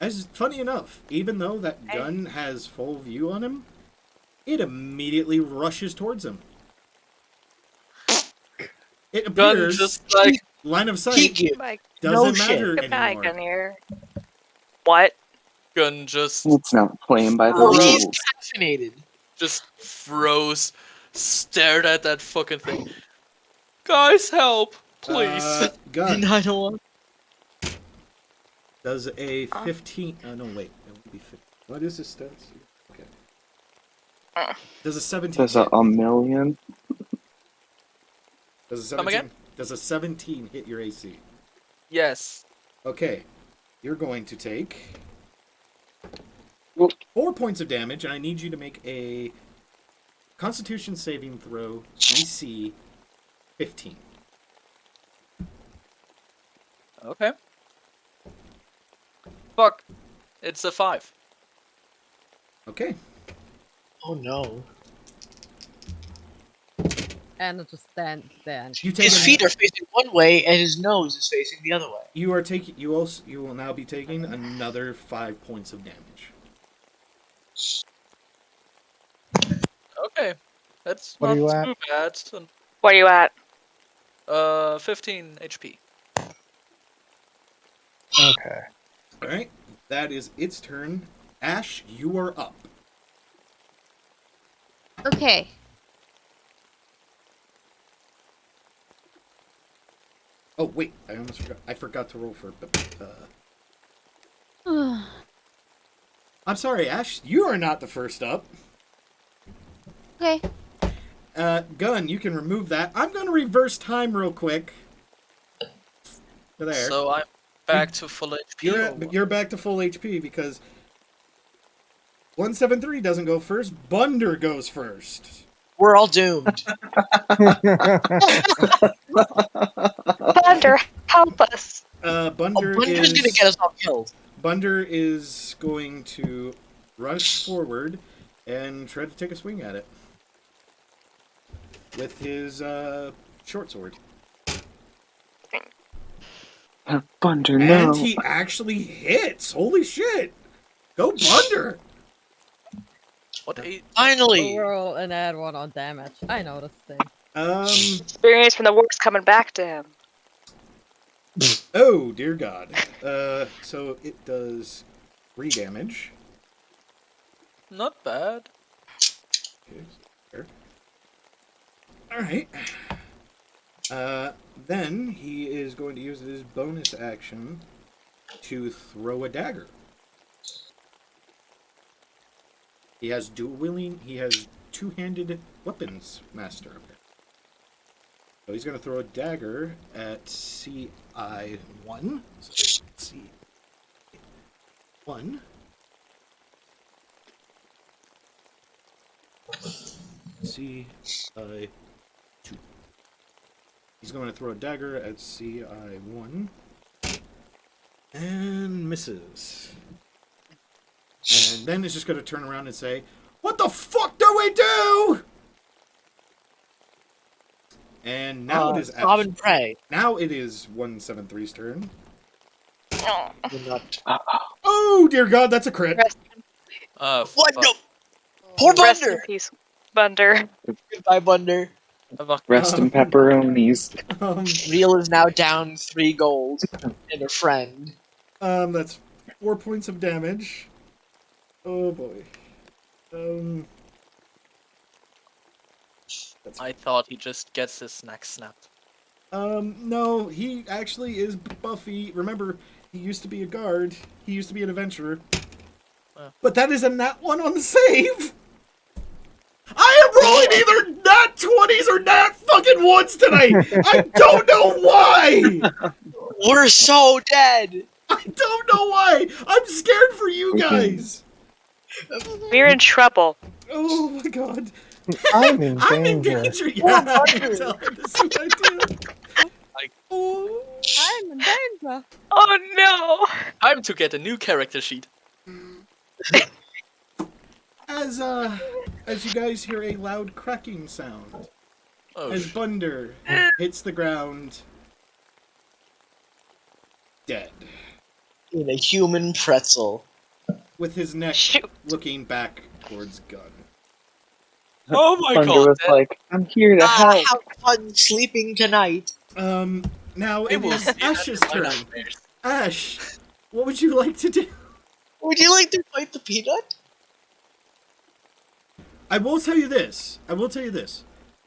as funny enough, even though that gun has full view on him, it immediately rushes towards him. It Gun appears just like line of sight Peek you. Like, doesn't No shit. matter goodbye, anymore. Gunnier. What? Gun just It's not playing by the Oh, he's rules. fascinated. froze, stared at that fucking thing. Guys, help, please. Gun I don't want. does a 15. No, wait, it would be 15. What is this stats? Okay. Does a 17 There's hit? a million. Does a Come 17? again? Does a 17 hit your AC? Yes. Okay, you're going to take 4 points of damage, and I need you to make a Constitution saving throw, DC 15. Okay. Fuck. It's a 5. Okay. Oh no. Anna just stands there. And You take His feet are facing one way and his nose is facing the other way. You are taking. You will now be taking another 5 points of damage. Okay. That's What are not you at? too bad. Where you at? 15 HP. Okay. All right. That is its turn. Ash, you are up. Okay. Oh wait, I almost forgot. I forgot to roll for. I'm sorry, Ash. You are not the first up. Okay. Gun, you can remove that. I'm gonna reverse time real quick. There. So I'm back to full HP. or what? You're back to full HP because 173 doesn't go first. Bunder goes first. We're all doomed. Thunder, help us. Bunder Bunder's is gonna get us all killed. Bunder is going to rush forward and try to take a swing at it with his short sword. Bunder, And no. he actually hits. Holy shit! Go Bunder! What a Finally! Roll and add 1 on damage. I know this thing. Experience from the works coming back to him. Oh dear God. So it does 3 damage. not bad. All right. Then he is going to use his bonus action to throw a dagger. He has He has two-handed weapons master. So he's going to throw a dagger at CI1. So CI1. CI2. He's going to throw a dagger at CI1. And misses. And then it's just going to turn around and say, "What the fuck do we do?" And now it is Bob and pray. Now it is 173's turn. We're not- Oh dear God, that's a crit. Rest, What? Fuck. No! Poor rest in Bunder! peace, Bunder. Goodbye, Bunder. Rest in pepperonis. Real is now down 3 gold and a friend. That's 4 points of damage. Oh boy. I thought he just gets his neck snapped. No, he actually is Buffy. Remember, he used to be a guard. He used to be an adventurer. But that is a nat 1 on the save! I am rolling either nat 20s or nat fucking 1s tonight! I don't know why! We're so dead! I don't know why! I'm scared for you guys! We're in trouble. Oh my God. I'm in I'm in danger. danger! Yeah, I can tell her this is what I do. Oh. I'm in danger. Oh no! Time to get a new character sheet. As you guys hear a loud cracking sound, Oh, as Bunder hits the ground, dead, In a human pretzel. with his neck Shoot. looking back towards Gun. oh my Bunder god. was like, "I'm here to help." How fun sleeping tonight. Now I it will is see that Ash's in my turn. nightmares. Ash, what would you like to do? Would you like to fight the peanut? I will tell you this.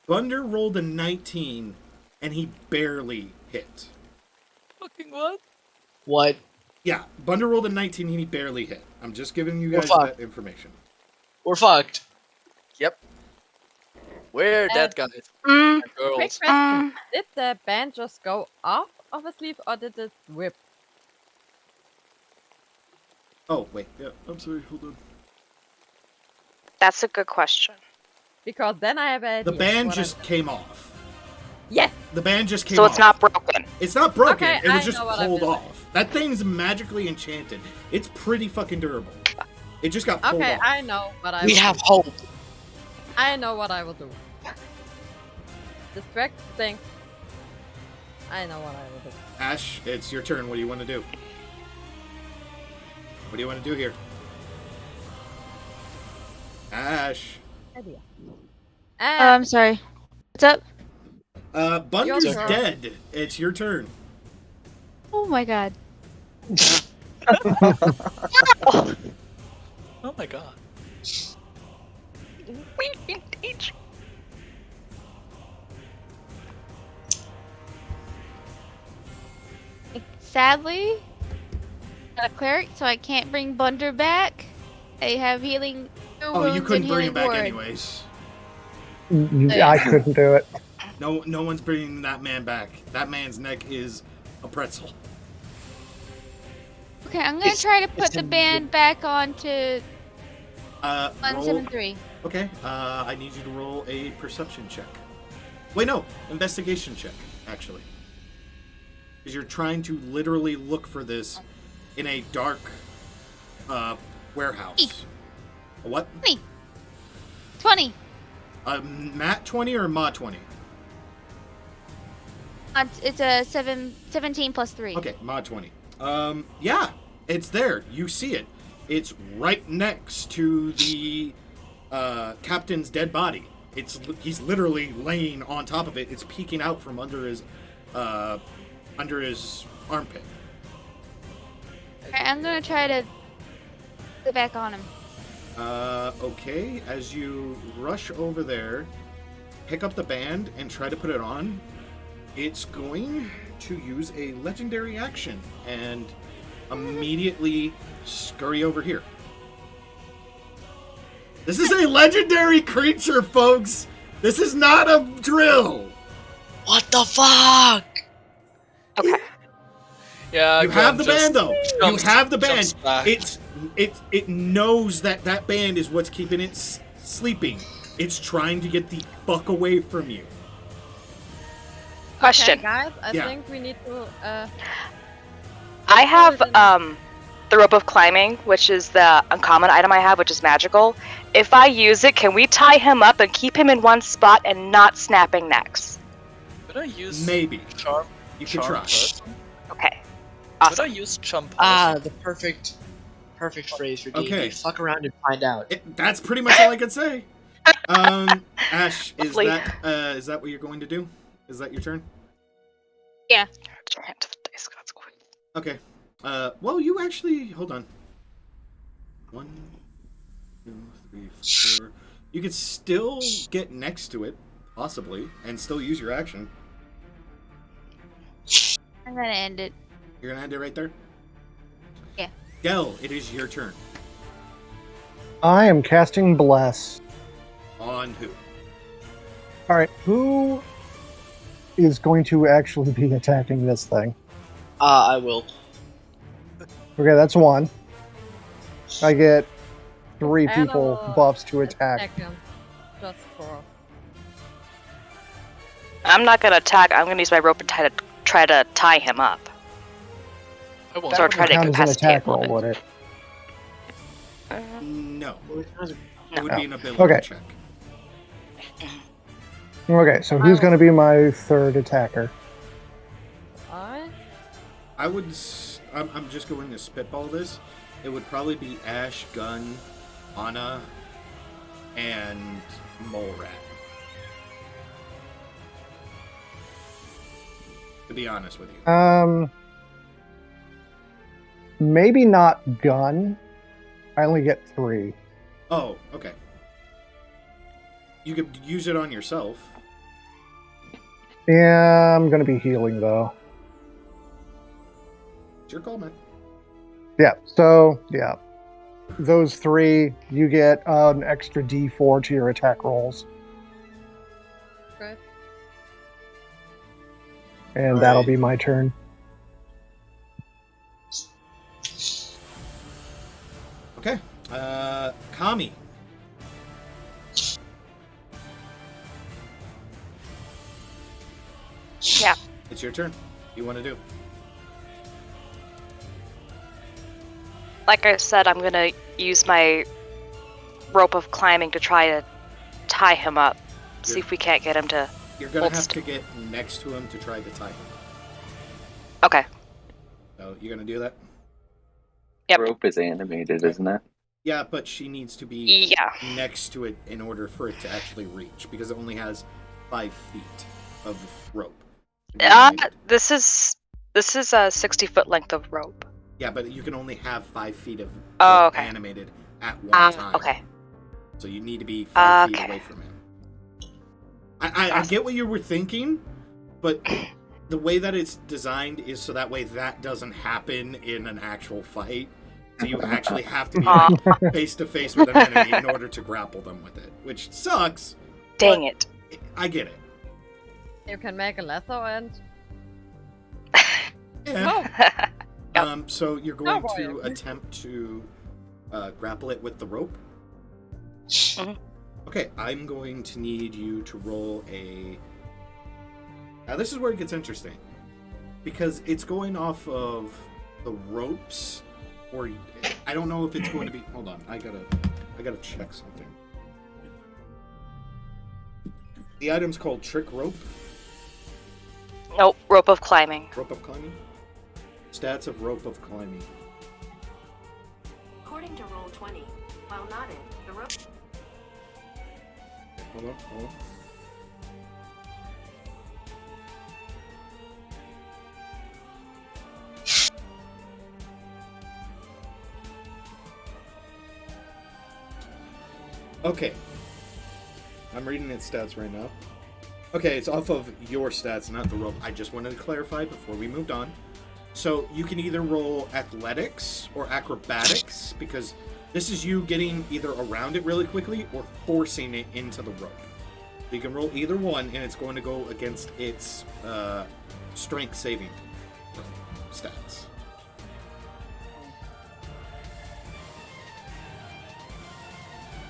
Bunder rolled a 19, and he barely hit. Fucking what? What? Yeah, Bunder rolled a 19, and he barely hit. I'm just giving you We're guys fucked. that information. We're fucked. Yep. Where that guy is. Mm, Quick Girls. question. Did the band just go off of a sleeve or did it whip? Oh, wait. Yeah, I'm sorry. Hold on. that's a good question. Because then I have an The idea band what just came off. Yes! The band just came So off. it's not broken. It's not broken. Okay, it was I just know what I'm pulled missing. off. That thing's magically enchanted. It's pretty fucking durable. It just got pulled Okay, off. I know what I We will have do. hope. I know what I will do. Distract thing. I know what I will do. Ash, it's your turn. What do you want to do? What do you want to do here? Ash. Idea. I'm sorry. What's up? Bunder's Your turn. dead. It's your turn. Oh my God. Oh my god. We in danger. Sadly, I'm a cleric, so I can't bring Bunder back. I have healing Oh, wounds you couldn't and bring healing him back ward. anyways. I couldn't do it. No one's bringing that man back. That man's neck is a pretzel. Okay, I'm gonna try to put the band back onto Roll. 173. Okay. I need you to roll a perception check. Wait, no, investigation check actually, because you're trying to literally look for this in a dark warehouse. A what? 20. Mat 20 or Ma 20? It's a 17 plus 3. Okay, Ma 20. Yeah, it's there. You see it. It's right next to the captain's dead body. He's literally laying on top of it. It's peeking out from under his armpit. Alright, I'm gonna try to get back on him. Okay, as you rush over there, pick up the band and try to put it on, it's going to use a legendary action and immediately scurry over here. This is a legendary creature, folks! This is not a drill! What the fuck? Okay. Yeah, You have the band, though. You have the band. jumps back. It knows that band is what's keeping it sleeping. It's trying to get the fuck away from you. Question. Okay, guys, I Yeah. think we need to. I have the rope of climbing, which is the uncommon item I have, which is magical. If I use it, can we tie him up and keep him in one spot and not snapping necks? Could I use Maybe. charm? You can charm try. person? Okay. Could I Awesome. use charm person? The perfect phrase for D&D. Okay. Fuck around and find out. That's pretty much all I could say. Ash, is Lovely. that what you're going to do? Is that your turn? Turn your hand to the dice gods quick. Okay. Well, you actually hold on. 1, 2, 3, 4. You could still get next to it, possibly, and still use your action. I'm gonna end it. You're gonna end it right there? Yeah. Del, it is your turn. I am casting Bless. On who? Alright, who is going to actually be attacking this thing? I will. Okay, that's one. I get 3 Anna people will buffs to attack. him. Just for. I'm not gonna attack. I'm gonna use my rope and try to tie him up. I won't. That Or try wouldn't to count as an incapacitate attack him a roll, bit. would it? No. No. It would be an ability Okay. check. Okay, so who's going to be my third attacker? I would. I'm just going to spitball this. It would probably be Ash, Gun, Anna, and Mole Rat. To be honest with you. Maybe not Gun. I only get 3. Oh, okay. You could use it on yourself. Yeah, I'm going to be healing, though. It's your call, man. Yeah, so, yeah. Those 3, you get an extra D4 to your attack rolls. Good. And that'll be my turn. Okay. Kami. Yeah. It's your turn. What do you want to do? Like I said, I'm gonna use my rope of climbing to try to tie him up. See if we can't get him to. You're gonna hold have st- to get next to him to try to tie him. Okay. So you're gonna do that? Yep. Rope is animated, isn't it? Yeah, but she needs to be Yeah. next to it in order for it to actually reach, because it only has 5 feet of rope. This is a 60-foot length of rope. Yeah, but you can only have 5 feet of Oh, rope okay. animated at one time. Okay. So you need to be 5 feet Okay. away from him. I get what you were thinking, but the way that it's designed is so that way that doesn't happen in an actual fight. So you actually have to be like, face to face with an enemy in order to grapple them with it, which sucks. Dang it. I get it. You can make a lasso and Yeah. go. So you're going Oh, to boy. attempt to grapple it with the rope. Mhm. Okay, I'm going to need you to roll a. Now this is where it gets interesting, because it's going off of the ropes, or I don't know if it's going to be. Hold on, I gotta check something. The item's called Trick Rope. Nope, rope of climbing. Rope of climbing. Stats of rope of climbing. According to roll 20, while not in the rope. Hold on. Okay. I'm reading its stats right now. Okay, it's off of your stats, not the rope. I just wanted to clarify before we moved on. So you can either roll athletics or acrobatics, because this is you getting either around it really quickly or forcing it into the rope. So you can roll either one, and it's going to go against its strength saving stats.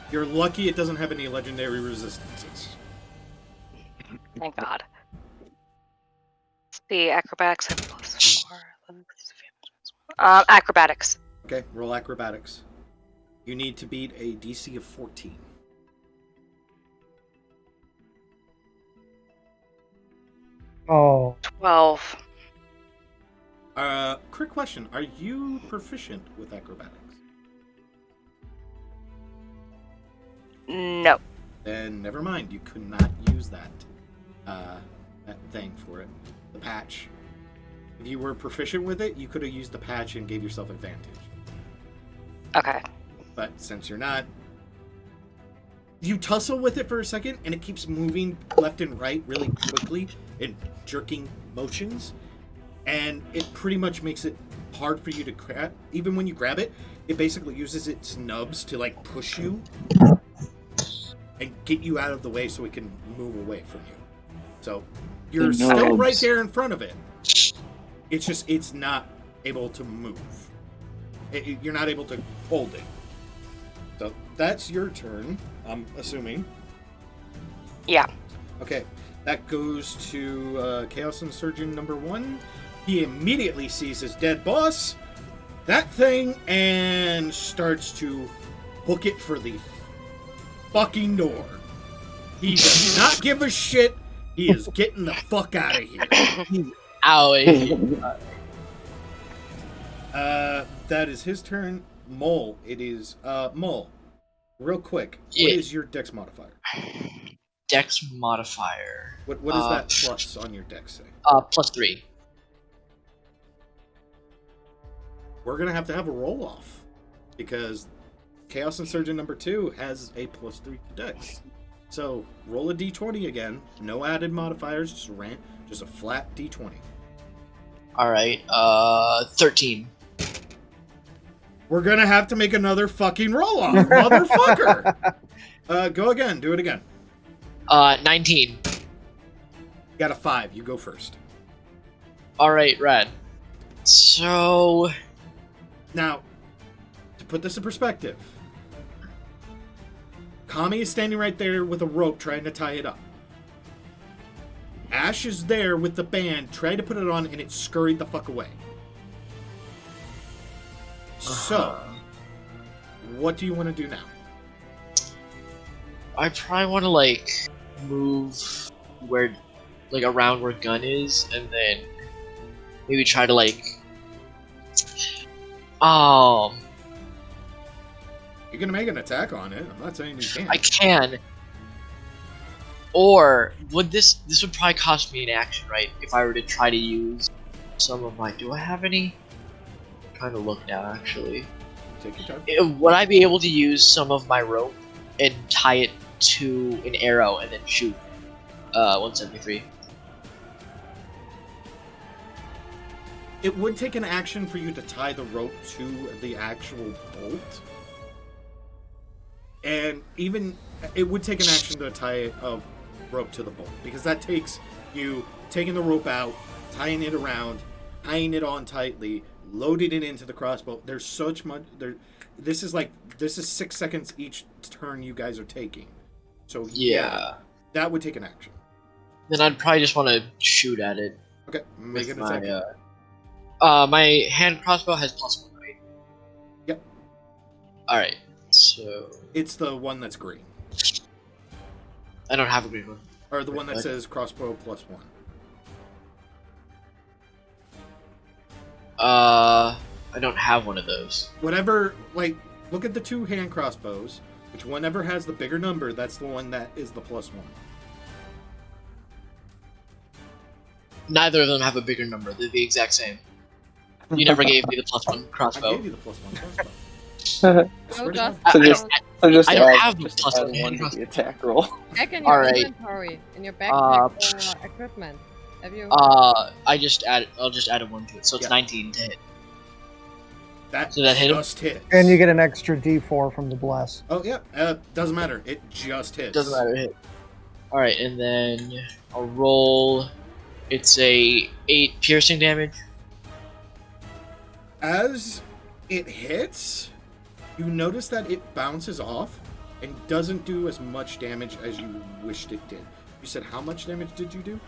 You're lucky it doesn't have any legendary resistances. Thank God. Let's see, acrobatics have +4. Acrobatics. Okay, roll acrobatics. You need to beat a DC of 14. Oh, 12. Quick question. Are you proficient with acrobatics? No. Then never mind. You could not use that thing for it. The patch. If you were proficient with it, you could have used the patch and gave yourself advantage. Okay. But since you're not, you tussle with it for a second, and it keeps moving left and right really quickly in jerking motions, and it pretty much makes it hard for you to grab. Even when you grab it, it basically uses its nubs to like push you and get you out of the way so it can move away from you. So you're still nubs. right there in front of it. It's just it's not able to move. You're not able to hold it. So that's your turn, I'm assuming. Yeah. Okay, that goes to Chaos Insurgent number 1. He immediately sees his dead boss, that thing, and starts to book it for the fucking door. He does not give a shit. He is getting the fuck out of here. Owie. That is his turn. Mole, it is Mole. Real quick, Yeah. what is your dex modifier? Dex modifier. What does that plus on your dex say? +3. We're gonna have a roll off because Chaos Insurgent number 2 has a +3 to dex. So roll a d20 again. No added modifiers, just a flat d20. All right. 13. We're gonna have to make another fucking roll off, motherfucker. Go again. Do it again. 19. You got a 5. You go first. All right, rad. So Now, to put this in perspective, Kami is standing right there with a rope trying to tie it up. Ash is there with the band trying to put it on, and it scurried the fuck away. So, what do you want to do now? I probably want to like move where, like around where gun is, and then maybe try to like. You're gonna make an attack on it. I'm not saying you can't. I can. Or would this would probably cost me an action, right? If I were to try to use some of my. Do I have any? trying to look now, actually. Take your time. Would I be able to use some of my rope and tie it to an arrow and then shoot 173? It would take an action for you to tie the rope to the actual bolt. And even it would take an action to tie a rope to the bolt, because that takes you taking the rope out, tying it around, tying it on tightly, loading it into the crossbow. There's such much there. This is 6 seconds each turn you guys are taking. So Yeah. that would take an action. Then I'd probably just want to shoot at it. Okay, make With an attack. My hand crossbow has +1, right? Yep. Alright, so... It's the one that's green. I don't have a green one. Or the one that says crossbow +1. I don't have one of those. Whatever, look at the 2 hand crossbows. Which whenever has the bigger number, that's the one that is the +1. Neither of them have a bigger number. They're the exact same. You never gave me the +1 crossbow. I gave you the +1 crossbow. So just, So just I don't add, have the just +1 add 1 to crossbow. the attack roll. check in your Alright. inventory, in your backpack equipment. Have you? I'll just add a 1 to it, so it's Yeah. 19 to hit. That So that hit him? just hits. And you get an extra D4 from the bless. Oh, yeah. Doesn't matter. It just hits. Doesn't matter, hit. Alright, and then I'll roll. It's a 8 piercing damage. As it hits, you notice that it bounces off and doesn't do as much damage as you wished it did. You said how much damage did you do?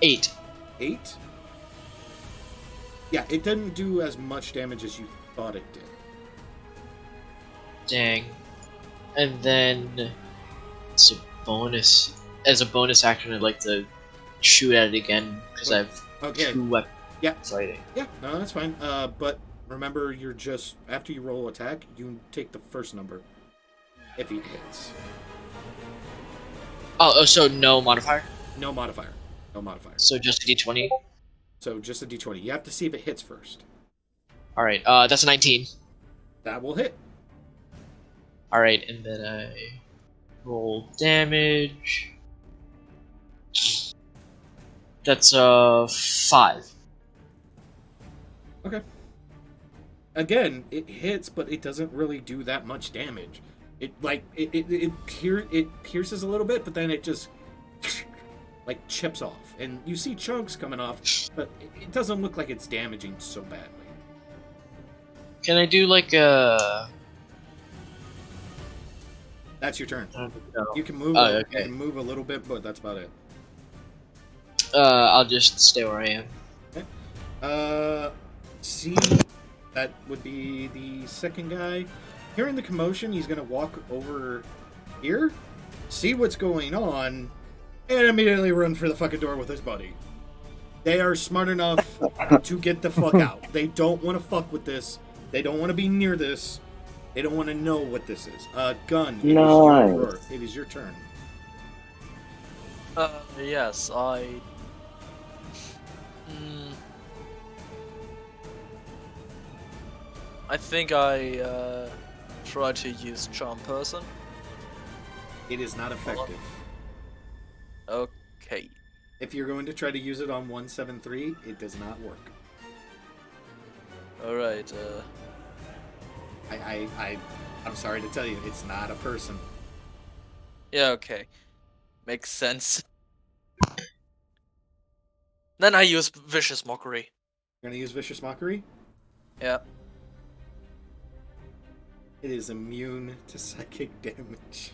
8. 8? Yeah, it didn't do as much damage as you thought it did. Dang. And then it's a bonus. As a bonus action, I'd like to shoot at it again because I have Okay. 2 weapons Yeah. fighting. Yeah, no, that's fine. But remember, you're just after you roll attack, you take the first number if he hits. Oh, so no modifier? No modifier. No modifier. So just a d20? So just a d20. You have to see if it hits first. Alright, that's a 19. That will hit. Alright, and then I roll damage. That's 5. Okay. Again, it hits, but it doesn't really do that much damage. It pierces a little bit, but then it just chips off, and you see chunks coming off, but it doesn't look like it's damaging so badly. Can I do like a... That's your turn. I don't know. You can move. Oh, You okay. can move a little bit, but that's about it. I'll just stay where I am. See, that would be the second guy. Hearing the commotion, he's gonna walk over here, see what's going on, and immediately run for the fucking door with his buddy. They are smart enough to get the fuck out. They don't want to fuck with this. They don't want to be near this. They don't want to know what this is. Gun. Nice. It is your turn. Yes, I think I try to use Charm Person. It is not effective. Okay. If you're going to try to use it on 173, it does not work. Alright, I'm sorry to tell you, it's not a person. yeah, okay. Makes sense. Then I use Vicious Mockery. You're gonna use Vicious Mockery? Yeah. It is immune to psychic damage.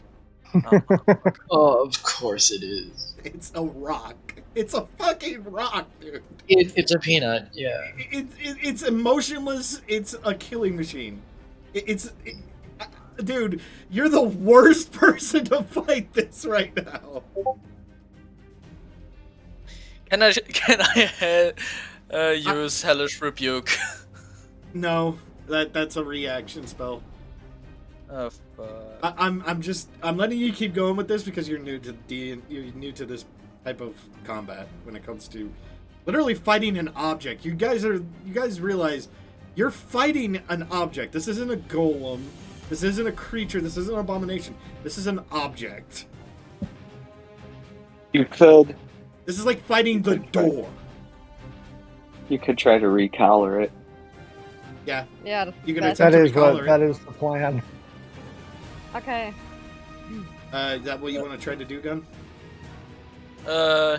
Oh, of course it is. It's a rock. It's a fucking rock, dude. It's a peanut, yeah. It's emotionless. It's a killing machine. Dude, you're the worst person to fight this right now. Can I use Hellish Rebuke? No, that's a reaction spell. Oh fuck. I'm letting you keep going with this because you're new to you're new to this type of combat when it comes to literally fighting an object. You guys realize You're fighting an object. This isn't a golem. This isn't a creature. This isn't an abomination. This is an object. You could This is like fighting the door. try to recollar it. Yeah. Yeah. You can that's- attempt That to is recollar what. it. That is the plan. Okay. Is that what you want to try to do, Gun? Yeah,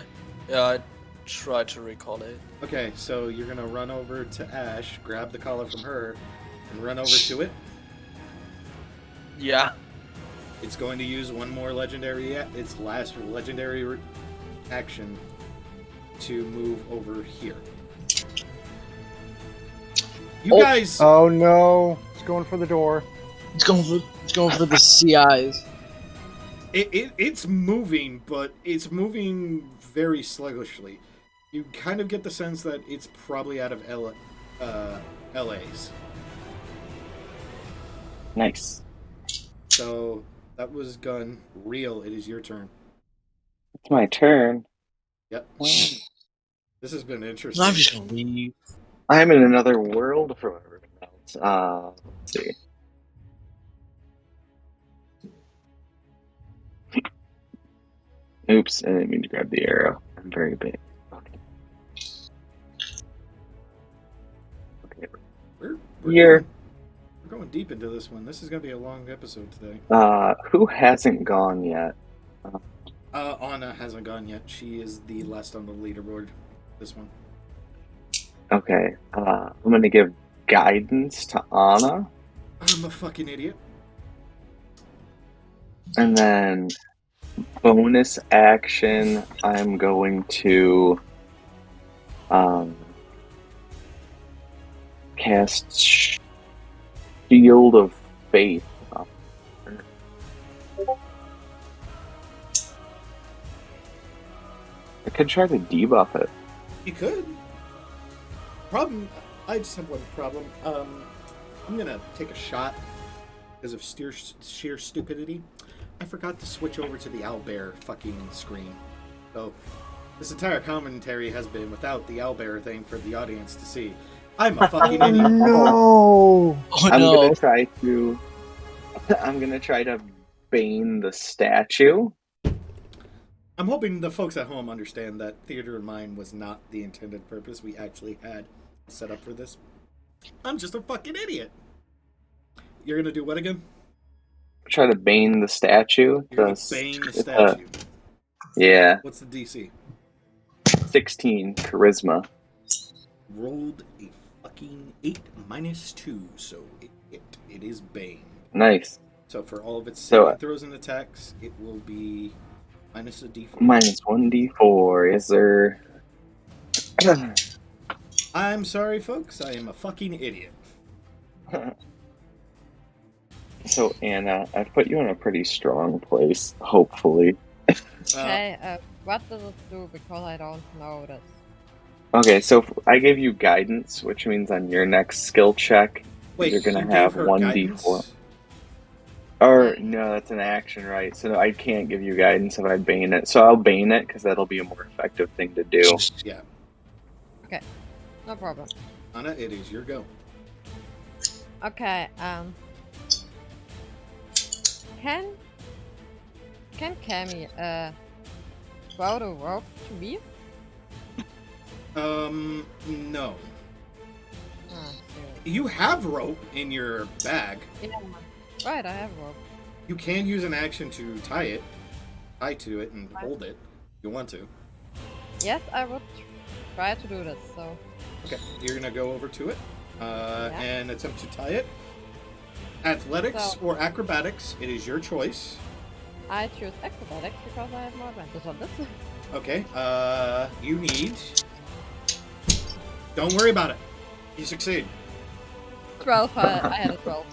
I try to recall it. Okay, so you're gonna run over to Ash, grab the collar from her, and run over to it. Yeah. It's going to use one more its last legendary action to move over here. You guys, Oh no! It's going for the door. It's going for the CIs. it's moving, but it's moving very sluggishly. You kind of get the sense that it's probably out of LA's. Nice. So that was Gun. Real, it is your turn. It's my turn. Yep. This has been interesting. I'm just gonna leave. I'm in another world for everyone else. Let's see. Oops, I didn't mean to grab the arrow. I'm very big. Okay. Okay. We're Here. we're going deep into this one. This is going to be a long episode today. Who hasn't gone yet? Anna hasn't gone yet. She is the last on the leaderboard. This one. Okay. I'm gonna give guidance to Anna, I'm a fucking idiot. and then bonus action. I'm going to cast Shield of Faith. I could try to debuff it. You could. Problem. I just have one problem. I'm gonna take a shot because of sheer stupidity. I forgot to switch over to the owlbear fucking screen. So this entire commentary has been without the owlbear thing for the audience to see. I'm a fucking Oh idiot. no! Oh I'm no! gonna try to. I'm gonna try to bane the statue. I'm hoping the folks at home understand that Theater in Mind was not the intended purpose we actually had set up for this. I'm just a fucking idiot. You're gonna do what again? Try to bane the statue. You're gonna bane the statue. Yeah, What's the DC? 16 charisma. Rolled a fucking 8 minus 2, so it is Bane. Nice. So for all of its So, saving throws and attacks, it will be minus a d4. Minus 1d4. Is there? I'm sorry, folks. I am a fucking idiot. So Anna, I've put you in a pretty strong place. Hopefully. Okay, what does it do? Because I don't know this. Okay, so I gave you guidance, which means on your next skill check, Wait, you're gonna you have gave her 1d4. guidance? Or no, that's an action, right? So I can't give you guidance if I bane it. So I'll bane it because that'll be a more effective thing to do. Yeah. Okay, no problem. Anna, it is your go. Okay, can Cammy throw the rope to me? No. Oh, You have rope in your bag. yeah. Right, I have rope. You can use an action to tie to it and hold it if you want to. Yes, I would try to do this, so... Okay, you're gonna go over to it and attempt to tie it. Athletics or acrobatics, it is your choice. I choose acrobatics because I have more advantage on this. Okay, you need... Don't worry about it. You succeed. 12, I had a 12.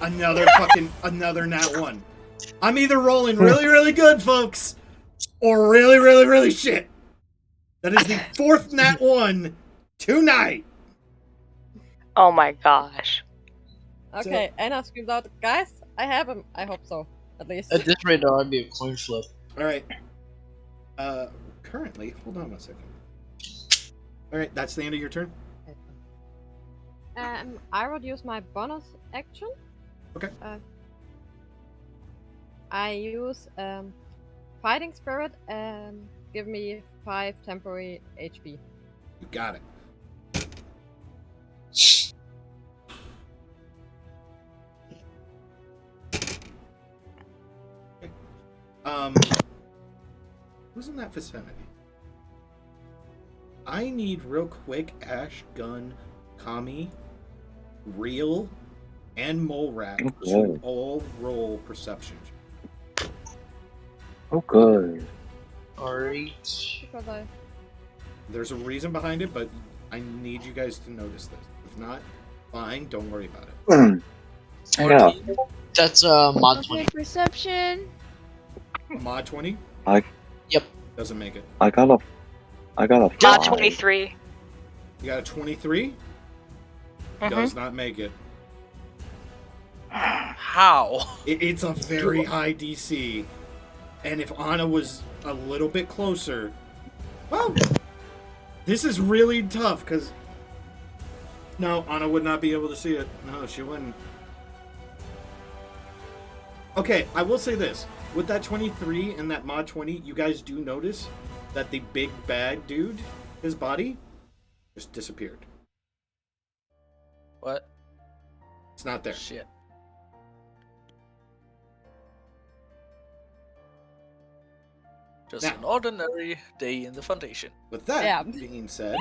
Another nat 1. I'm either rolling really, really good, folks, or really, really, really shit. That is the 4th nat 1 tonight. Oh my gosh. Okay, Anna screamed out, guys, I have him. I hope so, at least. At this rate, though, I'd be a coin flip. All right. Currently, hold on one second. All right, that's the end of your turn. I would use my bonus action. Okay. I use Fighting Spirit and give me 5 temporary HP. You got it. Who's in that vicinity? I need real quick Ash, Gun, Kami, Real, and Mole Rat to all roll perception. Oh, good. Alright. Because I... There's a reason behind it, but I need you guys to notice this. If not, fine, don't worry about it. Yeah. That's mod 20. Okay, perception. A mod 20? Yep. Doesn't make it. I got a Mod 5. 23. You got a 23? Does not make it. How? It's a very high DC. And if Anna was a little bit closer... Well, this is really tough, because... No, Anna would not be able to see it. No, she wouldn't. Okay, I will say this. With that 23 and that mod 20, you guys do notice that the big bad dude, his body, just disappeared. What? It's not there. Shit. Just Now- an ordinary day in the Foundation. With that Yeah. being said,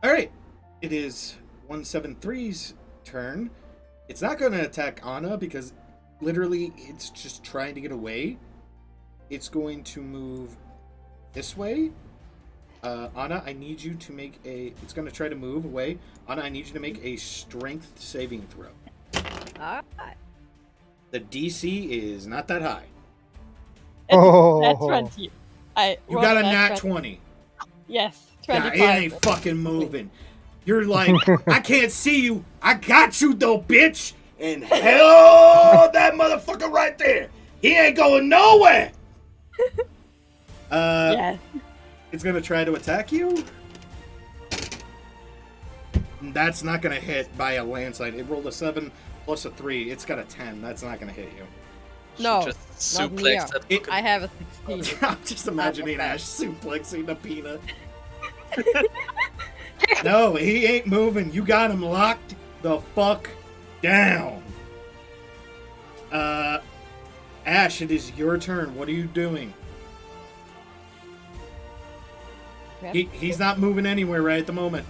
all right, it is 173's turn. It's not going to attack Anna because literally it's just trying to get away. It's going to move this way. Anna, I need you to make a... It's going to try to move away. Anna, I need you to make a strength saving throw. Alright. The DC is not that high. That's 20. You rolled got a that nat 20. 20. Yes, Yeah, 25. it ain't fucking moving. You're like, I can't see you. I got you though, bitch. And hell, that motherfucker right there. He ain't going nowhere. Yes. It's gonna try to attack you. That's not gonna hit by a landslide. It rolled a 7 plus a 3. It's got a 10. That's not gonna hit you. No, Just not suplex near. that It- I have a 16. I'm just imagining Ash suplexing a peanut. No, he ain't moving. You got him locked the fuck down. Ash, it is your turn. What are you doing? He's not moving anywhere right at the moment.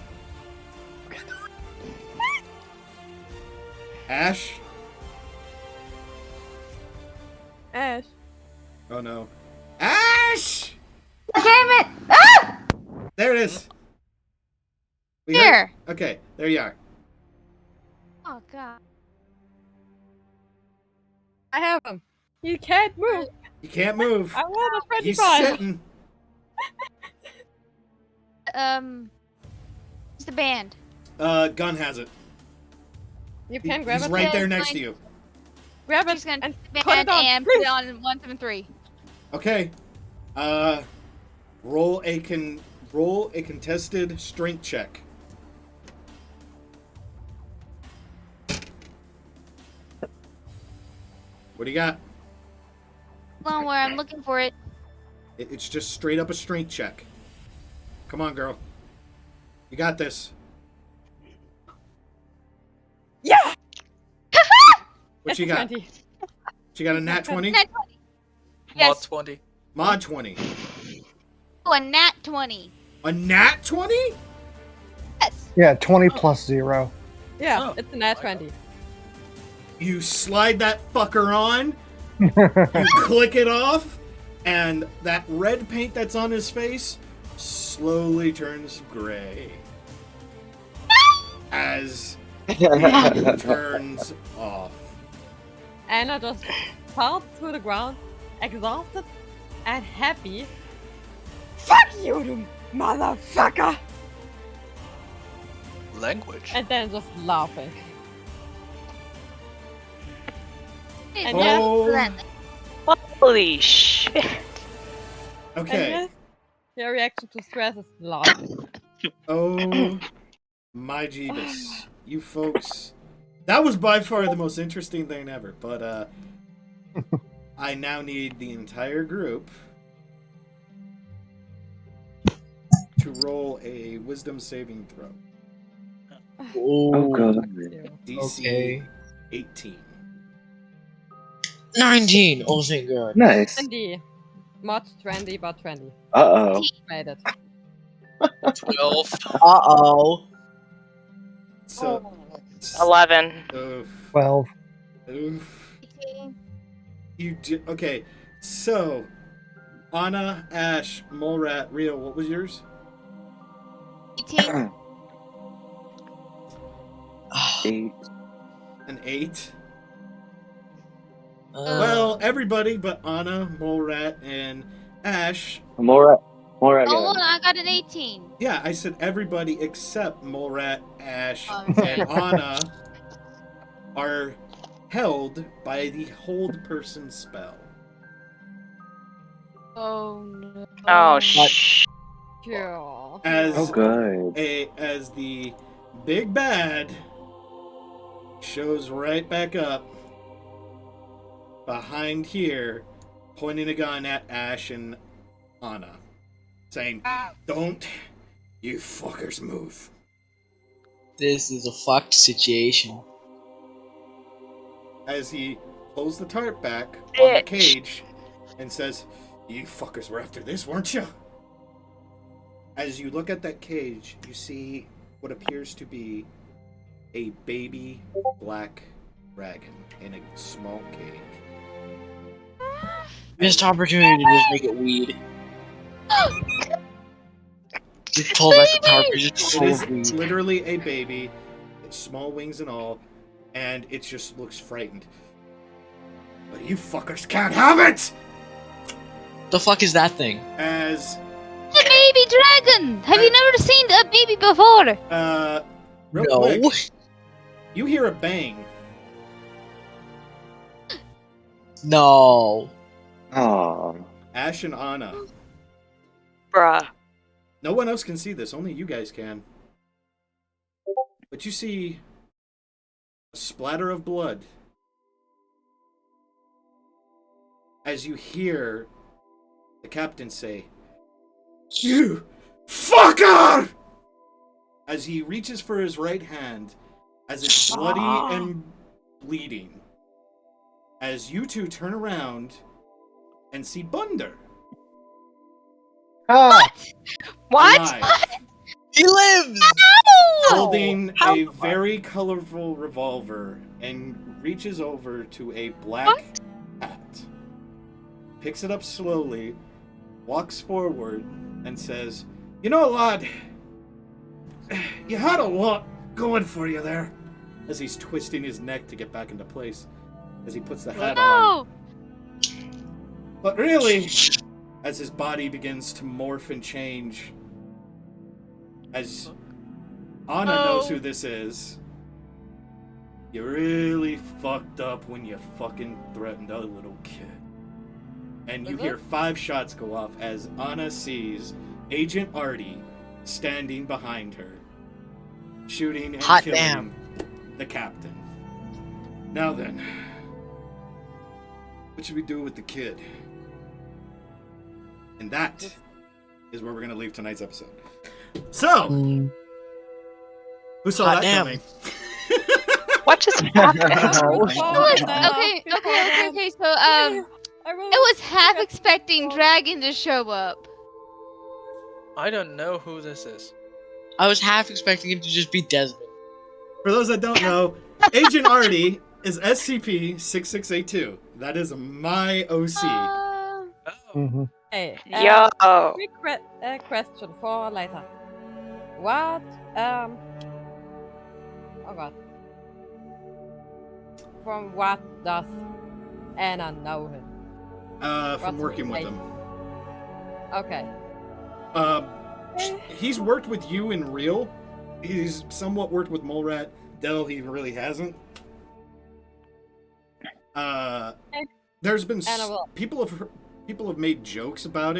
Ash? Ash. Oh no. Ash! Damn it! Ah! There it is. We got- Here. Okay, there you are. Oh god. I have him. You can't move. You can't move. I want a He's 25. sitting. It's the band. Gun has it. You can grab He's it. right there Yeah, next mine- to you. Grab it She's gonna and take the put it band on, and put please. it on 173. Okay. Roll a contested strength check. What do you got? Hold on, where I'm looking for it. It's just straight up a strength check. Come on, girl. You got this. Yeah. What It's you got? 20. She got a nat 20? Nat 20. Mod Yes. 20. Mod 20. Oh, a nat 20. A nat 20? Yes. Yeah, 20 plus 0. Yeah, Oh, it's a nat my 20. You slide that fucker on, you click it off, and that red paint that's on his face slowly turns gray. As it turns off. Anna just fell to the ground, exhausted and happy. Fuck you, you motherfucker! Language. And then just laughing. And Oh. Holy shit. And Okay. yes, your reaction to stress is laughing. Oh my Jeebus. You folks. That was by far the most interesting thing ever, but I now need the entire group to roll a wisdom saving throw. Oh, God. DC Okay. 18. 19. Oh, thank God. Nice. 20. Mod 20, but 20. Uh-oh. Made it. 12. Uh-oh. So, 11. oof, 12. oof. 18. You do, okay, so Anna, Ash, Molerat, Rio, what was yours? 18. 8. An 8. Uh, Well, everybody but Anna, Molerat, and Ash. More Oh, again. I got an 18. Yeah, I said everybody except Molerat, Ash, Oh, and sorry. Anna are held by the hold person spell. Oh no. Oh, shh. Sure. As Oh, good. as the big bad shows right back up behind here, pointing a gun at Ash and Anna, saying, "Don't you fuckers move." this is a fucked situation. As he pulls the tarp back on the Bitch. cage and says, "You fuckers were after this, weren't you?" As you look at that cage, you see what appears to be a baby black dragon in a small cage. Missed opportunity to just make it weed. Just pull back the tarp and just It full is of weed. literally a baby, it's small wings and all, and it just looks frightened. But you fuckers can't have it! The fuck is that thing? As, The baby dragon! Have you never seen a baby before? real No. quick, you hear a bang. No. Oh. Ash and Anna. Bruh. No one else can see this, only you guys can. But you see a splatter of blood as you hear the captain say, "You fucker!" As he reaches for his right hand, as it's bloody and bleeding. As you two turn around and see Bunder Ah! What? alive, He lives! holding How a the fuck? very colorful revolver, and reaches over to a black hat, picks it up slowly, walks forward, and says, "You know, lad, you had a lot going for you there." As he's twisting his neck to get back into place, as he puts the hat on. No! But really, as his body begins to morph and change, as Anna knows who this is, you really fucked up when you fucking threatened a little kid. And you hear 5 shots go off as Anna sees Agent Artie standing behind her, shooting and Hot killing damn. the captain. Now then, what should we do with the kid? And that is where we're going to leave tonight's episode. So, Mm, who saw Hot that damn. coming? What just happened? Okay. So, I was half expecting Dragon to show up. I don't know who this is. I was half expecting him to just be Desmond. For those that don't know, Agent Artie is SCP-6682. That is my OC. Oh. mhm. Hey, Yo. quick question for later. What, oh god. From what does Anna know him? From What's working with his him. Okay. He's worked with you in Real. He's somewhat worked with Molerat. Del, he really hasn't. There's been people have made jokes about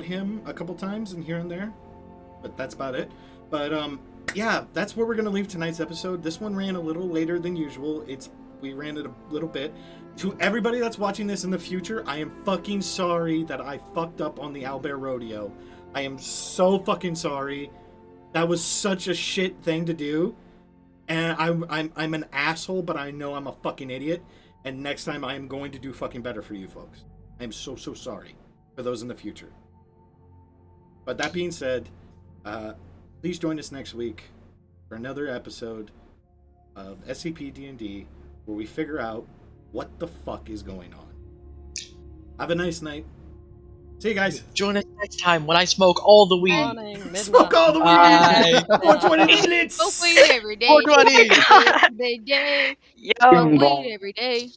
him a couple times and here and there, but that's about it. But yeah, that's where we're gonna leave tonight's episode. This one ran a little later than usual. We ran it a little bit. To everybody that's watching this in the future, I am fucking sorry that I fucked up on the Owlbear Rodeo. I am so fucking sorry. That was such a shit thing to do. And I'm an asshole, but I know I'm a fucking idiot. And next time I am going to do fucking better for you folks. I am so sorry for those in the future. But that being said, please join us next week for another episode of SCP DnD, where we figure out what the fuck is going on. Have a nice night. See you guys. Join us next time when I smoke all the weed. Morning, Smoke all the weed. Bye. 420 minutes. Smoke weed every day. 420. Every day. Yo. Smoke weed every day.